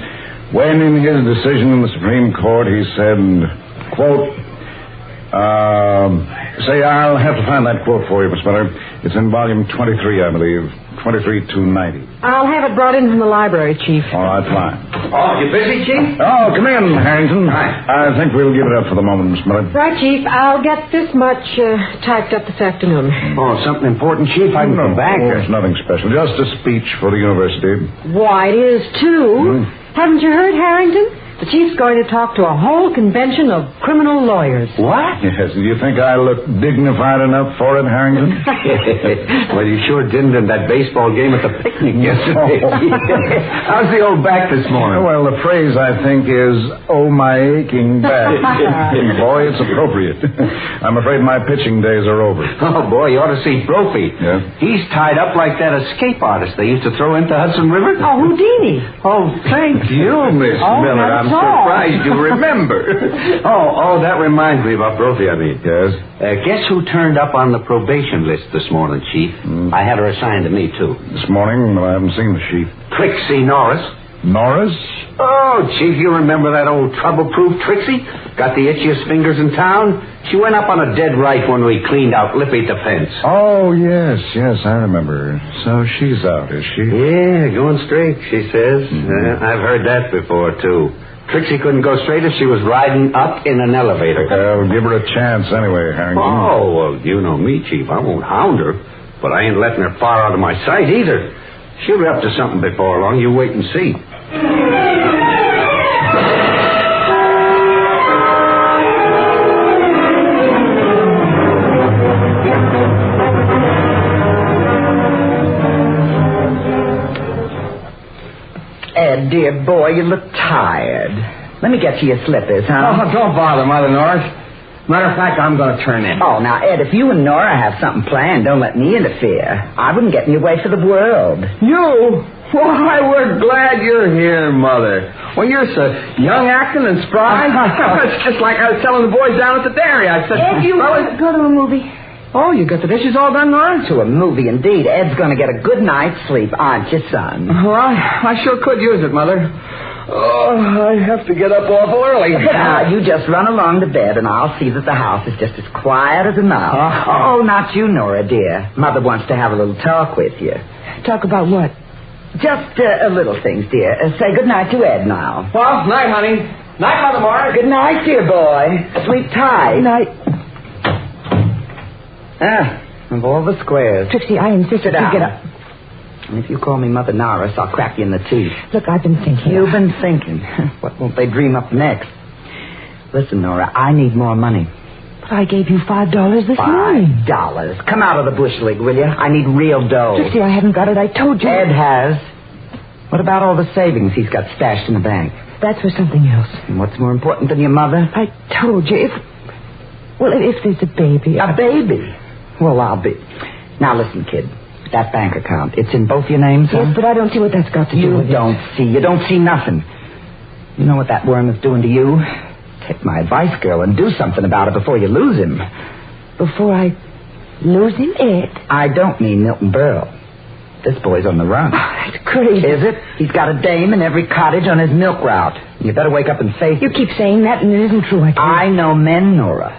when in his decision in the Supreme Court he said, quote, I'll have to find that quote for you, Miss Miller. It's in volume 23, I believe. 23290. I'll have it brought in from the library, Chief. All right, fine. Oh, you busy, Chief? Oh, come in, Harrington. Hi. I think we'll give it up for the moment, Miss Miller. Right, Chief. I'll get this much typed up this afternoon. Oh, something important, Chief? I'm from banker. It's nothing special. Just a speech for the university. Why, it is, too. Haven't you heard, Harrington? The Chief's going to talk to a whole convention of criminal lawyers. What? Yes, do you think I look dignified enough for it, Harrington? Well, you sure didn't in that baseball game at the picnic yesterday. How's the old back this morning? Well, the phrase, I think, is, oh, my aching back. Boy, it's appropriate. I'm afraid my pitching days are over. Oh, boy, you ought to see Brophy. Yeah? He's tied up like that escape artist they used to throw into Hudson River. Oh, Houdini. Oh, thank you, Miss Miller. I'm surprised you remember. Oh, that reminds me about Brophy, I mean. Yes? Guess who turned up on the probation list this morning, Chief? I had her assigned to me, too. This morning? Well, I haven't seen the sheet. Trixie Norris. Norris? Oh, Chief, you remember that old trouble-proof Trixie? Got the itchiest fingers in town? She went up on a dead right when we cleaned out Lippy Defense. Oh, yes, I remember. So she's out, is she? Yeah, going straight, she says. I've heard that before, too. Trixie couldn't go straight if she was riding up in an elevator. Well, give her a chance anyway, Harrington. Oh, well, you know me, Chief. I won't hound her. But I ain't letting her far out of my sight either. She'll be up to something before long. You wait and see. Ed, dear boy, you look tired. Let me get you your slippers, huh? Oh, don't bother, Mother Norris. Matter of fact, I'm going to turn in. Oh, now, Ed, if you and Nora have something planned, don't let me interfere. I wouldn't get in your way for the world. You? Why, we're glad you're here, Mother. Well, you're so young, acting, and spry. It's just like I was telling the boys down at the dairy. I said, Ed, you want to go to a movie? Oh, you got the dishes all done, Nora? To a movie, indeed. Ed's going to get a good night's sleep, aren't you, son? Well, I sure could use it, Mother. Oh, I have to get up awful early. Now, you just run along to bed, and I'll see that the house is just as quiet as a mouse. Oh, not you, Nora, dear. Mother wants to have a little talk with you. Talk about what? Just little things, dear. Say good night to Ed now. Well, night, honey. Night, Mother Morris. Good night, dear boy. Sleep tight. Good night. Of all the squares. Trixie, I insist that you get up. And if you call me Mother Norris, I'll crack you in the teeth. Look, I've been thinking. You've been thinking. What won't they dream up next? Listen, Nora, I need more money. But I gave you $5 this morning. $5? Come out of the bush league, will you? I need real dough. Trixie, I haven't got it. I told you. Ed has. What about all the savings he's got stashed in the bank? That's for something else. And what's more important than your mother? I told you. If there's a baby. A baby? Well, I'll be. Now, listen, kid. That bank account, it's in both your names, huh? Yes, but I don't see what that's got to do with it. You don't see nothing. You know what that worm is doing to you? Take my advice, girl, and do something about it before you lose him. Before I lose him, Ed? I don't mean Milton Berle. This boy's on the run. Oh, that's crazy. Is it? He's got a dame in every cottage on his milk route. You better wake up and face it. You keep saying that, and it isn't true. I know men, Nora.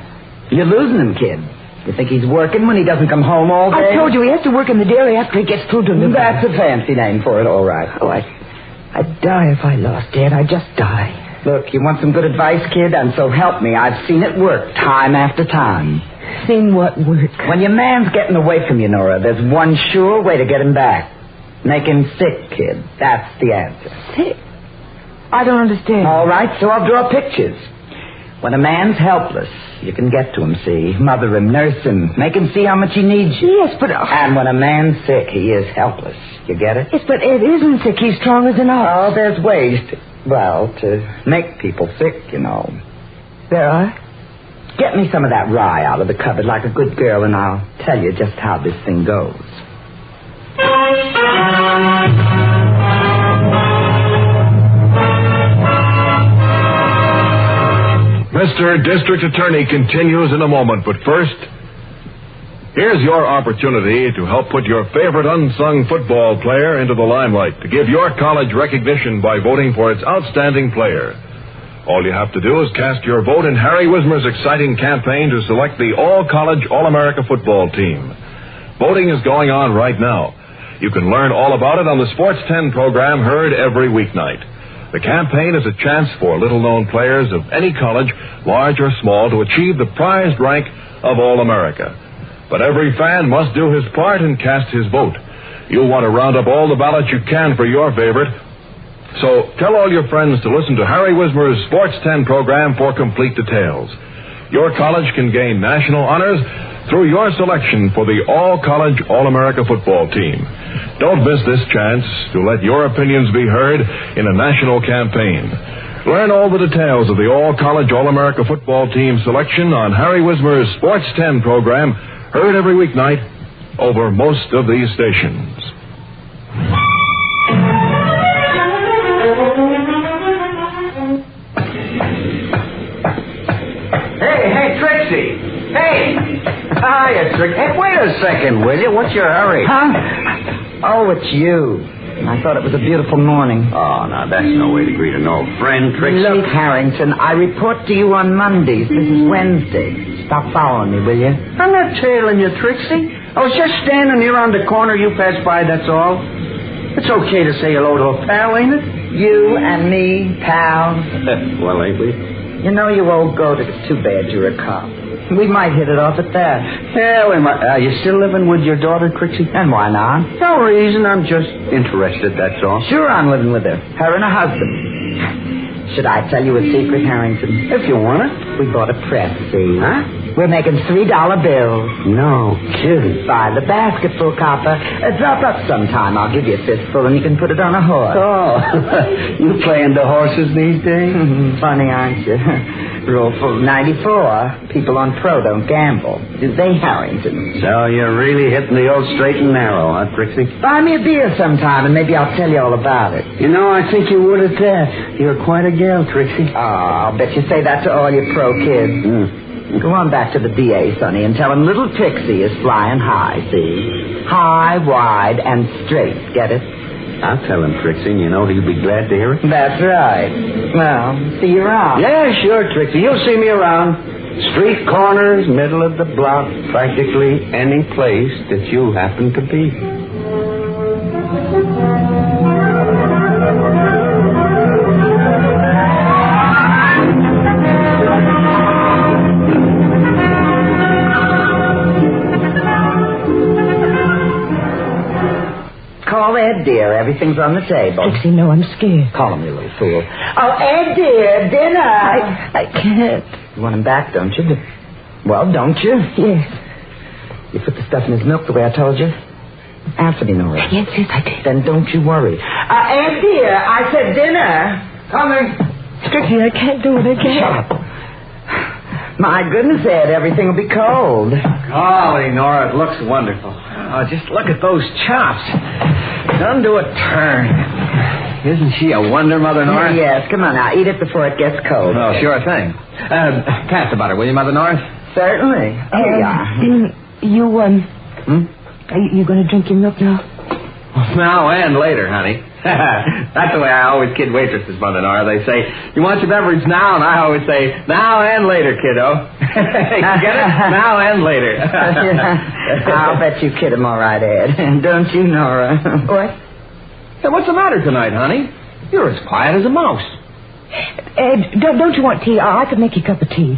You're losing him, kid. You think he's working when he doesn't come home all day? I told you he has to work in the dairy after he gets through delivering. That's a fancy name for it, all right. Oh, I'd die if I lost Dad. I'd just die. Look, you want some good advice, kid? And so help me, I've seen it work time after time. Seen what work? When your man's getting away from you, Nora, there's one sure way to get him back. Make him sick, kid. That's the answer. Sick? I don't understand. All right, so I'll draw pictures. When a man's helpless, you can get to him, see? Mother him, nurse him, make him see how much he needs you. Yes, but... And when a man's sick, he is helpless. You get it? Yes, but Ed isn't sick. He's stronger than us. Oh, there's ways to make people sick, you know. There are? Get me some of that rye out of the cupboard like a good girl, and I'll tell you just how this thing goes. Mr. District Attorney continues in a moment, but first, here's your opportunity to help put your favorite unsung football player into the limelight, to give your college recognition by voting for its outstanding player. All you have to do is cast your vote in Harry Wismer's exciting campaign to select the All-College All-America football team. Voting is going on right now. You can learn all about it on the Sports 10 program heard every weeknight. The campaign is a chance for little-known players of any college, large or small, to achieve the prized rank of All-America. But every fan must do his part and cast his vote. You'll want to round up all the ballots you can for your favorite. So tell all your friends to listen to Harry Wismer's Sports 10 program for complete details. Your college can gain national honors through your selection for the All-College All-America football team. Don't miss this chance to let your opinions be heard in a national campaign. Learn all the details of the All-College All-America football team selection on Harry Wismer's Sports 10 program, heard every weeknight over most of these stations. Hey, Trixie. Hey. Hiya, Trixie. Hey, wait a second, will you? What's your hurry? Huh? Oh, it's you. I thought it was a beautiful morning. Oh, now that's no way to greet an old friend, Trixie. Look, Harrington, I report to you on Mondays. This is Wednesday. Stop following me, will you? I'm not tailing you, Trixie. I was just standing here on the corner. You passed by, that's all. It's okay to say hello to a pal, ain't it? You and me, pals. Well, ain't we? You know, you old goat, it's too bad you're a cop. We might hit it off at that. Yeah, we might. Are you still living with your daughter, Trixie? And why not? No reason. I'm just interested, that's all. Sure, I'm living with her. Her and her husband. Should I tell you a secret, Harrington? If you want it. We bought a press, see? Huh? We're making $3 bills. No kidding. Buy the basketful, copper. Drop up sometime. I'll give you a fistful and you can put it on a horse. Oh, you playing the horses these days? Funny, aren't you? Rule for 94. People on pro don't gamble. Do they, Harrington? So you're really hitting the old straight and narrow, huh, Trixie? Buy me a beer sometime and maybe I'll tell you all about it. You know, I think you would at that. You're quite a gal, Trixie. Oh, I'll bet you say that to all your pro kids. Go on back to the DA, Sonny, and tell him little Trixie is flying high, see? High, wide, and straight. Get it? I'll tell him, Trixie, and you know he'll be glad to hear it. That's right. Well, see you around. Yeah, sure, Trixie. You'll see me around. Street corners, middle of the block, practically any place that you happen to be. Call Ed, dear. Everything's on the table. Trixie, no, I'm scared. Call him, you little fool. Oh, Ed, dear, dinner. I can't. You want him back, don't you? Well, don't you? Yes. You put the stuff in his milk the way I told you? Answer me, Nora. Yes, I did. Then don't you worry. Ed, dear, I said dinner. Coming. Trixie, I can't do it. I can't. Shut up. My goodness, Ed, everything will be cold. Golly, Nora, it looks wonderful. Oh, just look at those chops. Done to a turn. Isn't she a wonder, Mother Nora? Yes, come on now. Eat it before it gets cold. Oh, sure thing. Pass the butter, will you, Mother Nora? Certainly. Here you are. Are you going to drink your milk now? Now and later, honey. That's the way I always kid waitresses, Mother Nora. They say, you want your beverage now? And I always say, now and later, kiddo. Get it? Now and later. I'll bet you kid him all right, Ed. Don't you, Nora? What? Hey, what's the matter tonight, honey? You're as quiet as a mouse. Ed, don't you want tea? I could make you a cup of tea.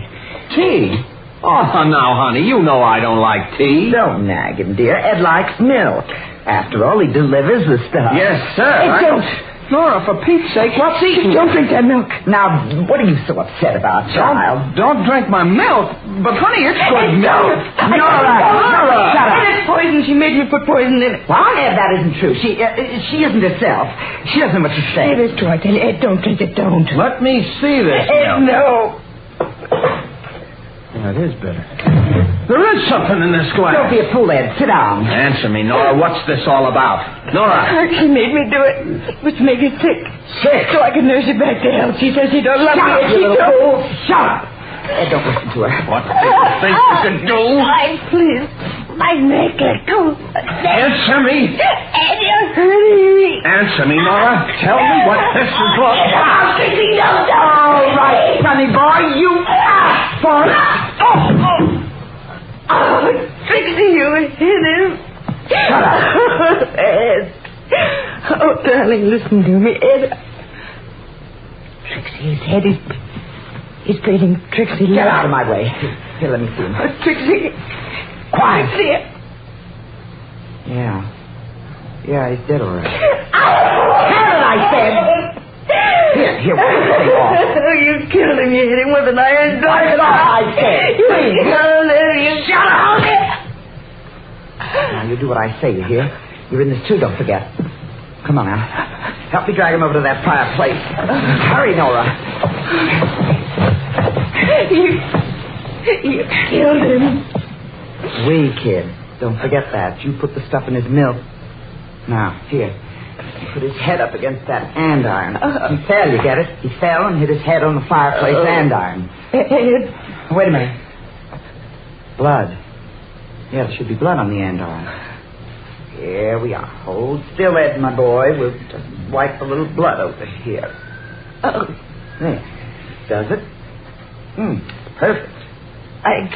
Tea? Oh, now, honey, you know I don't like tea. Don't nag him, dear. Ed likes milk. After all, he delivers the stuff. Yes, sir. Ed, don't. Nora, for Pete's sake, what's eating you? Don't drink that milk. Now, what are you so upset about, child? Don't drink my milk. But, honey, it's good milk. Nora! Shut up. It's poison. She made me put poison in it. What? Ed, that isn't true. She isn't herself. She doesn't know what she's saying. It is true. I tell you, Ed, don't drink it. Don't. Let me see this Ed, milk. no. That is bitter. There is something in this glass. Don't be a fool, Ed. Sit down. Answer me, Nora. What's this all about? Nora. She made me do it. It was to make her sick. Sick? So I can nurse her back to health. She says she don't love me. Shut up, you little fool. Shut up. Ed, don't listen to her. What do you think you can do? Please. My neck, let go. Answer me. Ed, you're hurting me. Answer me, Nora. Tell me what this is all about. All right, sonny boy. You asked for it. Oh, Trixie, you hit him. Shut up. Ed. Oh, darling, listen to me, Ed. Trixie, his head is bleeding. Trixie, Get out of my way. Here, let me see him. Trixie. Quiet. Trixie. Yeah, he's dead already. Get it, I said. Here, wipe this thing off. Oh, you killed him. You hit him with an iron dog. Wipe it off, I said. You killed him. You shut up. Now, you do what I say, you hear? You're in this too, don't forget. Come on, now. Help me drag him over to that fireplace. Hurry, Nora. You killed him. We, kid. Don't forget that. You put the stuff in his milk. Now, here. He put his head up against that andiron. He fell, you get it? He fell and hit his head on the fireplace andiron. Wait a minute. Blood. Yeah, there should be blood on the andiron. Here we are. Hold still, Ed, my boy. We'll just wipe a little blood over here. There. Does it? Perfect. I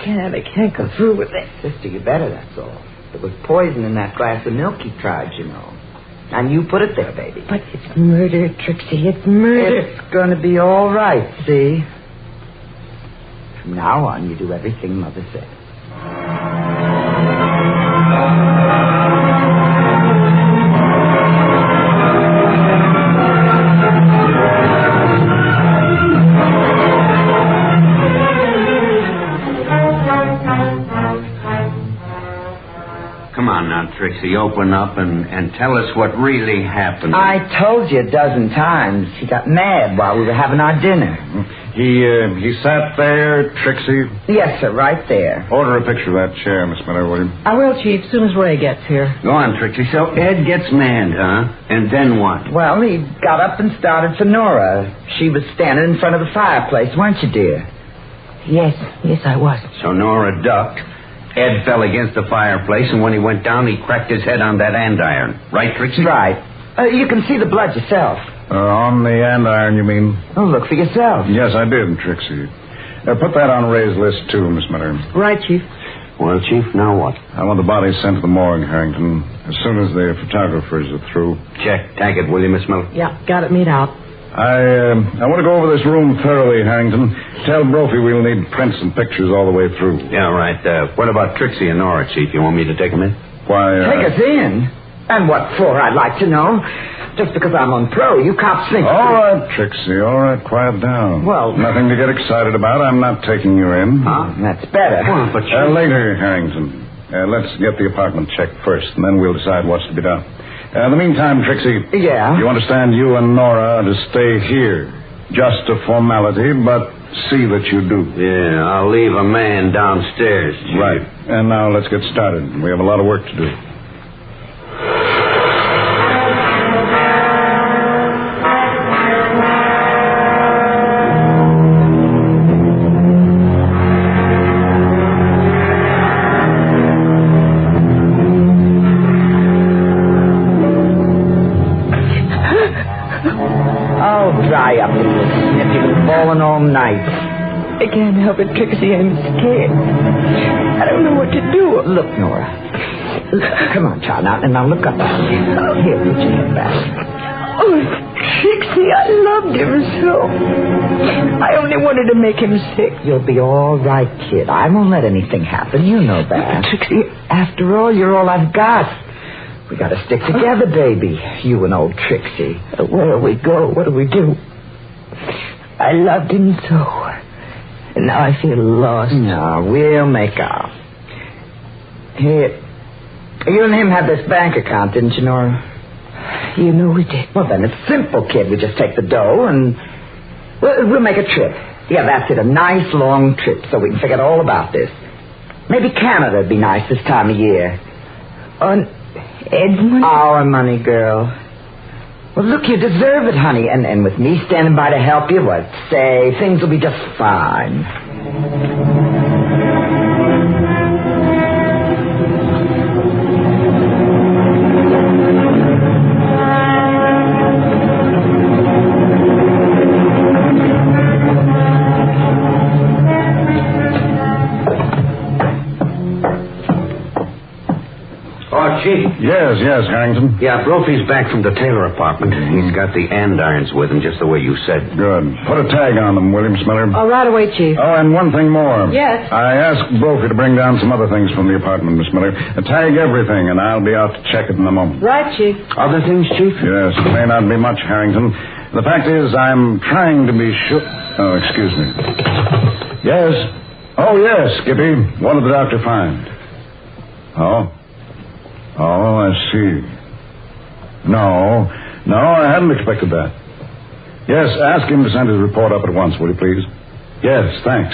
can't go through with it. Sister, you better, that's all. There was poison in that glass of milk he tried, you know. And you put it there, baby. But it's murder, Trixie. It's murder. It's going to be all right, see? From now on, you do everything Mother said. Come on now, Trixie, open up and tell us what really happened. I told you a dozen times. He got mad while we were having our dinner. He sat there, Trixie? Yes, sir, right there. Order a picture of that chair, Miss Miller, will you? I will, Chief, as soon as Ray gets here. Go on, Trixie. So Ed gets mad, huh? And then what? Well, he got up and started for Nora. She was standing in front of the fireplace, weren't you, dear? Yes, I was. So Nora ducked. Ed fell against the fireplace, and when he went down, he cracked his head on that andiron. Right, Trixie? Right. You can see the blood yourself. On the andiron, you mean? Oh, look for yourself. Yes, I did, Trixie. Put that on Ray's list, too, Miss Miller. Right, Chief. Well, Chief, now what? I want the body sent to the morgue, Harrington, as soon as the photographers are through. Check. Tag it, will you, Miss Miller? Yeah, got it made out. I want to go over this room thoroughly, Harrington. Tell Brophy we'll need prints and pictures all the way through. Yeah, right. What about Trixie and Nora, Chief? You want me to take them in? Why, Take us in? And what for, I'd like to know. Just because I'm on pro, you cops think... All right, Trixie, all right, quiet down. Well... Nothing to get excited about. I'm not taking you in. Huh? That's better. Well, but later, Harrington. Let's get the apartment checked first, and then we'll decide what's to be done. In the meantime, Trixie... Yeah? You understand you and Nora are to stay here. Just a formality, but see that you do. Yeah, I'll leave a man downstairs, Chief. Right. And now let's get started. We have a lot of work to do. Dry up, little snip. You've been falling all night. I can't help it, Trixie. I'm scared. I don't know what to do. Look, Nora. Come on, child. Now look up. Here, put your head back. Oh, Trixie, I loved him so. I only wanted to make him sick. You'll be all right, kid. I won't let anything happen. You know that. Trixie... After all, you're all I've got. We gotta stick together, baby. You and old Trixie. Where do we go? What do we do? I loved him so. And now I feel lost. No, we'll make out. Here. You and him had this bank account, didn't you, Nora? You know we did. Well, then it's simple, kid. We just take the dough and we'll make a trip. Yeah, that's it. A nice long trip so we can forget all about this. Maybe Canada would be nice this time of year. On Ed's money? Our money, girl. Well, look, you deserve it, honey. And with me standing by to help you, what? Say, things will be just fine. Chief? Yes, Harrington. Yeah, Brophy's back from the Taylor apartment. He's got the andirons with him, just the way you said. Good. Put a tag on them, William Smiller. Oh, right away, Chief. Oh, and one thing more. Yes? I asked Brophy to bring down some other things from the apartment, Miss Miller. Tag everything, and I'll be out to check it in a moment. Right, Chief. Other things, Chief? Yes, it may not be much, Harrington. The fact is, I'm trying to be sure... Oh, excuse me. Yes? Oh, yes, Skippy. What did the doctor find? Oh, I see. No, I hadn't expected that. Yes, ask him to send his report up at once, will you please? Yes, thanks.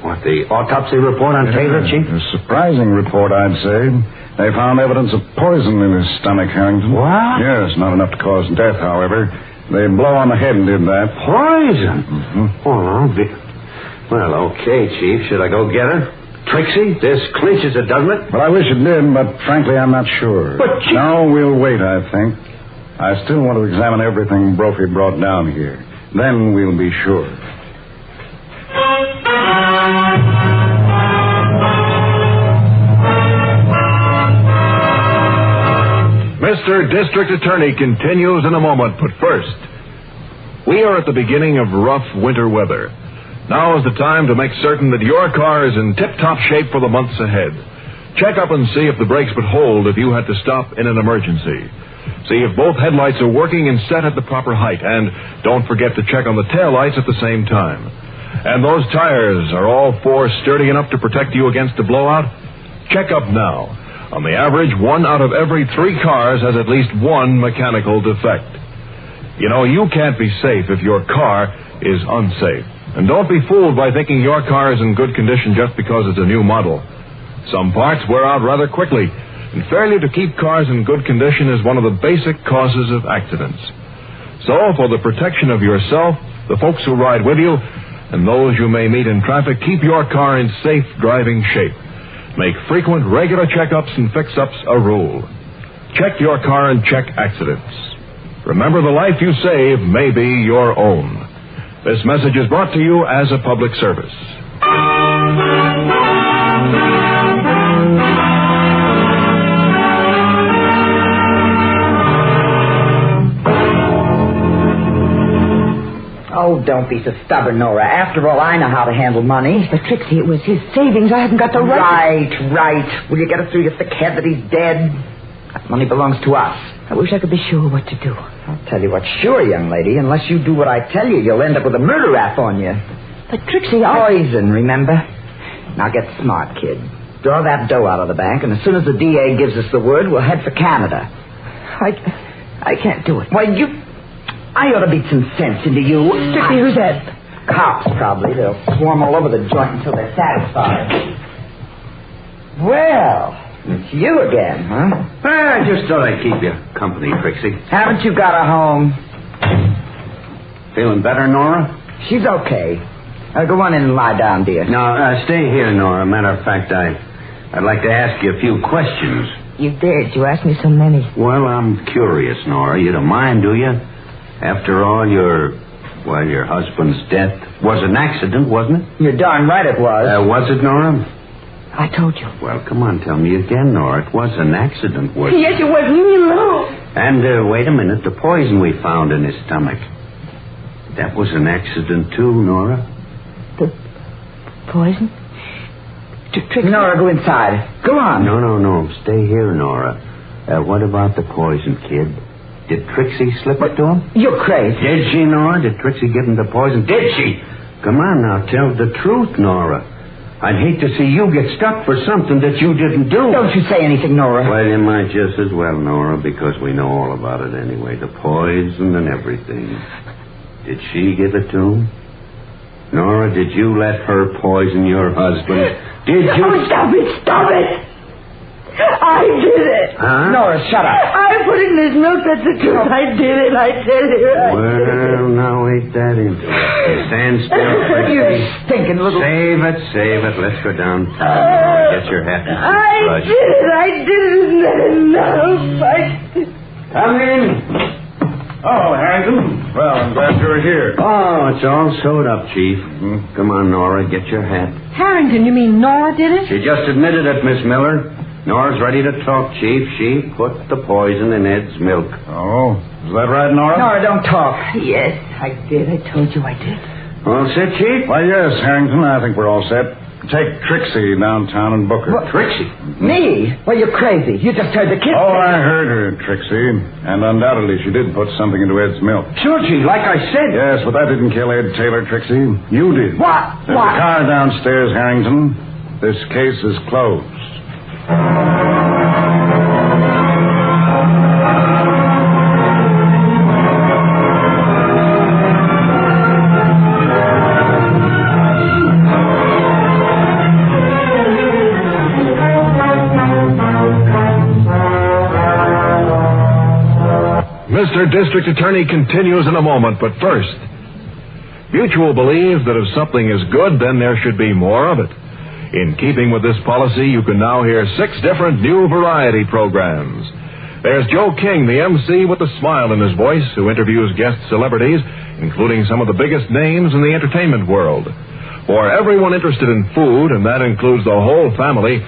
What, the autopsy report on Taylor, Chief? A surprising report, I'd say. They found evidence of poison in his stomach, Harrington. What? Yes, not enough to cause death, however. The blow on the head did that. Poison? Mm-hmm. Well, okay, Chief. Should I go get her? Trixie, this clinches it, doesn't it? Well, I wish it did, but frankly, I'm not sure. But Chief... No, we'll wait, I think. I still want to examine everything Brophy brought down here. Then we'll be sure. Mr. District Attorney continues in a moment, but first, we are at the beginning of rough winter weather. Now is the time to make certain that your car is in tip-top shape for the months ahead. Check up and see if the brakes would hold if you had to stop in an emergency. See if both headlights are working and set at the proper height. And don't forget to check on the taillights at the same time. And those tires, are all four sturdy enough to protect you against a blowout? Check up now. On the average, 1 out of every 3 cars has at least one mechanical defect. You know, you can't be safe if your car is unsafe. And don't be fooled by thinking your car is in good condition just because it's a new model. Some parts wear out rather quickly, and failure to keep cars in good condition is one of the basic causes of accidents. So, for the protection of yourself, the folks who ride with you, and those you may meet in traffic, keep your car in safe driving shape. Make frequent, regular checkups and fix-ups a rule. Check your car and check accidents. Remember, the life you save may be your own. This message is brought to you as a public service. Oh, don't be so stubborn, Nora. After all, I know how to handle money. But Trixie, it was his savings. I haven't got the right. Right. Will you get it through your thick head that he's dead? That money belongs to us. I wish I could be sure what to do. I'll tell you what, sure, young lady. Unless you do what I tell you, you'll end up with a murder rap on you. But Trixie, Poison, remember? Now get smart, kid. Draw that dough out of the bank, and as soon as the DA gives us the word, we'll head for Canada. I can't do it. Why, I ought to beat some sense into you. Trixie, who's that? Cops, probably. They'll swarm all over the joint until they're satisfied. Well, it's you again, huh? I just thought I'd keep you company, Trixie. Haven't you got a home? Feeling better, Nora? She's okay. Go on in and lie down, dear. No, stay here, Nora. Matter of fact, I'd like to ask you a few questions. You dared. You asked me so many. Well, I'm curious, Nora. You don't mind, do you? After all, your husband's death was an accident, wasn't it? You're darn right it was. Was it, Nora? I told you. Well, come on, tell me again, Nora. It was an accident, wasn't it? Yes, it was. Leave me alone. And, wait a minute. The poison we found in his stomach. That was an accident, too, Nora? The poison? Nora, go inside. Go on. No. Stay here, Nora. What about the poison, kid? Did Trixie slip it to him? You're crazy. Did she, Nora? Did Trixie give him the poison? Did she? Come on now, tell the truth, Nora. I'd hate to see you get stuck for something that you didn't do. Don't you say anything, Nora. Well, you might just as well, Nora, because we know all about it anyway. The poison and everything. Did she give it to him? Nora, did you let her poison your husband? Did you... Oh, stop it! Stop it! I did it. Huh? Nora, shut up. I put it in his milk. That's the truth. I did it. I tell you. Well, now ain't that interesting. Stand still, Trixie. You stinking little... Save it. Let's go downtown. Nora. Get your hat and brush. I did it. Come in. Oh, Harrington. Well, I'm glad you're here. Oh, it's all sewed up, Chief. Mm-hmm. Come on, Nora, get your hat. Harrington, you mean Nora did it? She just admitted it, Miss Miller. Nora's ready to talk, Chief. She put the poison in Ed's milk. Oh, is that right, Nora? Nora, don't talk. Yes, I did. I told you I did. All set, Chief? Why, yes, Harrington. I think we're all set. Take Trixie downtown and book her. What? Trixie? Me? Well, you're crazy. You just heard the kid. Oh, I heard her, Trixie. And undoubtedly she did put something into Ed's milk. Sure, Chief, like I said. Yes, but that didn't kill Ed Taylor, Trixie. You did. What? There's a car downstairs, Harrington. This case is closed. Mr. District Attorney continues in a moment, but first, Mutual believes that if something is good, then there should be more of it. In keeping with this policy, you can now hear 6 different new variety programs. There's Joe King, the MC with a smile in his voice, who interviews guest celebrities, including some of the biggest names in the entertainment world. For everyone interested in food, and that includes the whole family,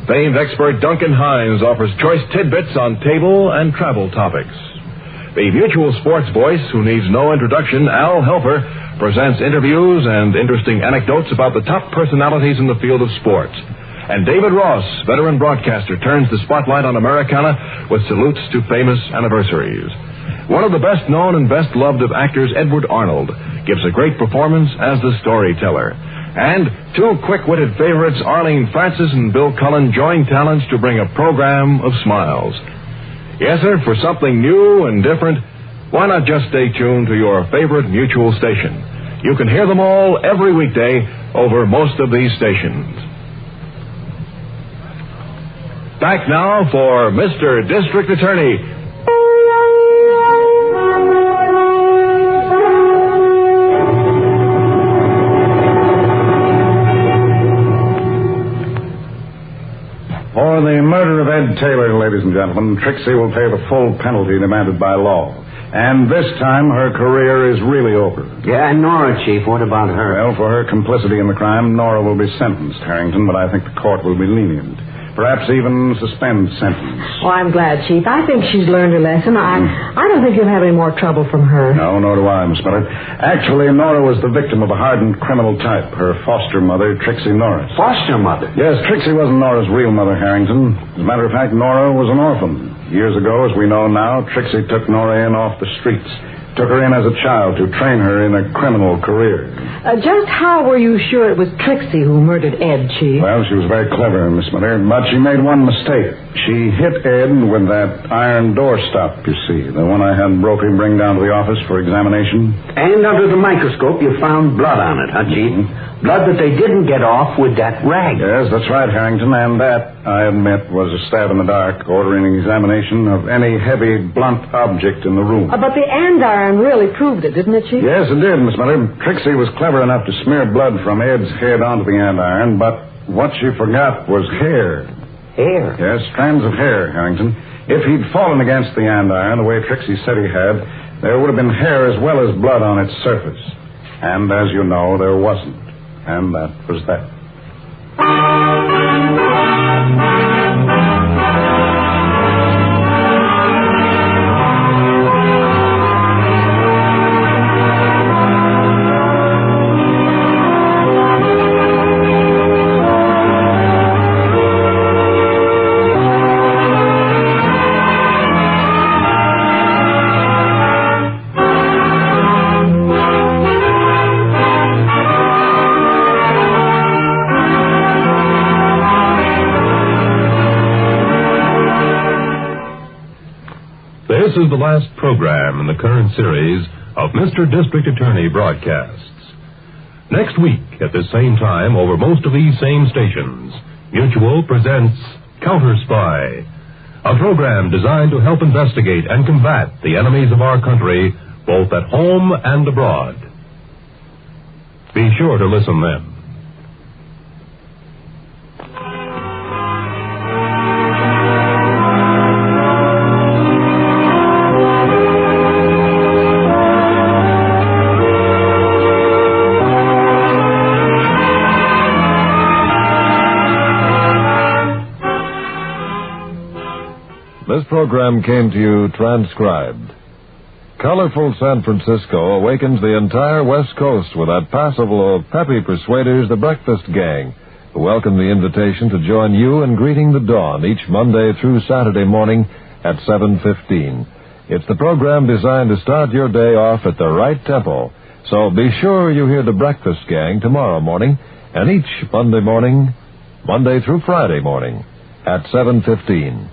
famed expert Duncan Hines offers choice tidbits on table and travel topics. The Mutual sports voice, who needs no introduction, Al Helfer, presents interviews and interesting anecdotes about the top personalities in the field of sports. And David Ross, veteran broadcaster, turns the spotlight on Americana with salutes to famous anniversaries. One of the best-known and best-loved of actors, Edward Arnold, gives a great performance as the storyteller. And 2 quick-witted favorites, Arlene Francis and Bill Cullen, join talents to bring a program of smiles. Yes, sir, for something new and different, why not just stay tuned to your favorite Mutual station? You can hear them all every weekday over most of these stations. Back now for Mr. District Attorney. For the murder of Ed Taylor, ladies and gentlemen, Trixie will pay the full penalty demanded by law. And this time, her career is really over. Yeah, and Nora, Chief, what about her? Well, for her complicity in the crime, Nora will be sentenced, Harrington, but I think the court will be lenient. Perhaps even suspend sentence. Oh, I'm glad, Chief. I think she's learned her lesson. I don't think you'll have any more trouble from her. No, nor do I, Miss Miller. Actually, Nora was the victim of a hardened criminal type. Her foster mother, Trixie Norris. Foster mother? Yes, Trixie wasn't Nora's real mother, Harrington. As a matter of fact, Nora was an orphan. Years ago, as we know now, Trixie took Nora in off the streets. Took her in as a child to train her in a criminal career. Just how were you sure it was Trixie who murdered Ed, Chief? Well, she was very clever, Miss Miller, but she made one mistake. She hit Ed with that iron doorstop, you see, the one I had Brophy bring down to the office for examination. And under the microscope, you found blood on it, huh, Chief? Mm-hmm. Blood that they didn't get off with that rag. Yes, that's right, Harrington, and that, I admit, was a stab in the dark, ordering an examination of any heavy, blunt object in the room. But the andiron really proved it, didn't it, Chief? Yes, it did, Miss Miller. Trixie was clever enough to smear blood from Ed's head onto the andiron, but what she forgot was hair. Hair? Yes, strands of hair, Harrington. If he'd fallen against the andiron the way Trixie said he had, there would have been hair as well as blood on its surface. And as you know, there wasn't. And that was that. This is the last program in the current series of Mr. District Attorney broadcasts. Next week, at the same time, over most of these same stations, Mutual presents Counter Spy, a program designed to help investigate and combat the enemies of our country, both at home and abroad. Be sure to listen then. This program came to you transcribed. Colorful San Francisco awakens the entire West Coast with that passable of peppy persuaders, the Breakfast Gang, who welcome the invitation to join you in greeting the dawn each Monday through Saturday morning at 7:15. It's the program designed to start your day off at the right tempo. So be sure you hear the Breakfast Gang tomorrow morning and each Monday morning, Monday through Friday morning at 7:15.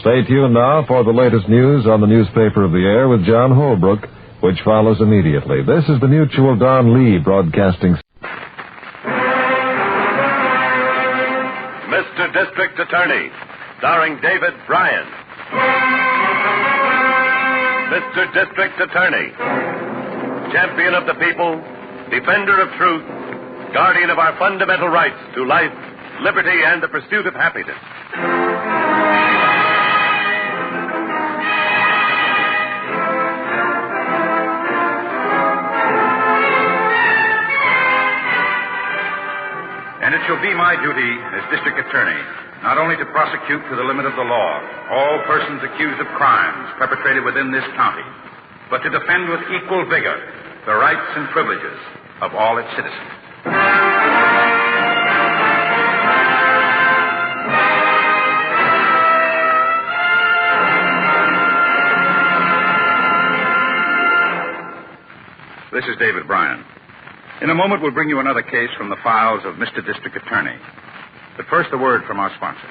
Stay tuned now for the latest news on the newspaper of the air with John Holbrook, which follows immediately. This is the Mutual Don Lee broadcasting. Mr. District Attorney, starring David Bryan. Mr. District Attorney, champion of the people, defender of truth, guardian of our fundamental rights to life, liberty, and the pursuit of happiness. And it shall be my duty as district attorney not only to prosecute to the limit of the law all persons accused of crimes perpetrated within this county, but to defend with equal vigor the rights and privileges of all its citizens. This is David Bryan. In a moment, we'll bring you another case from the files of Mr. District Attorney. But first, a word from our sponsor.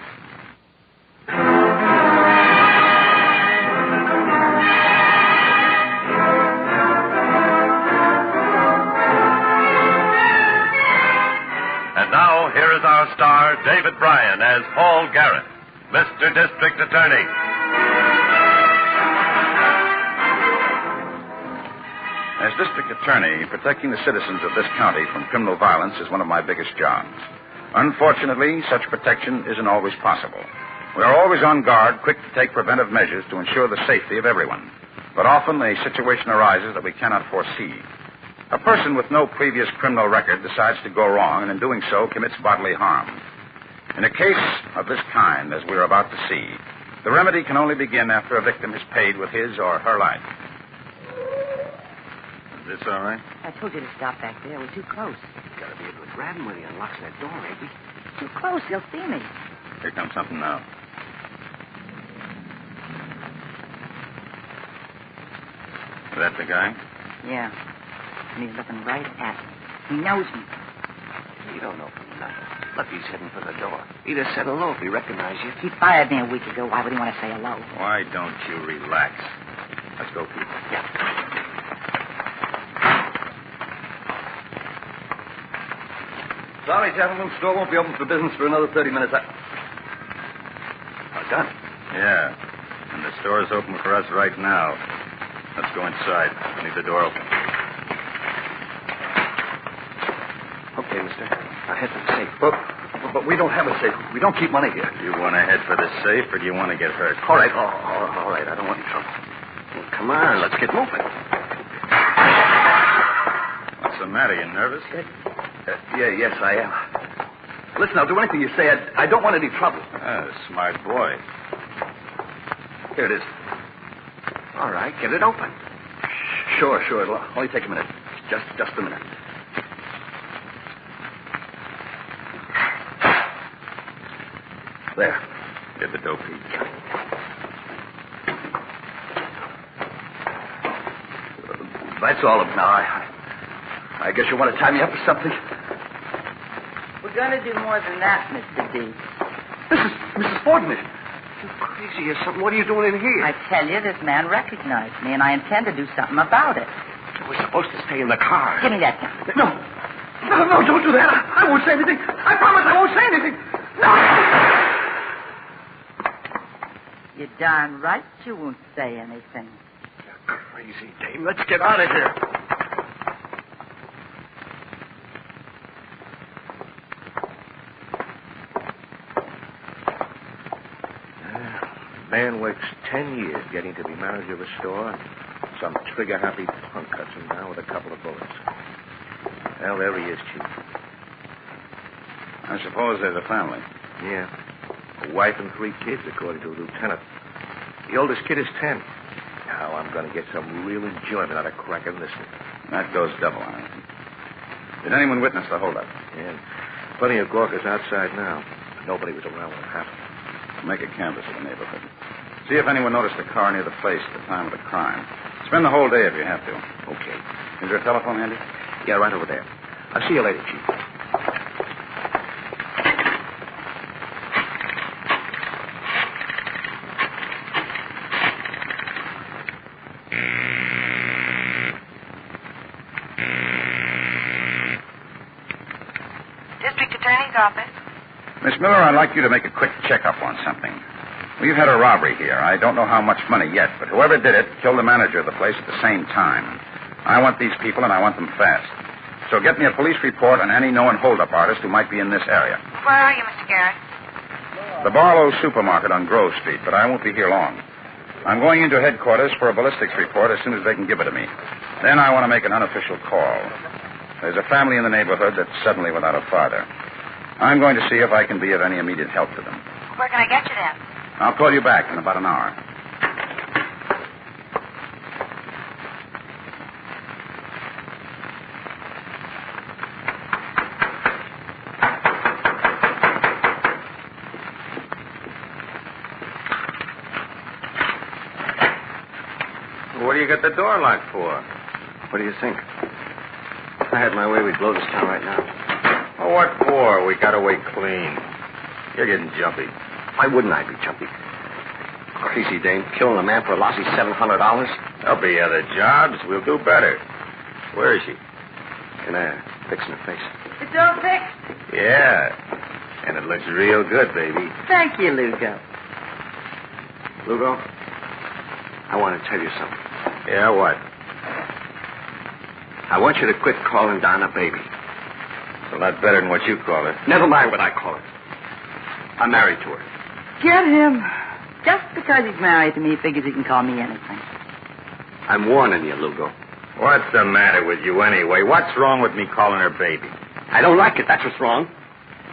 And now, here is our star, David Bryan, as Paul Garrett, Mr. District Attorney. As district attorney, protecting the citizens of this county from criminal violence is one of my biggest jobs. Unfortunately, such protection isn't always possible. We are always on guard, quick to take preventive measures to ensure the safety of everyone. But often a situation arises that we cannot foresee. A person with no previous criminal record decides to go wrong, and in doing so commits bodily harm. In a case of this kind, as we're about to see, the remedy can only begin after a victim has paid with his or her life. Is this all right? I told you to stop back there. We're too close. You gotta be able to grab him when he unlocks that door, Abby. Too close. They'll see me. Here comes something now. Is that the guy? Yeah. And he's looking right at me. He knows me. You don't know from nothing. Look, he's heading for the door. He'd have said hello if he recognized you. He fired me a week ago. Why would he want to say hello? Why don't you relax? Let's go, Pete. Yeah. Sorry, gentlemen. Store won't be open for business for another 30 minutes. Done. Yeah. And the store is open for us right now. Let's go inside. Leave the door open. Okay, mister. Now head for the safe. But we don't have a safe. We don't keep money here. You want to head for the safe, or do you want to get hurt? All right. All right. I don't want any trouble. Well, come on. Let's get moving. What's the matter? You nervous? Yes, I am. Listen, I'll do anything you say. I don't want any trouble. Smart boy. Here it is. All right, get it open. Sure. It'll only take a minute. Just a minute. There. Get the dope, Pete. That's all of it now. I guess you want to tie me up or something? We're going to do more than that, Mr. D. This is Mrs. Fordman. You crazy or something? What are you doing in here? I tell you, this man recognized me, and I intend to do something about it. We're supposed to stay in the car. Give me that gun. No, don't do that. I won't say anything. I promise I won't say anything. No! You're darn right you won't say anything. You crazy dame. Let's get out of here. Man works 10 years getting to be manager of a store. Some trigger-happy punk cuts him down with a couple of bullets. Well, there he is, Chief. I suppose there's a family. Yeah. A wife and 3 kids, according to the lieutenant. The oldest kid is 10. Now I'm going to get some real enjoyment out of cracking this one. That goes double on it. Did anyone witness the holdup? Yeah. Plenty of gawkers outside now. Nobody was around when it happened. Make a canvass of the neighborhood. See if anyone noticed a car near the place at the time of the crime. Spend the whole day if you have to. Okay. Is there a telephone handy? Yeah, right over there. I'll see you later, Chief. District Attorney's Office. Miss Miller, I'd like you to make a quick checkup on something. We've had a robbery here. I don't know how much money yet, but whoever did it killed the manager of the place at the same time. I want these people, and I want them fast. So get me a police report on any known hold-up artist who might be in this area. Where are you, Mr. Garrett? The Barlow Supermarket on Grove Street, but I won't be here long. I'm going into headquarters for a ballistics report as soon as they can give it to me. Then I want to make an unofficial call. There's a family in the neighborhood that's suddenly without a father. I'm going to see if I can be of any immediate help to them. Where can I get you then? I'll call you back in about an hour. What do you got the door locked for? What do you think? If I had my way, we'd blow this town right now. Well, what for? We got away clean. You're getting jumpy. Why wouldn't I be jumpy? Crazy dame killing a man for a lousy $700? There'll be other jobs. We'll do better. Where is she? In there, fixing her face. It's all fixed. Yeah. And it looks real good, baby. Thank you, Lugo. Lugo, I want to tell you something. Yeah, what? I want you to quit calling Don a baby. It's a lot better than what you call it. Never mind what I call it. I'm married to her. Get him. Just because he's married to me, he figures he can call me anything. I'm warning you, Lugo. What's the matter with you anyway? What's wrong with me calling her baby? I don't like it. That's what's wrong.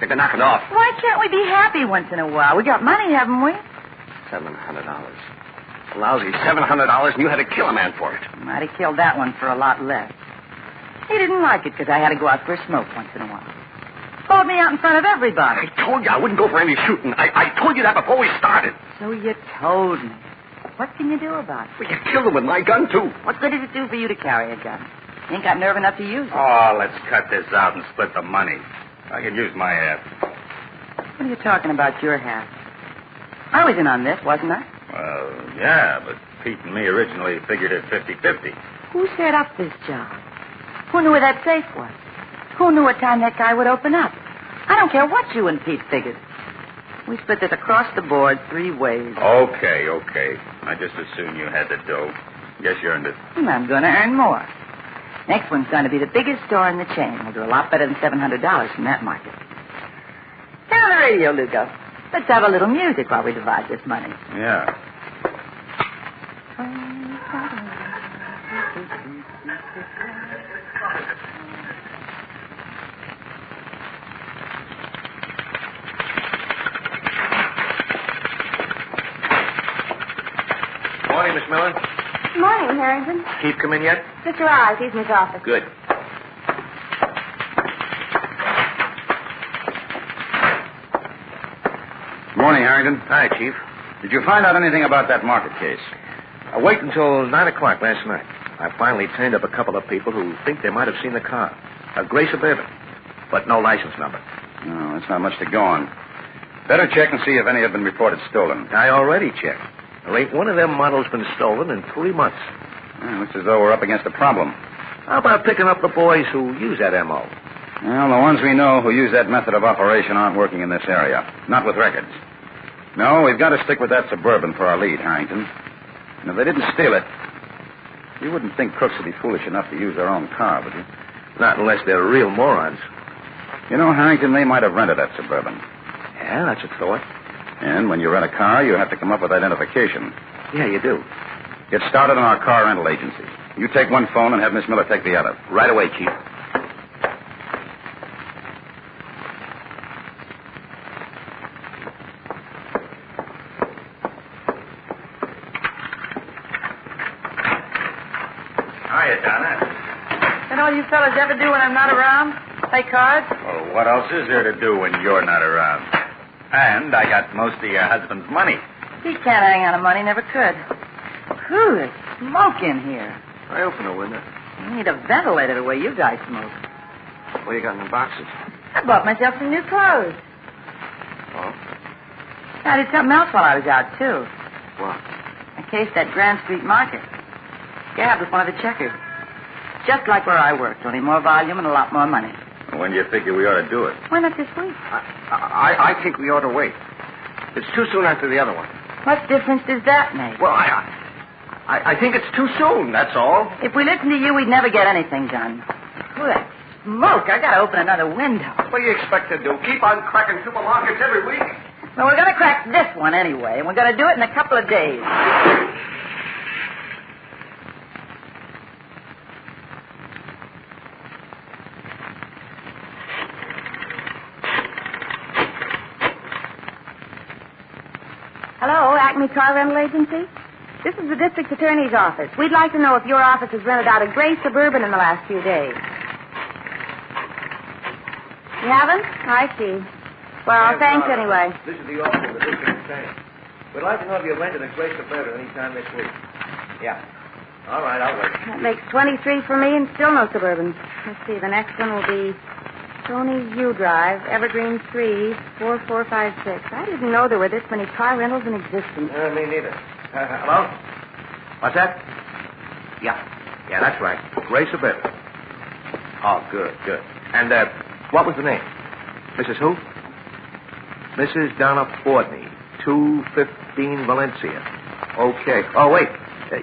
Think to knock it off. Why can't we be happy once in a while? We got money, haven't we? $700. A lousy $700, and you had to kill a man for it. Might have killed that one for a lot less. He didn't like it because I had to go out for a smoke once in a while. Called me out in front of everybody. I told you I wouldn't go for any shooting. I told you that before we started. So you told me. What can you do about it? Well, you killed him with my gun, too. What good does it do for you to carry a gun? You ain't got nerve enough to use it. Oh, let's cut this out and split the money. I can use my half. What are you talking about, your half? I was in on this, wasn't I? Well, yeah, but Pete and me originally figured it 50-50. Who set up this job? Who knew where that safe was? Who knew what time that guy would open up? I don't care what you and Pete figured. We split this across the board 3 ways. Okay. I just assumed you had the dough. Guess you earned it. And I'm going to earn more. Next one's going to be the biggest store in the chain. We'll do a lot better than $700 from that market. Turn on the radio, Lugo. Let's have a little music while we divide this money. Yeah. Morning, Miss Miller. Good morning, Harrington. Keith come in yet? Just arrived. He's in his office. Good. Morning, Harrington. Hi, Chief. Did you find out anything about that market case? I waited until 9 o'clock last night. I finally trained up a couple of people who think they might have seen the car. A gray Suburban, but no license number. No, that's not much to go on. Better check and see if any have been reported stolen. I already checked. There ain't one of them models been stolen in 3 months. Looks as though we're up against a problem. How about picking up the boys who use that M.O.? Well, the ones we know who use that method of operation aren't working in this area. Not with records. No, we've got to stick with that Suburban for our lead, Harrington. And if they didn't steal it, you wouldn't think crooks would be foolish enough to use their own car, would you? Not unless they're real morons. You know, Harrington, they might have rented that Suburban. Yeah, that's a thought. And when you rent a car, you have to come up with identification. Yeah, you do. Get started on our car rental agency. You take one phone and have Miss Miller take the other. Right away, Chief. Hiya, Donna. That all you fellas ever do when I'm not around? Play cards? Well, what else is there to do when you're not around? And I got most of your husband's money. He can't hang on to money, never could. Whew, there's smoke in here. I open the window. You need a ventilator the way you guys smoke. What do you got in the boxes? I bought myself some new clothes. Oh? I did something else while I was out, too. What? I cased that Grand Street Market. Gab was one of the checkers. Just like where I worked, only more volume and a lot more money. When do you figure we ought to do it? Why not this week? I think we ought to wait. It's too soon after the other one. What difference does that make? Well, I think it's too soon, that's all. If we listened to you, we'd never get anything done. Ooh, that smoke. I gotta open another window. What do you expect to do? Keep on cracking supermarkets every week? Well, we're gonna crack this one anyway, and we're gonna do it in a couple of days. Hello, Acme Car Rental Agency? This is the District Attorney's office. We'd like to know if your office has rented out a gray Suburban in the last few days. You haven't? I see. Well, thanks anyway. This is the office of the District Attorney. We'd like to know if you rented a gray Suburban any time this week. Yeah. All right, I'll wait. That makes 23 for me and still no Suburbans. Let's see, the next one will be Tony U Drive, Evergreen 3, 4456. I didn't know there were this many car rentals in existence. Me neither. Hello? What's that? Yeah, that's right. Gray Suburban. Oh, good. And, what was the name? Mrs. who? Mrs. Donna Fordney, 215 Valencia. Okay. Oh, wait.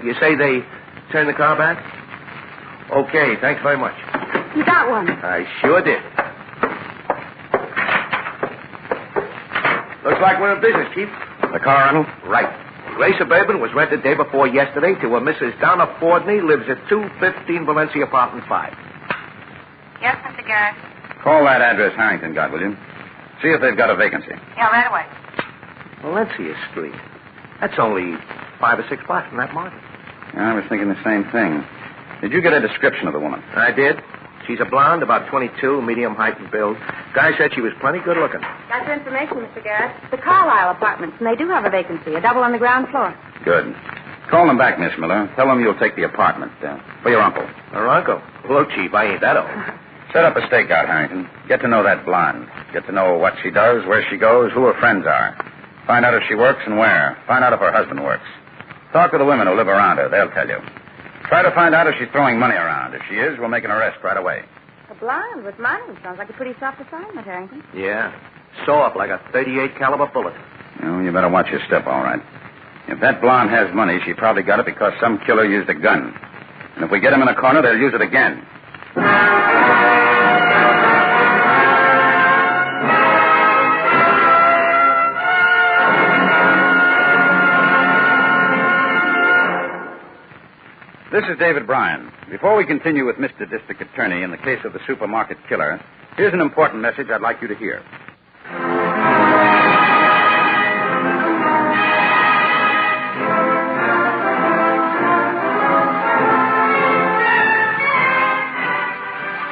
You say they turned the car back? Okay, thanks very much. You got one. I sure did. Looks like we're in business, Chief. The car rental? Right. Gray Suburban was rented day before yesterday to a Mrs. Donna Fordney, lives at 215 Valencia, apartment 5. Yes, Mr. Garrett. Call that address Harrington got, will you? See if they've got a vacancy. Yeah, right away. Valencia Street. That's only 5 or 6 blocks from that market. I was thinking the same thing. Did you get a description of the woman? I did. She's a blonde, about 22, medium height and build. Guy said she was plenty good looking. Got your information, Mr. Garrett. The Carlisle apartments, and they do have a vacancy, a double on the ground floor. Good. Call them back, Miss Miller. Tell them you'll take the apartment for your uncle. Her uncle? Look, Chief, I ain't that old. Set up a stakeout, Harrington. Get to know that blonde. Get to know what she does, where she goes, who her friends are. Find out if she works and where. Find out if her husband works. Talk to the women who live around her. They'll tell you. Try to find out if she's throwing money around. If she is, we'll make an arrest right away. A blonde with money. Sounds like a pretty soft assignment, Harrington. Yeah. Sew up like a .38 caliber bullet. Oh, you better watch your step, all right. If that blonde has money, she probably got it because some killer used a gun. And if we get him in a corner, they'll use it again. This is David Bryan. Before we continue with Mr. District Attorney in the case of the supermarket killer, here's an important message I'd like you to hear.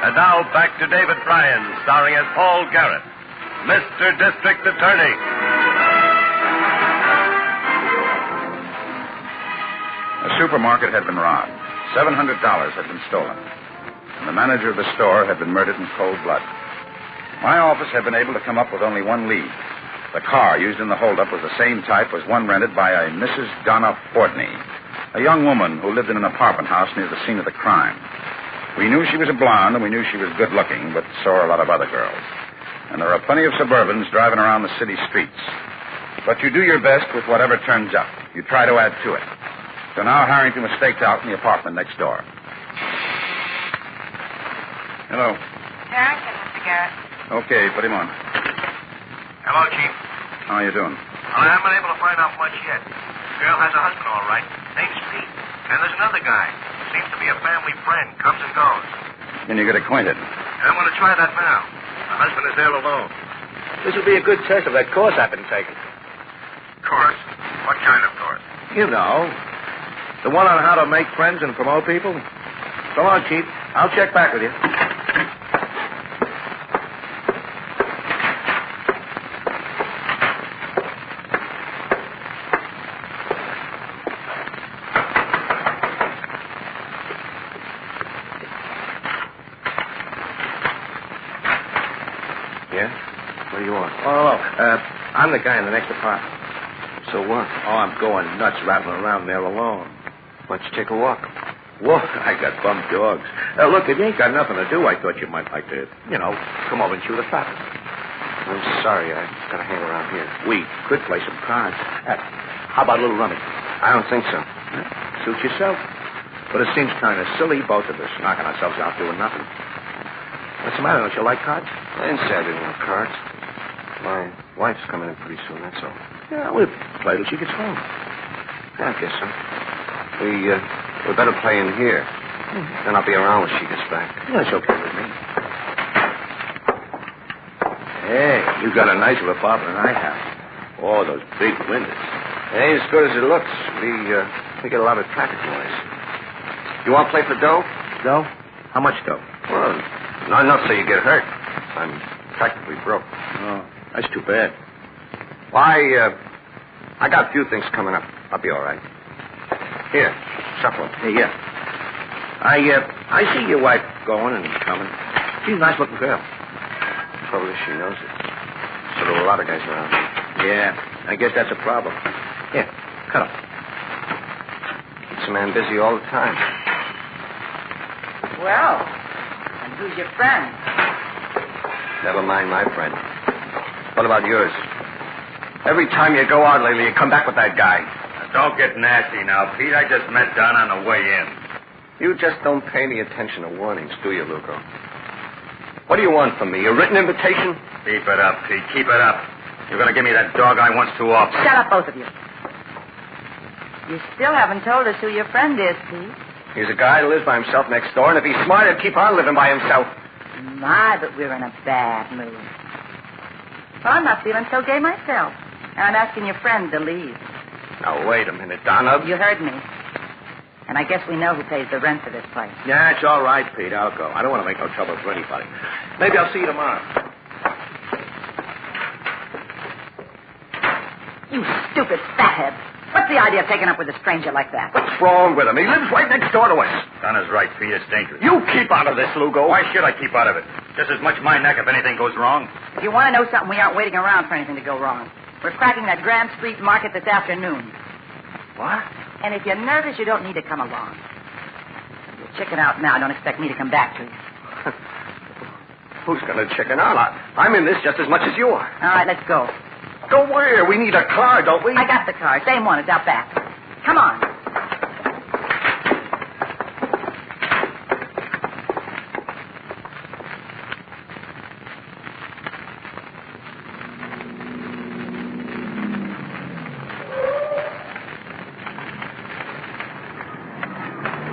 And now back to David Bryan, starring as Paul Garrett, Mr. District Attorney. A supermarket had been robbed. $700 had been stolen. And the manager of the store had been murdered in cold blood. My office had been able to come up with only one lead. The car used in the holdup was the same type as one rented by a Mrs. Donna Fortney, a young woman who lived in an apartment house near the scene of the crime. We knew she was a blonde, and we knew she was good-looking, but so are a lot of other girls. And there are plenty of Suburbans driving around the city streets. But you do your best with whatever turns up. You try to add to it. So now Harrington was staked out in the apartment next door. Hello. Harrington, Mr. Garrett. Okay, put him on. Hello, Chief. How are you doing? Well, I haven't been able to find out much yet. The girl has a husband, all right. Name's Pete. And there's another guy. Seems to be a family friend. Comes and goes. Can you get acquainted? And I'm going to try that now. The husband is there alone. This will be a good test of that course I've been taking. Course? What kind of course? You know. The one on how to make friends and promote people. So long, Chief. I'll check back with you. What do you want? Oh, I'm the guy in the next apartment. So what? Oh, I'm going nuts rattling around there alone. Why don't you take a walk? What? I got bum dogs. Look, if you ain't got nothing to do, I thought you might like to, come over and shoot a fat. I'm sorry. I've got to hang around here. We could play some cards. How about a little rummy? I don't think so. Suit yourself. But it seems kind of silly, both of us, knocking ourselves out doing nothing. What's the matter? Don't you like cards? I didn't say I didn't want cards. My wife's coming in pretty soon, that's all. Yeah, we'll play till she gets home. Yeah, I guess so. We better play in here. Then I'll be around when she gets back. That's okay with me. Hey, you got a nicer apartment than I have. Oh, those big windows. It ain't as good as it looks. We get a lot of traffic noise. You want to play for dough? Dough? How much dough? Well, not enough so you get hurt. I'm practically broke. Oh, that's too bad. Well, I got a few things coming up. I'll be all right. Here, shuffle. Hey, yeah. I see your wife going and coming. She's a nice-looking girl. Trouble is she knows it. So there are a lot of guys around here. Yeah, I guess that's a problem. Here, cut up. Keeps a man busy all the time. Well, and who's your friend? Never mind my friend. What about yours? Every time you go out lately, you come back with that guy. Don't get nasty now, Pete. I just met Don on the way in. You just don't pay any attention to warnings, do you, Lugo? What do you want from me? A written invitation? Keep it up, Pete. Keep it up. You're going to give me that dog I once too often. Shut up, both of you. You still haven't told us who your friend is, Pete. He's a guy who lives by himself next door, and if he's smart, he'll keep on living by himself. My, but we're in a bad mood. Well, I'm not feeling so gay myself. And I'm asking your friend to leave. Now, wait a minute, Donna. You heard me. And I guess we know who pays the rent for this place. Yeah, it's all right, Pete. I'll go. I don't want to make no trouble for anybody. Maybe I'll see you tomorrow. You stupid fathead. What's the idea of taking up with a stranger like that? What's wrong with him? He lives right next door to us. Donna's right, Pete. It's dangerous. You keep out of this, Lugo. Why should I keep out of it? Just as much my neck if anything goes wrong. If you want to know something, we aren't waiting around for anything to go wrong. We're cracking that Grand Street market this afternoon. What? And if you're nervous, you don't need to come along. You're chicken out now. Don't expect me to come back to you. Who's going to chicken out? I'm in this just as much as you are. All right, let's go. Go where? We need a car, don't we? I got the car. Same one. It's out back. Come on.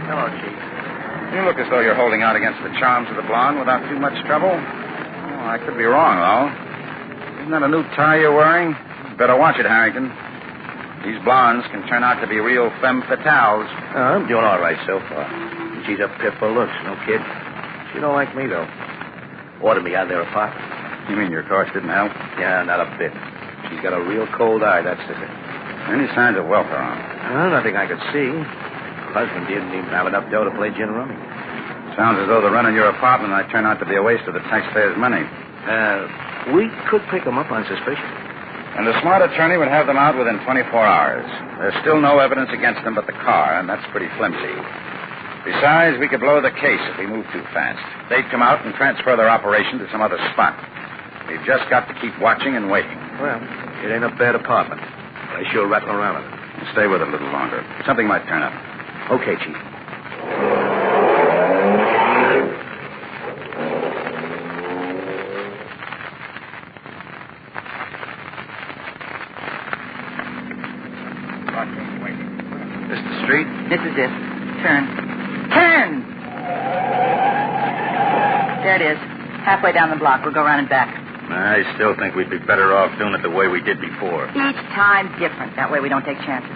Hello, Chief. You look as though you're holding out against the charms of the blonde without too much trouble. Oh, I could be wrong, though. Isn't that a new tie you're wearing? Better watch it, Harrington. These blondes can turn out to be real femme fatales. I'm doing all right so far. She's a pip for looks, no kid. She don't like me, though. Ordered me out of their apartment. You mean your course didn't help? Yeah, not a bit. She's got a real cold eye, that's it. Any signs of welfare on? Nothing I could see. Her husband didn't even have enough dough to play gin rummy. Sounds as though the rent on your apartment might turn out to be a waste of the taxpayers' money. We could pick them up on suspicion. And the smart attorney would have them out within 24 hours. There's still no evidence against them but the car, and that's pretty flimsy. Besides, we could blow the case if we move too fast. They'd come out and transfer their operation to some other spot. We've just got to keep watching and waiting. Well, it ain't a bad apartment. They sure rattle around in it. Stay with it a little longer. Something might turn up. Okay, Chief. This the street? This is it. Turn. Turn! There it is. Halfway down the block. We'll go around and back. I still think we'd be better off doing it the way we did before. Each time different. That way we don't take chances.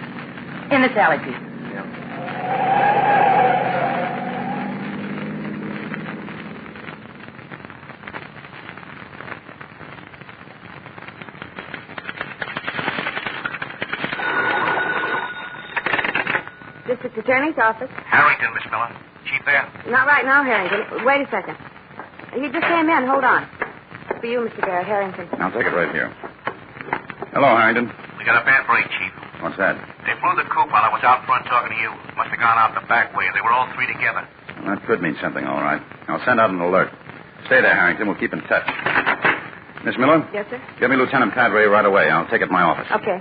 In this alley, Pete. District Attorney's office. Harrington, Miss Miller. Chief there? Not right now, Harrington. Wait a second. He just came in. Hold on. For you, Mr. Garrett, Harrington. I'll take it right here. Hello, Harrington. We got a bad break, Chief. What's that? They blew the coop while I was out front talking to you. Must have gone out the back way. They were all three together. Well, that could mean something, all right. I'll send out an alert. Stay there, Harrington. We'll keep in touch. Miss Miller? Yes, sir? Get me Lieutenant Padre right away. I'll take it to my office. Okay.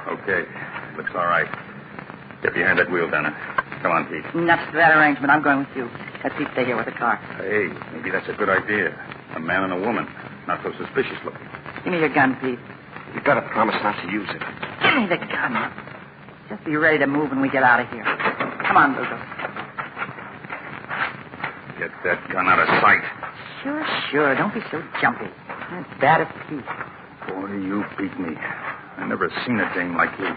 Okay. Looks all right. Get behind that wheel, Donna. Come on, Pete. Nuts to that arrangement. I'm going with you. Let Pete stay here with the car. Hey, maybe that's a good idea. A man and a woman. Not so suspicious looking. Give me your gun, Pete. You gotta promise not to use it. Give me the gun. Just be ready to move when we get out of here. Come on, Lugo. Get that gun out of sight. Sure. Don't be so jumpy. As bad as Pete. Boy, you beat me. I never seen a dame like you.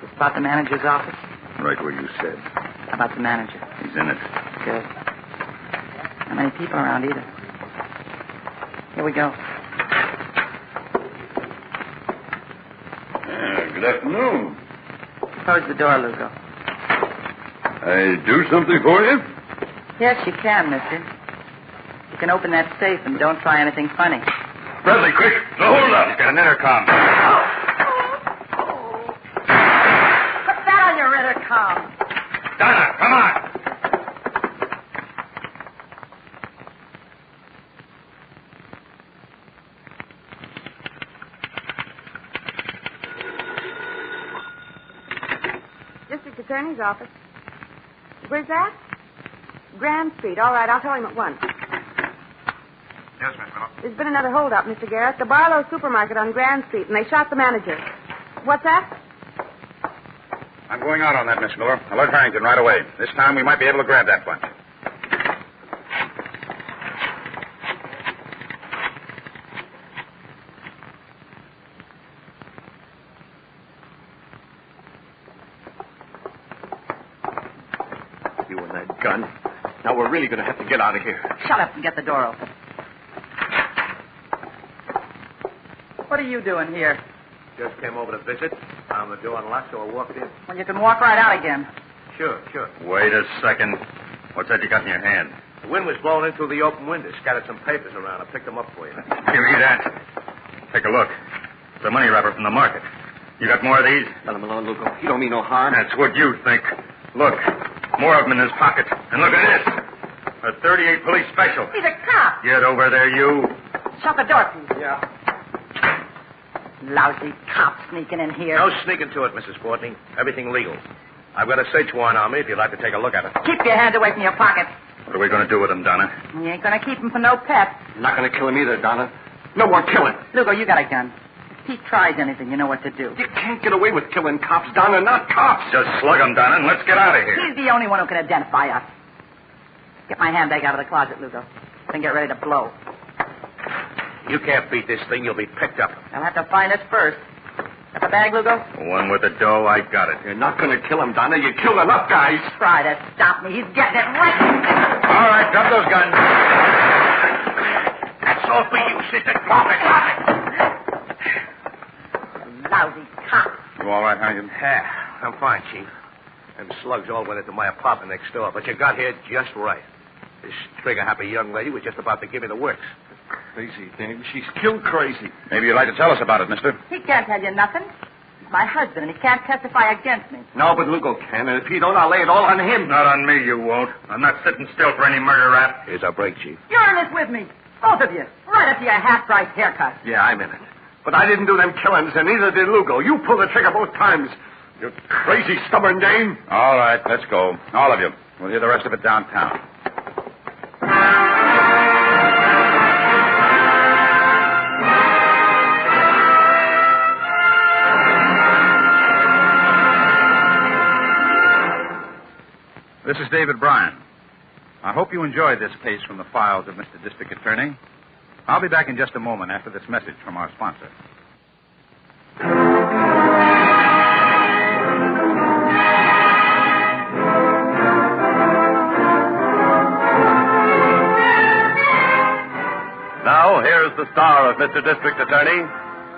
You spot the manager's office? Right where you said. How about the manager? He's in it. Good. Not many people around either. Here we go. Good afternoon. Close the door, Lugo. I do something for you? Yes, you can, mister. You can open that safe and don't try anything funny. Bradley, quick. No, hold on. He's got an intercom. Put that on your intercom. Donna, come on. District Attorney's office. Where's that? Grand Street. All right, I'll tell him at once. Yes, Miss Miller. There's been another holdup, Mr. Garrett. The Barlow Supermarket on Grand Street, and they shot the manager. What's that? I'm going out on that, Miss Miller. Alert Harrington right away. This time we might be able to grab that bunch. You and that gun. Now we're really going to have to get out of here. Shut up and get the door open. What are you doing here? Just came over to visit. Found the door unlocked, so I walked in. Well, you can walk right out again. Sure. Wait a second. What's that you got in your hand? The wind was blowing in through the open window. Scattered some papers around. I picked them up for you. Give me that. Take a look. It's a money wrapper from the market. You got more of these? Let him alone, Lugo. You don't mean no harm. That's what you think. Look. More of them in his pocket. And look at this. A 38 police special. He's a cop. Get over there, you. Shut the door, please. Yeah. Lousy cop sneaking in here. No sneaking to it, Mrs. Courtney. Everything legal. I've got a search warrant on me if you'd like to take a look at it. Keep your hands away from your pockets. What are we going to do with him, Donna? You ain't going to keep him for no pet. I'm not going to kill him either, Donna. No more killing. Lugo, you got a gun. If Pete tries anything, you know what to do. You can't get away with killing cops, Donna. Not cops. Just slug him, Donna, and let's get out of here. He's the only one who can identify us. Get my handbag out of the closet, Lugo. Then get ready to blow. You can't beat this thing. You'll be picked up. They'll have to find us first. Got the bag, Lugo? The one with the dough, I got it. You're not going to kill him, Donna. You killed enough guys. Try to stop me. He's getting it right. All right, drop those guns. all for you, sister. Drop it. Lousy cop. You all right, Harrington? Yeah, I'm fine, Chief. Them slugs all went into my apartment next door, but you got here just right. This trigger-happy young lady was just about to give me the works. Crazy, Dave. She's killed crazy. Maybe you'd like to tell us about it, mister. He can't tell you nothing. He's my husband, and he can't testify against me. No, but Lugo can, and if he don't, I'll lay it all on him. Not on me, you won't. I'm not sitting still for any murder rap. Here's our break, Chief. You're in this with me. Both of you. Right up to your half-price haircut. Yeah, I'm in it. But I didn't do them killings, and neither did Lugo. You pulled the trigger both times. You crazy, stubborn dame. All right, let's go. All of you. We'll hear the rest of it downtown. This is David Bryan. I hope you enjoyed this case from the files of Mr. District Attorney. I'll be back in just a moment after this message from our sponsor. Now, here's the star of Mr. District Attorney,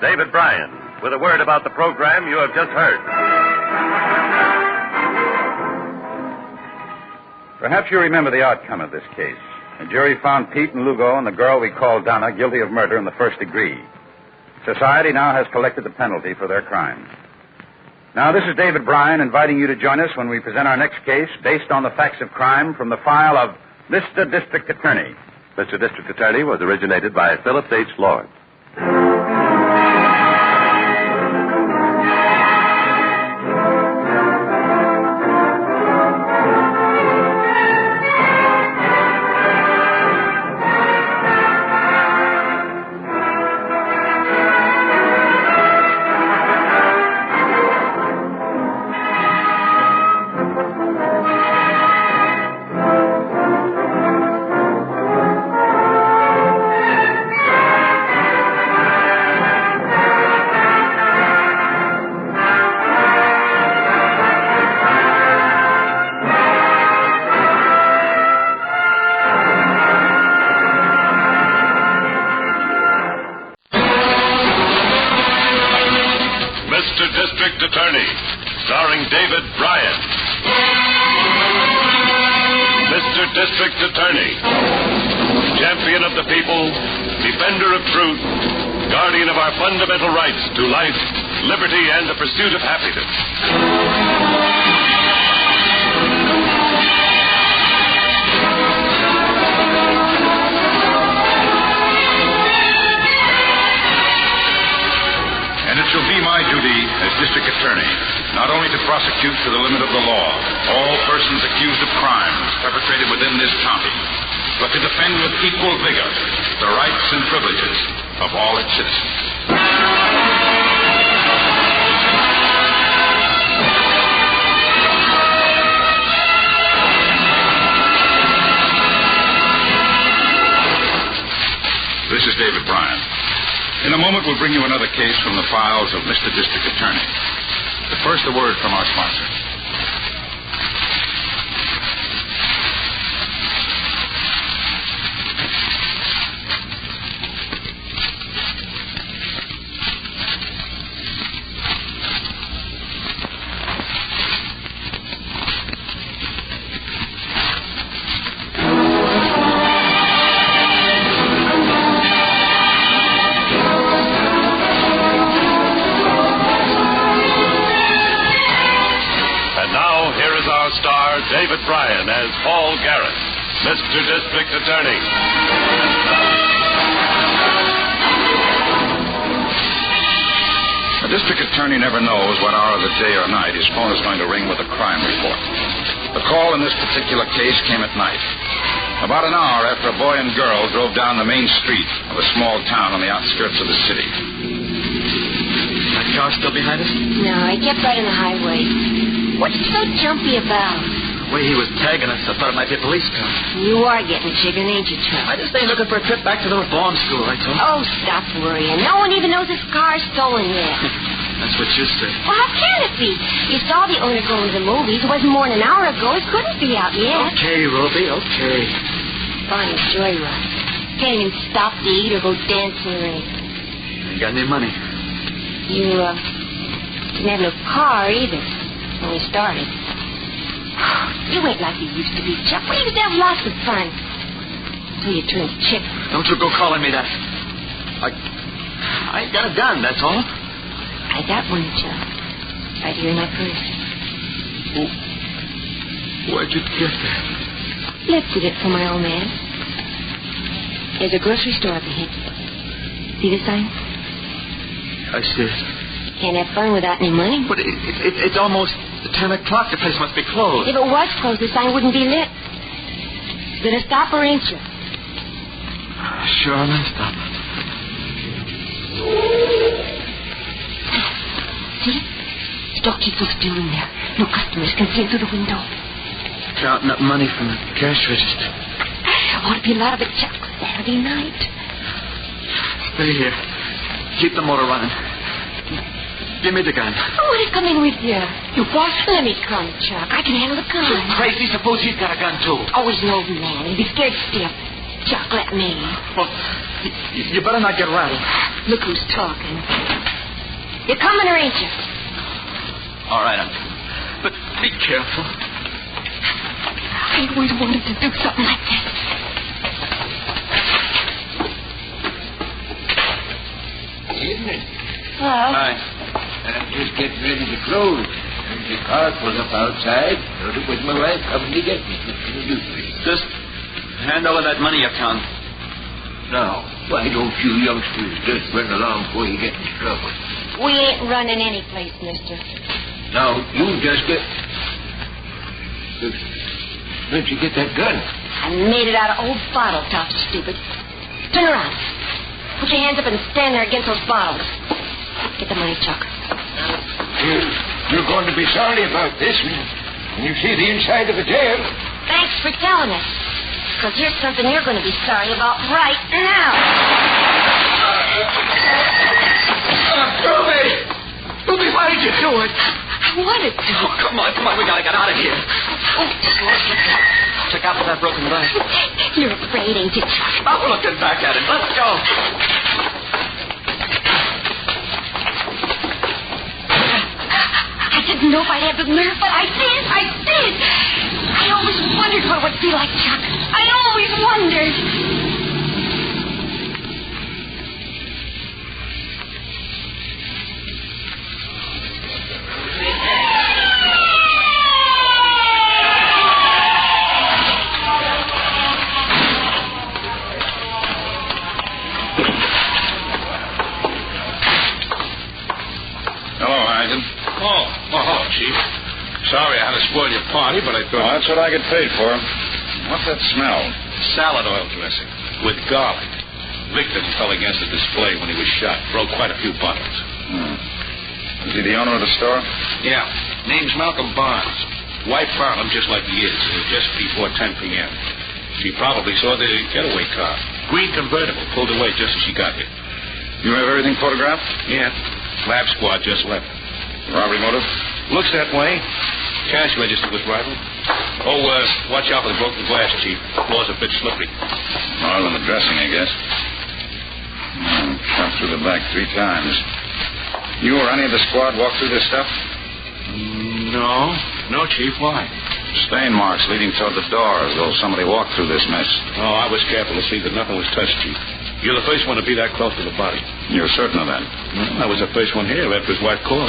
David Bryan, with a word about the program you have just heard. Perhaps you remember the outcome of this case. The jury found Pete and Lugo and the girl we call Donna guilty of murder in the first degree. Society now has collected the penalty for their crime. Now, this is David Bryan inviting you to join us when we present our next case based on the facts of crime from the file of Mr. District Attorney. Mr. District Attorney was originated by Phillips H. Lord. District Attorney, starring David Bryan. Mr. District Attorney, champion of the people, defender of truth, guardian of our fundamental rights to life, liberty, and the pursuit of happiness. It shall be my duty as district attorney not only to prosecute to the limit of the law all persons accused of crimes perpetrated within this county, but to defend with equal vigor the rights and privileges of all its citizens. This is David Bryan. In a moment, we'll bring you another case from the files of Mr. District Attorney. But first, a word from our sponsor. David Bryan as Paul Garrett, Mr. District Attorney. A district attorney never knows what hour of the day or night his phone is going to ring with a crime report. The call in this particular case came at night, about an hour after a boy and girl drove down the main street of a small town on the outskirts of the city. That car still behind us? No, he kept right on the highway. What's he so jumpy about? The way he was tagging us, I thought it might be a police car. You are getting chicken, ain't you, Trump? I just ain't looking for a trip back to the reform school, I told you. Oh, stop worrying. No one even knows his car's stolen yet. That's what you say. Well, how can it be? You saw the owner going to the movies. It wasn't more than an hour ago. It couldn't be out yet. Okay, Ruby, okay. Fine joyride. Can't even stop to eat or go dancing or anything. You got any money? You, didn't have no car either when we started. You ain't like you used to be, Chuck. We used to have lots of fun. Until you turned chick. Don't you go calling me that. I ain't got a gun, that's all. I got one, Chuck. Right here in my purse. Where'd you get that? Lifted it from my old man. There's a grocery store up ahead. See the sign? I see it. Can't have fun without any money. But it's almost 10 o'clock. The place must be closed. If it was closed, the sign wouldn't be lit. Gonna stop or ain't you? Sure, I'm gonna stop. See? Store keeps us still in there. No customers can see through the window. Counting up money from the cash register. Ought to be a lot of it, Chuck. Saturday night. Stay here. Keep the motor running. Give me the gun. I want to come in with you. You what? Let me come, Chuck. I can handle the gun. You're crazy. Suppose he's got a gun, too. Always an old man. He'd be scared stiff. Chuck, let me. Well, you better not get rattled. Look who's talking. You're coming or ain't you? All right, I'm coming. But be careful. I always wanted to do something like that. Evening. Hello. Hi. I'm just getting ready to close. There's a car pulled up outside. So it was my wife coming to get me. Just hand over that money account. Now, why don't you youngsters just run along before you get into trouble? We ain't running any place, mister. Now, you just get... Where'd you get that gun? I made it out of old bottle tops, stupid. Turn around. Put your hands up and stand there against those bottles. Get the money, Chuck. You're going to be sorry about this when you see the inside of the jail. Thanks for telling us. Because here's something you're going to be sorry about right now. Ruby, why did you do it? I wanted to. Oh, come on. We gotta get out of here. Check out for that broken glass. You're afraid, ain't you, Chuck? I'm looking back at it. Let's go. I didn't know if I'd have the nerve, but I did. I always wondered what it would be like, Chuck. I always wondered. Chief. Sorry I had to spoil your party, but I thought... Well, that's what I get paid for. What's that smell? Salad oil dressing with garlic. Victim fell against the display when he was shot. Broke quite a few bottles. Is he the owner of the store? Yeah. Name's Malcolm Barnes. Wife found him just like he is, just before 10 p.m. She probably saw the getaway car. Green convertible, pulled away just as she got here. You have everything photographed? Yeah. Lab squad just left. Robbery motive? Looks that way. Cash register was rifled. Oh, watch out for the broken glass, Chief. Floor's a bit slippery. More than the dressing, I guess. Shot through the back 3 times. You or any of the squad walk through this stuff? No, Chief. Why? Stain marks leading toward the door, as though somebody walked through this mess. Oh, I was careful to see that nothing was touched, Chief. You're the first one to be that close to the body. You're certain of that? Well, I was the first one here after his wife called.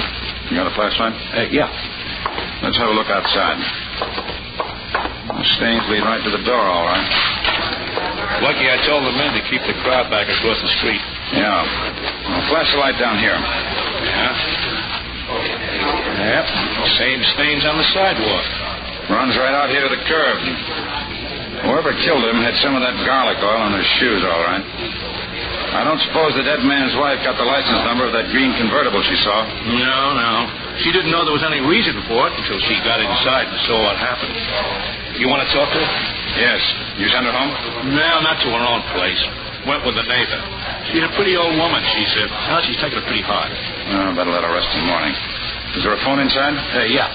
You got a flashlight? Yeah. Let's have a look outside. The stains lead right to the door, all right. Lucky I told the men to keep the crowd back across the street. Yeah. Well, flash the light down here. Yeah. Yep. Same stains on the sidewalk. Runs right out here to the curb. Whoever killed him had some of that garlic oil on his shoes, all right. I don't suppose the dead man's wife got the license number of that green convertible she saw. No. She didn't know there was any reason for it until she got inside and saw what happened. You want to talk to her? Yes. You sent her home? No, not to her own place. Went with the neighbor. She's a pretty old woman. She's taking it pretty hard. Better let her rest till morning. Is there a phone inside? Yeah.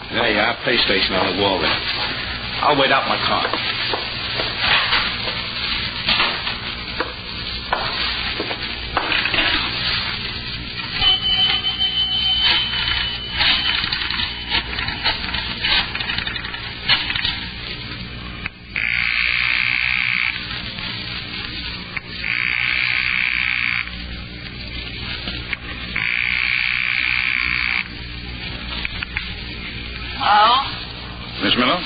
There you are. Pay station on the wall there. I'll wait out my car. Miss Miller?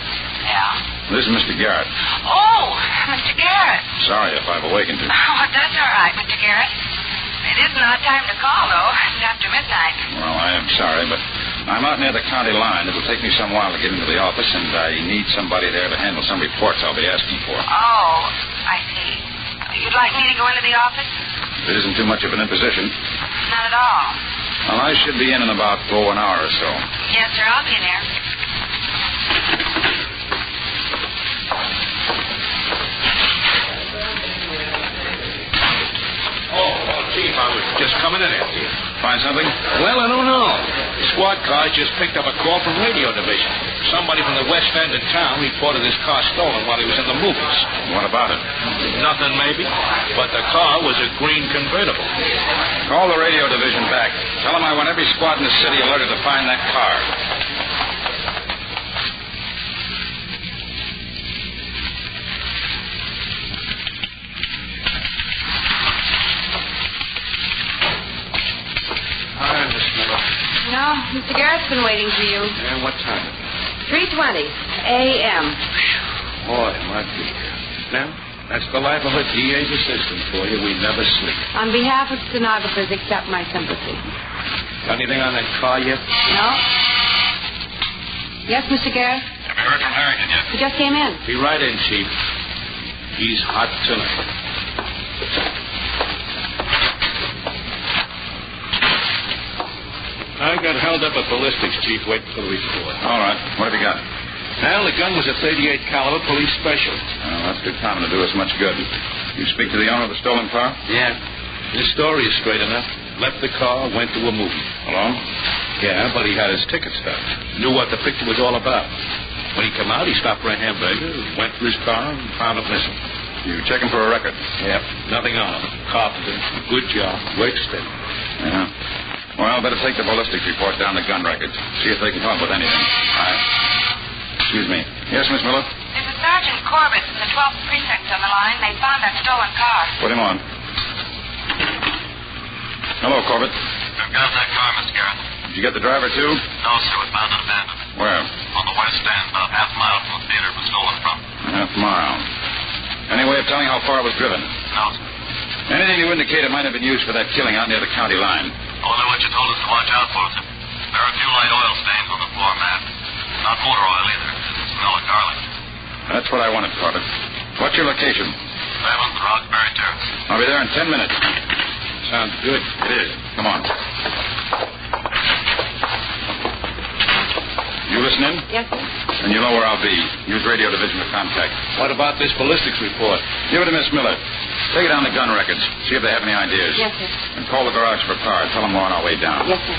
Yeah? This is Mr. Garrett. Oh, Mr. Garrett. Sorry if I've awakened you. Oh, that's all right, Mr. Garrett. It isn't our time to call, though. It's after midnight. Well, I am sorry, but I'm out near the county line. It'll take me some while to get into the office, and I need somebody there to handle some reports I'll be asking for. Oh, I see. You'd like me to go into the office? It isn't too much of an imposition. Not at all. Well, I should be in about an hour or so. Yes, sir, I'll be there. Chief, I was just coming in after you. Find something? Well, I don't know. The squad cars just picked up a call from Radio Division. Somebody from the west end of town reported his car stolen while he was in the movies. What about it? Nothing, maybe. But the car was a green convertible. Call the Radio Division back. Tell them I want every squad in the city alerted to find that car. No, Mr. Garrett's been waiting for you. And what time? 3:20 a.m. Boy, my dear. Now, that's the life of a DA's assistant for you. We never sleep. On behalf of stenographers, accept my sympathy. Got anything on that car yet? No? Yes, Mr. Garrett? Have you heard from Harrington yet? He just came in. Be right in, Chief. He's hot tonight. I got held up at ballistics, Chief, waiting for the report. All right. What have you got? Well, the gun was a .38 caliber police special. Well, that's good timing to do us much good. You speak to the owner of the stolen car? Yeah. His story is straight enough. Left the car, went to a movie. Alone? Yeah, but he had his ticket stubs. Knew what the picture was all about. When he came out, he stopped for a hamburger, went to his car, and found it missing. You checking for a record? Yep. Nothing on him. Carpenter. Good job. Work steady. Yeah. Well, better take the ballistics report down the gun records. See if they can come up with anything. All right. Excuse me. Yes, Miss Miller? There's a Sergeant Corbett from the 12th Precinct on the line. They found that stolen car. Put him on. Hello, Corbett. I've got that car, Mr. Garrett. Did you get the driver, too? No, sir. It was found and abandoned. Where? On the west end, about half a mile from the theater it was stolen from. Half a mile. Any way of telling how far it was driven? No, sir. Anything to indicate it might have been used for that killing out near the county line? Only what you told us to watch out for, sir. There are a few light oil stains on the floor mat. Not motor oil either. It didn't smell of garlic. That's what I wanted, Corbett. What's your location? 7th Roxbury Terrace. I'll be there in 10 minutes. Sounds good. It is. Come on. You listening? Yes, sir. And you know where I'll be. Use Radio Division for contact. What about this ballistics report? Give it to Miss Miller. Take it down the gun records. See if they have any ideas. Yes, sir. And call the garage for a car. Tell them we're on our way down. Yes, sir.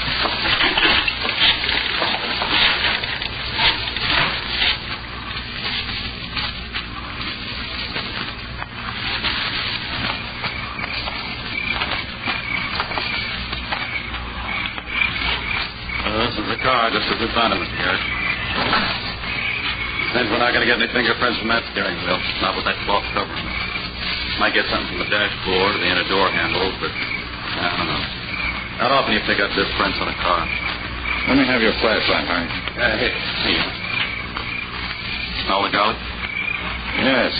This is the car, just as we found it, Mr. Garrett. Then we're not going to get any fingerprints from that steering wheel. Not with that cloth covering. Might get something from the dashboard or the inner door handles, but I don't know. How often do you pick up this prints on a car? Let me have your flashlight, Harry. Here. Smell the garlic? Yes.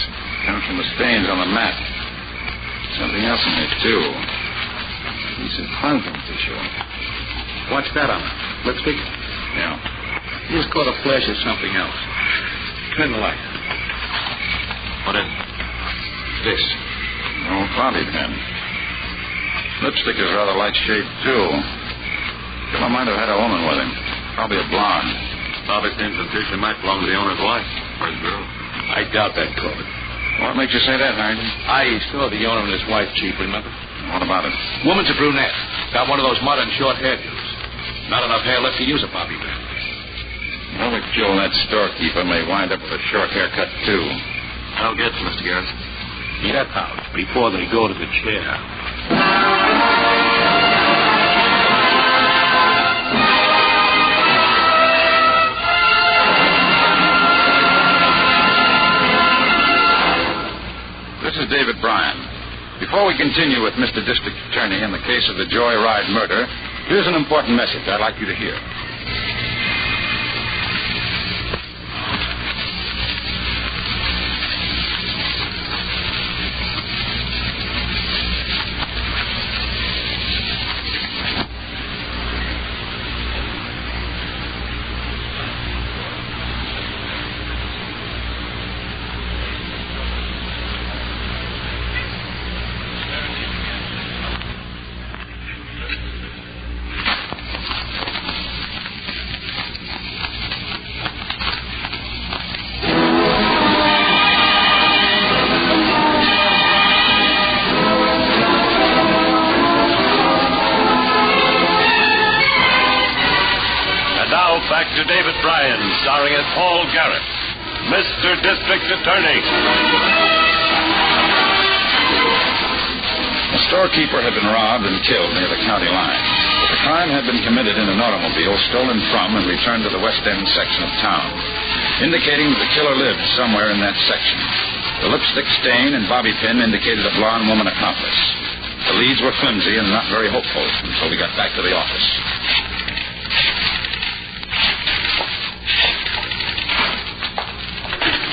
Comes from the stains on the mat. Something else in there, too. Piece of cleansing tissue. What's that on it? Lipstick? Yeah. Just caught a flash of something else. Turn the light. What is it? This. Oh, fountain pen. Lipstick is rather light shade, too. Killer might have had a woman with him. Probably a blonde. Bobby seems to think she might belong to the owner's wife. Or his girl. I doubt that, Corbett. What makes you say that, Harrington? I saw the owner and his wife, Chief, remember? What about it? Woman's a brunette. Got one of those modern short hairdos. Not enough hair left to use a bobby pin. Another kill on that storekeeper may wind up with a short haircut, too. I'll get you, Mr. Garrett. Get out before they go to the chair. This is David Bryan. Before we continue with Mr. District Attorney in the case of the Joyride murder, here's an important message I'd like you to hear. Back to David Bryan, starring as Paul Garrett, Mr. District Attorney. A storekeeper had been robbed and killed near the county line. The crime had been committed in an automobile stolen from and returned to the West End section of town, indicating that the killer lived somewhere in that section. The lipstick stain and bobby pin indicated a blonde woman accomplice. The leads were flimsy and not very hopeful until we got back to the office.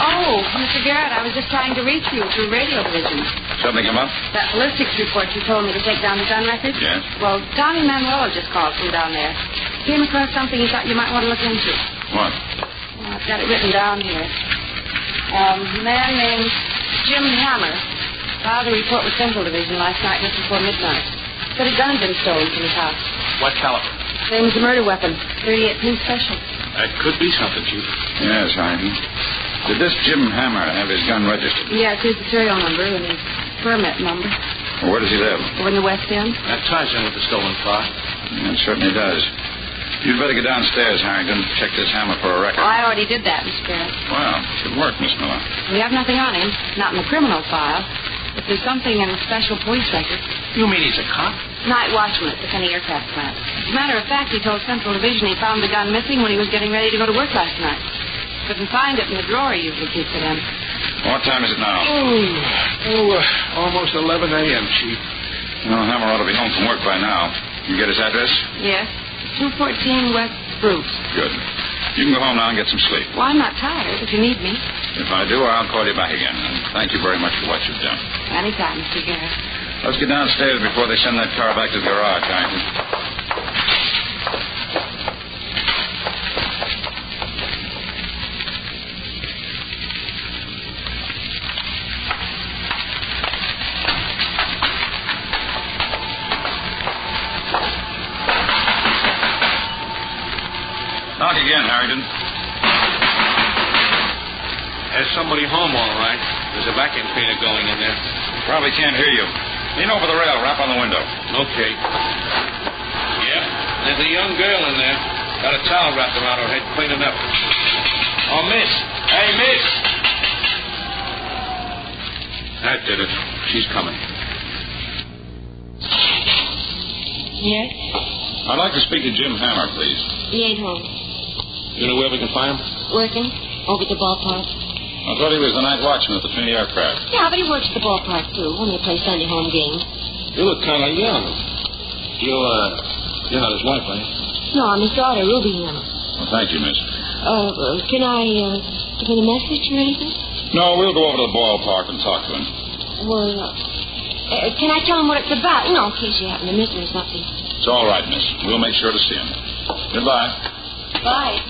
Oh, Mr. Garrett, I was just trying to reach you through radio division. Something come up? That ballistics report you told me to take down the gun records? Yes. Well, Tommy Manuel just called from down there. Came across something he thought you might want to look into. What? Well, I've got it written down here. A man named Jim Hammer filed a report with Central Division last night just before midnight. Said a gun had been stolen from his house. What caliber? Same as the murder weapon. 38 Pin Special. That could be something, Chief. Yes, Harvey. Did this Jim Hammer have his gun registered? Yes, here's the serial number and his permit number. Well, where does he live? Over in the West End. That ties in with the stolen car. Yeah, it certainly does. You'd better get downstairs, Harrington. Check this Hammer for a record. Oh, I already did that, Mr. Garrett. Well, good work, Miss Miller. We have nothing on him. Not in the criminal file. But there's something in his special police record. You mean he's a cop? Night watchman at the Penny Aircraft Plant. As a matter of fact, he told Central Division he found the gun missing when he was getting ready to go to work last night. Couldn't find it in the drawer he usually keeps it in. What time is it now? Almost 11 a.m., Chief. Well, Hammer ought to be home from work by now. You get his address? Yes. 214 West Bruce. Good. You can go home now and get some sleep. Well, I'm not tired if you need me. If I do, I'll call you back again. And thank you very much for what you've done. Anytime, Mr. Garrett. Let's get downstairs before they send that car back to the garage, Harrington. Knock again, Harrington. There's somebody home, all right. There's a vacuum cleaner going in there. Probably can't hear you. Lean over the rail, rap on the window. Okay. Yep, there's a young girl in there. Got a towel wrapped around her head, cleaning up. Oh, miss. Hey, miss. That did it. She's coming. Yes? I'd like to speak to Jim Hammer, please. He ain't home. You know where we can find him? Working over at the ballpark. I thought he was the night watchman at the Penny Aircraft. Yeah, but he works at the ballpark, too, when they play Sunday home games. You look kind of young. You're not his wife, are you? No, I'm his daughter, Ruby Hammer. Well, thank you, miss. Can I give him a message or anything? No, we'll go over to the ballpark and talk to him. Well, can I tell him what it's about? You know, in case you happen to miss him or something. It's all right, miss. We'll make sure to see him. Goodbye. Bye.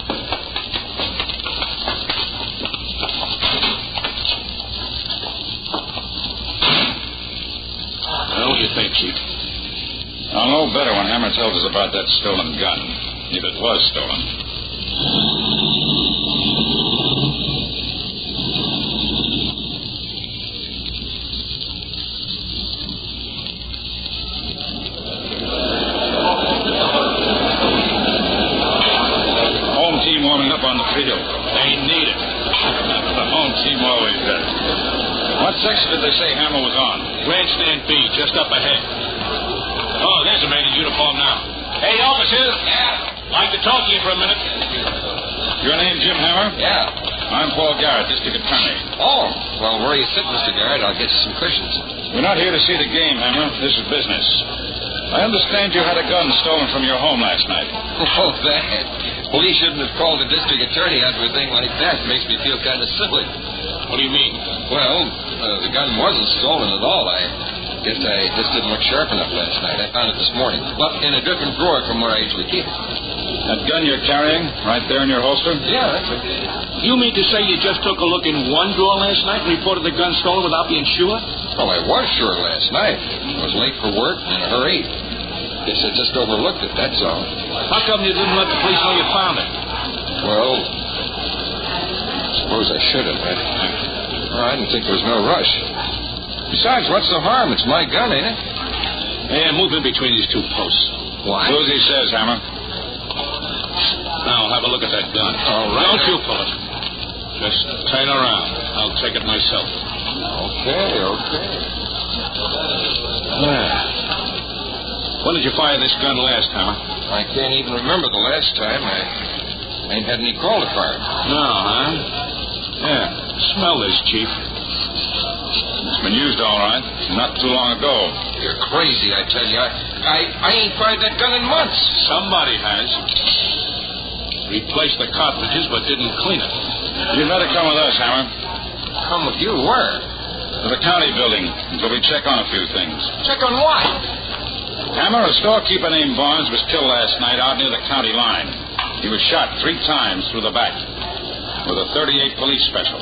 What do you think, Chief? I'll know better when Hammer tells us about that stolen gun, if it was stolen. Home team warming up on the section did they say Hammer was on? Grandstand B, just up ahead. Oh, there's a man in uniform now. Hey, officers. Yeah. Like to talk to you for a minute. Your name Jim Hammer? Yeah. I'm Paul Garrett, district attorney. Oh, well, where you sit, Mr. Garrett? I'll get you some cushions. We're not here to see the game, Hammer. This is business. I understand you had a gun stolen from your home last night. Oh, that. Police shouldn't have called the district attorney after a thing like that. It makes me feel kind of silly. What do you mean? Well, the gun wasn't stolen at all. I guess I just didn't look sharp enough last night. I found it this morning. But in a different drawer from where I usually keep it. That gun you're carrying, right there in your holster? Yeah, that's it. You mean to say you just took a look in one drawer last night and reported the gun stolen without being sure? Well, I was sure last night. I was late for work and in a hurry. Guess I just overlooked it, that's all. How come you didn't let the police know you found it? Well, I suppose I should have. I didn't think there was no rush. Besides, what's the harm? It's my gun, ain't it? Yeah, move in between these two posts. Why? Do as he says, Hammer. Now, have a look at that gun. All right. Don't you pull it. Just turn around. I'll take it myself. Okay. When did you fire this gun last, Hammer? I can't even remember the last time. I ain't had any call to fire. No, huh? Yeah. Smell this, Chief. It's been used all right. Not too long ago. You're crazy, I tell you. I ain't fired that gun in months. Somebody has. Replaced the cartridges, but didn't clean it. You'd better come with us, Hammer. Come with you? Where? To the county building, until we check on a few things. Check on what? Hammer, a storekeeper named Barnes was killed last night out near the county line. He was shot 3 times through the back with a .38 police special.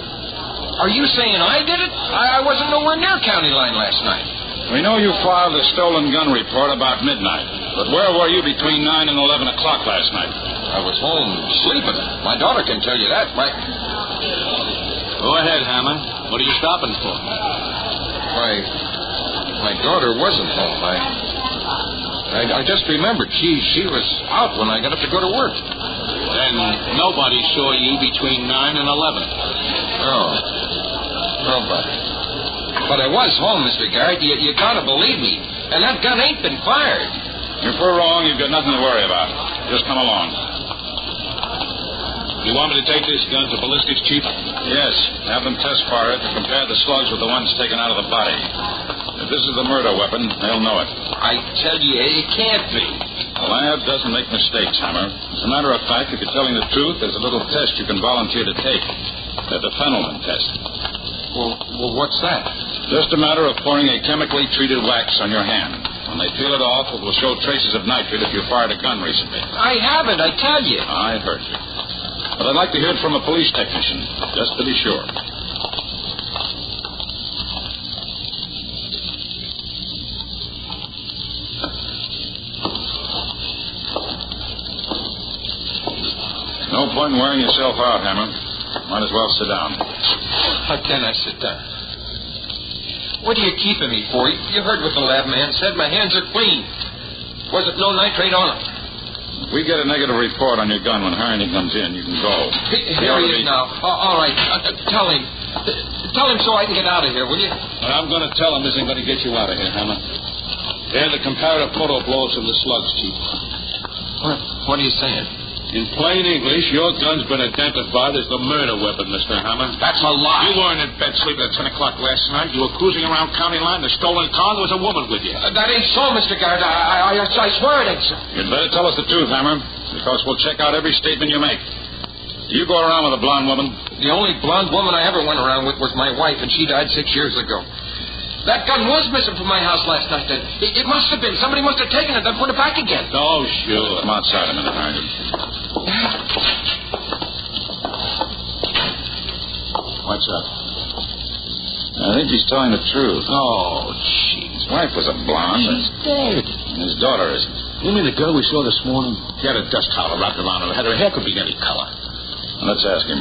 Are you saying I did it? I wasn't nowhere near county line last night. We know you filed a stolen gun report about midnight, but where were you between 9 and 11 o'clock last night? I was home sleeping. My daughter can tell you that. Go ahead, Hammer. What are you stopping for? My daughter wasn't home. I just remembered. She was out when I got up to go to work. Then nobody saw you between 9 and 11. Oh. Nobody. But I was home, Mr. Garrett. You gotta believe me. And that gun ain't been fired. If we're wrong, you've got nothing to worry about. Just come along. You want me to take this gun to ballistics, Chief? Yes. Have them test fire it to compare the slugs with the ones taken out of the body. If this is the murder weapon, they'll know it. I tell you, it can't be. The lab doesn't make mistakes, Hammer. As a matter of fact, if you're telling the truth, there's a little test you can volunteer to take. The Fenelon test. Well, what's that? Just a matter of pouring a chemically treated wax on your hand. When they peel it off, it will show traces of nitrate if you fired a gun recently. I haven't, I tell you. I heard you. But I'd like to hear it from a police technician, just to be sure. No point in wearing yourself out, Hammer. Might as well sit down. How can I sit down? What are you keeping me for? You heard what the lab man said. My hands are clean. Wasn't no nitrate on them. If we get a negative report on your gun when Harrington comes in, you can go. Here he is now. All right. Tell him. Tell him so I can get out of here, will you? What I'm going to tell him isn't going to get you out of here, Hammer. They're the comparative photo blows of the slugs, Chief. What are you saying? In plain English, your gun's been identified as the murder weapon, Mr. Hammer. That's a lie. You weren't in bed sleeping at 10 o'clock last night. You were cruising around county line. The stolen car, there was a woman with you. That ain't so, Mr. Garrett. I swear it ain't so. You'd better tell us the truth, Hammer, because we'll check out every statement you make. You go around with a blonde woman? The only blonde woman I ever went around with was my wife, and she died 6 years ago. That gun was missing from my house last night, then. It must have been. Somebody must have taken it and put it back again. Oh, sure. Come outside a minute, Harrington. What's up? I think he's telling the truth. Oh, gee. His wife was a blonde. She's dead. And his daughter isn't. You mean the girl we saw this morning? She had a dust towel wrapped around her head. Her hair could be any color. Let's ask him.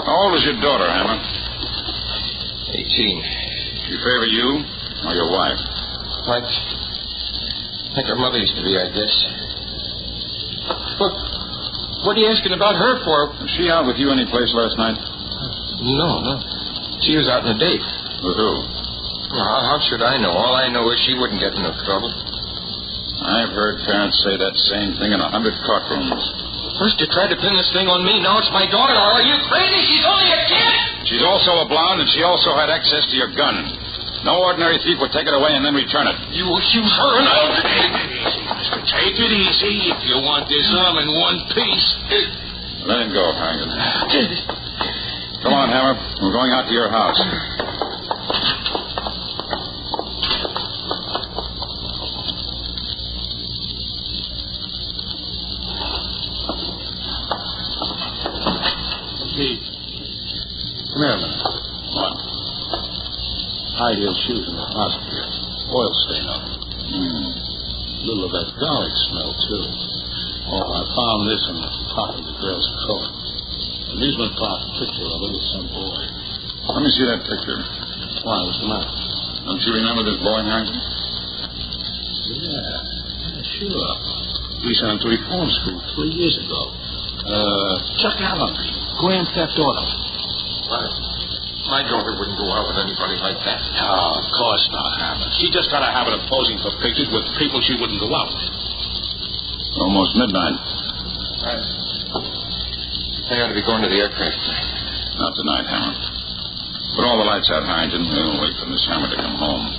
How old is your daughter, Hammer? 18. She favor you or your wife? Like her mother used to be, I guess. What are you asking about her for? Was she out with you any place last night? No. She was out on a date. With who? Well, how should I know? All I know is she wouldn't get in no trouble. I've heard parents say that same thing in 100 courtrooms. First you tried to pin this thing on me, now it's my daughter. Are you crazy? She's only a kid! She's also a blonde, and she also had access to your gun. No ordinary thief would take it away and then return it. You accuse her and I'll... Mister, take it easy if you want this arm in one piece. Let him go, Harrington. Come on, Hammer. We're going out to your house. Pete. Come here a minute. What? High heel shoes in the closet here. Oil stain on them. A little of that garlic smell, too. Oh, I found this in the pocket of the girl's coat. Amusement park picture of it with some boy. Let me see that picture. Why, what's the matter? Don't you remember this boy, Harrington? Yeah, sure. We sent him to Reform School 3 years ago. Chuck Allen. Grand Theft Auto. My daughter wouldn't go out with anybody like that. No, of course not, Hammer. She just got a habit of posing for pictures with people she wouldn't go out with. Almost midnight. I ought to be going to the aircraft. Not tonight, Hammer. Put all the lights out, Harrington. We'll wait for Miss Hammer to come home.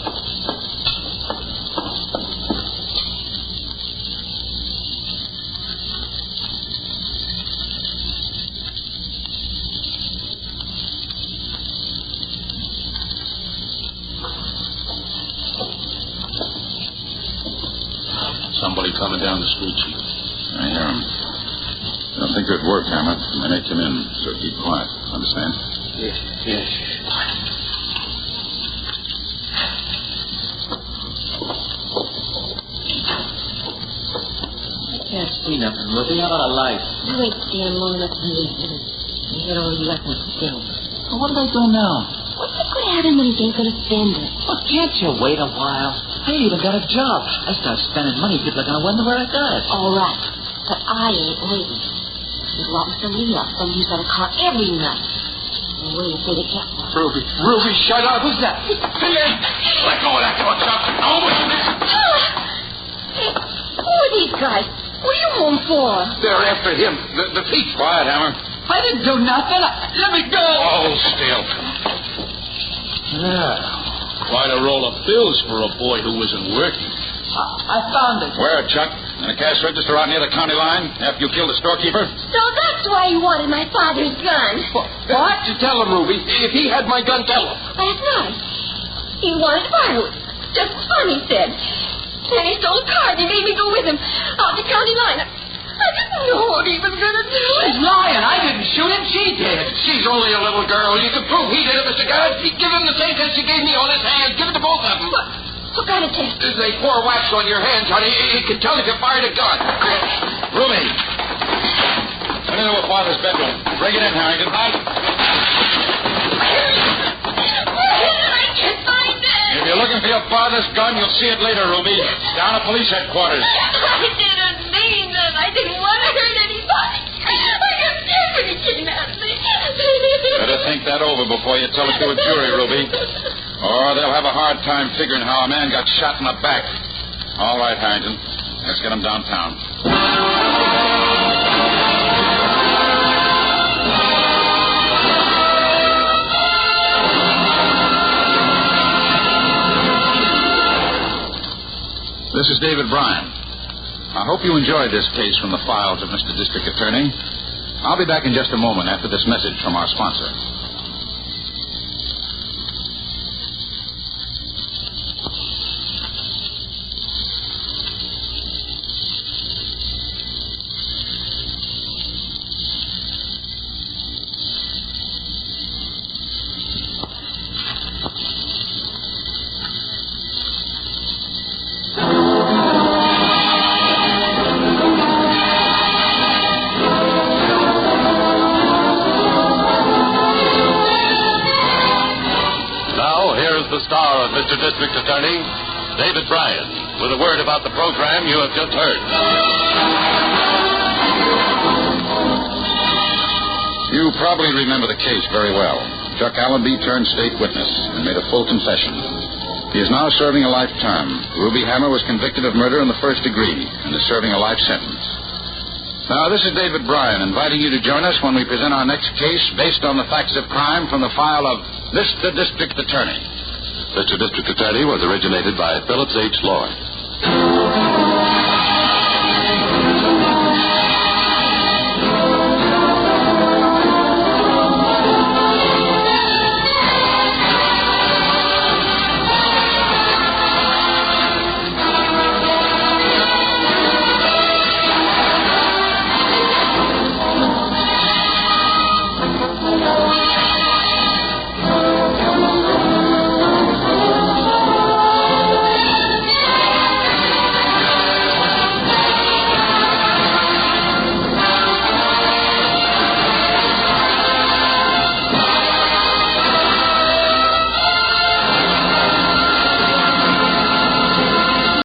Somebody coming down the street, Chief. I hear him. Don't think it worked, Hammer. They may come in, so keep quiet. Understand? Yes. I can't see nothing, Ruby. How about a light? You wait stand long enough to listen. You hear all you left with the girl. Well, what do they do now? What's the good having when he ain't gonna spend it? Well, can't you wait a while? I ain't even got a job. I start spending money, people are gonna wonder where I got it. All right, but I ain't waiting. You go out with somebody else. Somebody's got a car every night. And where you say they kept one? Ruby, shut up. Who's that? Let go of that door, Chuck. Nobody listen. Hey, who are these guys? What are you home for? They're after him. The thief. Quiet, Hammer. I didn't do nothing. Let me go. Hold still. Yeah. Quite a roll of bills for a boy who isn't working. I found it. Where, Chuck? In a cash register out near the county line after you killed the storekeeper? So that's why you wanted my father's gun. What? Tell him, Ruby. If he had my gun, tell him. Last night. He wanted to borrow it. Just for fun, he said. Then he stole a car and he made me go with him out the county line. I didn't know what he was going to do. She's lying. I didn't shoot him. She did. She's only a little girl. You can prove he did it, Mr. Garrett. Give him the same test you gave me on his hands. Give it to both of them. What kind of test? They pour wax on your hands, honey. It can tell if you fired a gun. Ruby! Come into her father's bedroom. Bring it in, Harrington. I can't find it. If you're looking for your father's gun, you'll see it later, Ruby. Down at police headquarters. I didn't mean that. I didn't want to hurt anybody. I got scared when he came at me. Better think that over before you tell it to a jury, Ruby. Or they'll have a hard time figuring how a man got shot in the back. All right, Harrington. Let's get him downtown. This is David Bryan. I hope you enjoyed this case from the files of Mr. District Attorney. I'll be back in just a moment after this message from our sponsor. Mr. District Attorney, David Bryan, with a word about the program you have just heard. You probably remember the case very well. Chuck Allenby turned state witness and made a full confession. He is now serving a life term. Ruby Hammer was convicted of murder in the first degree and is serving a life sentence. Now, this is David Bryan inviting you to join us when we present our next case based on the facts of crime from the file of Mr. District Attorney. Mr. District Attorney was originated by Phillips H. Lloyd.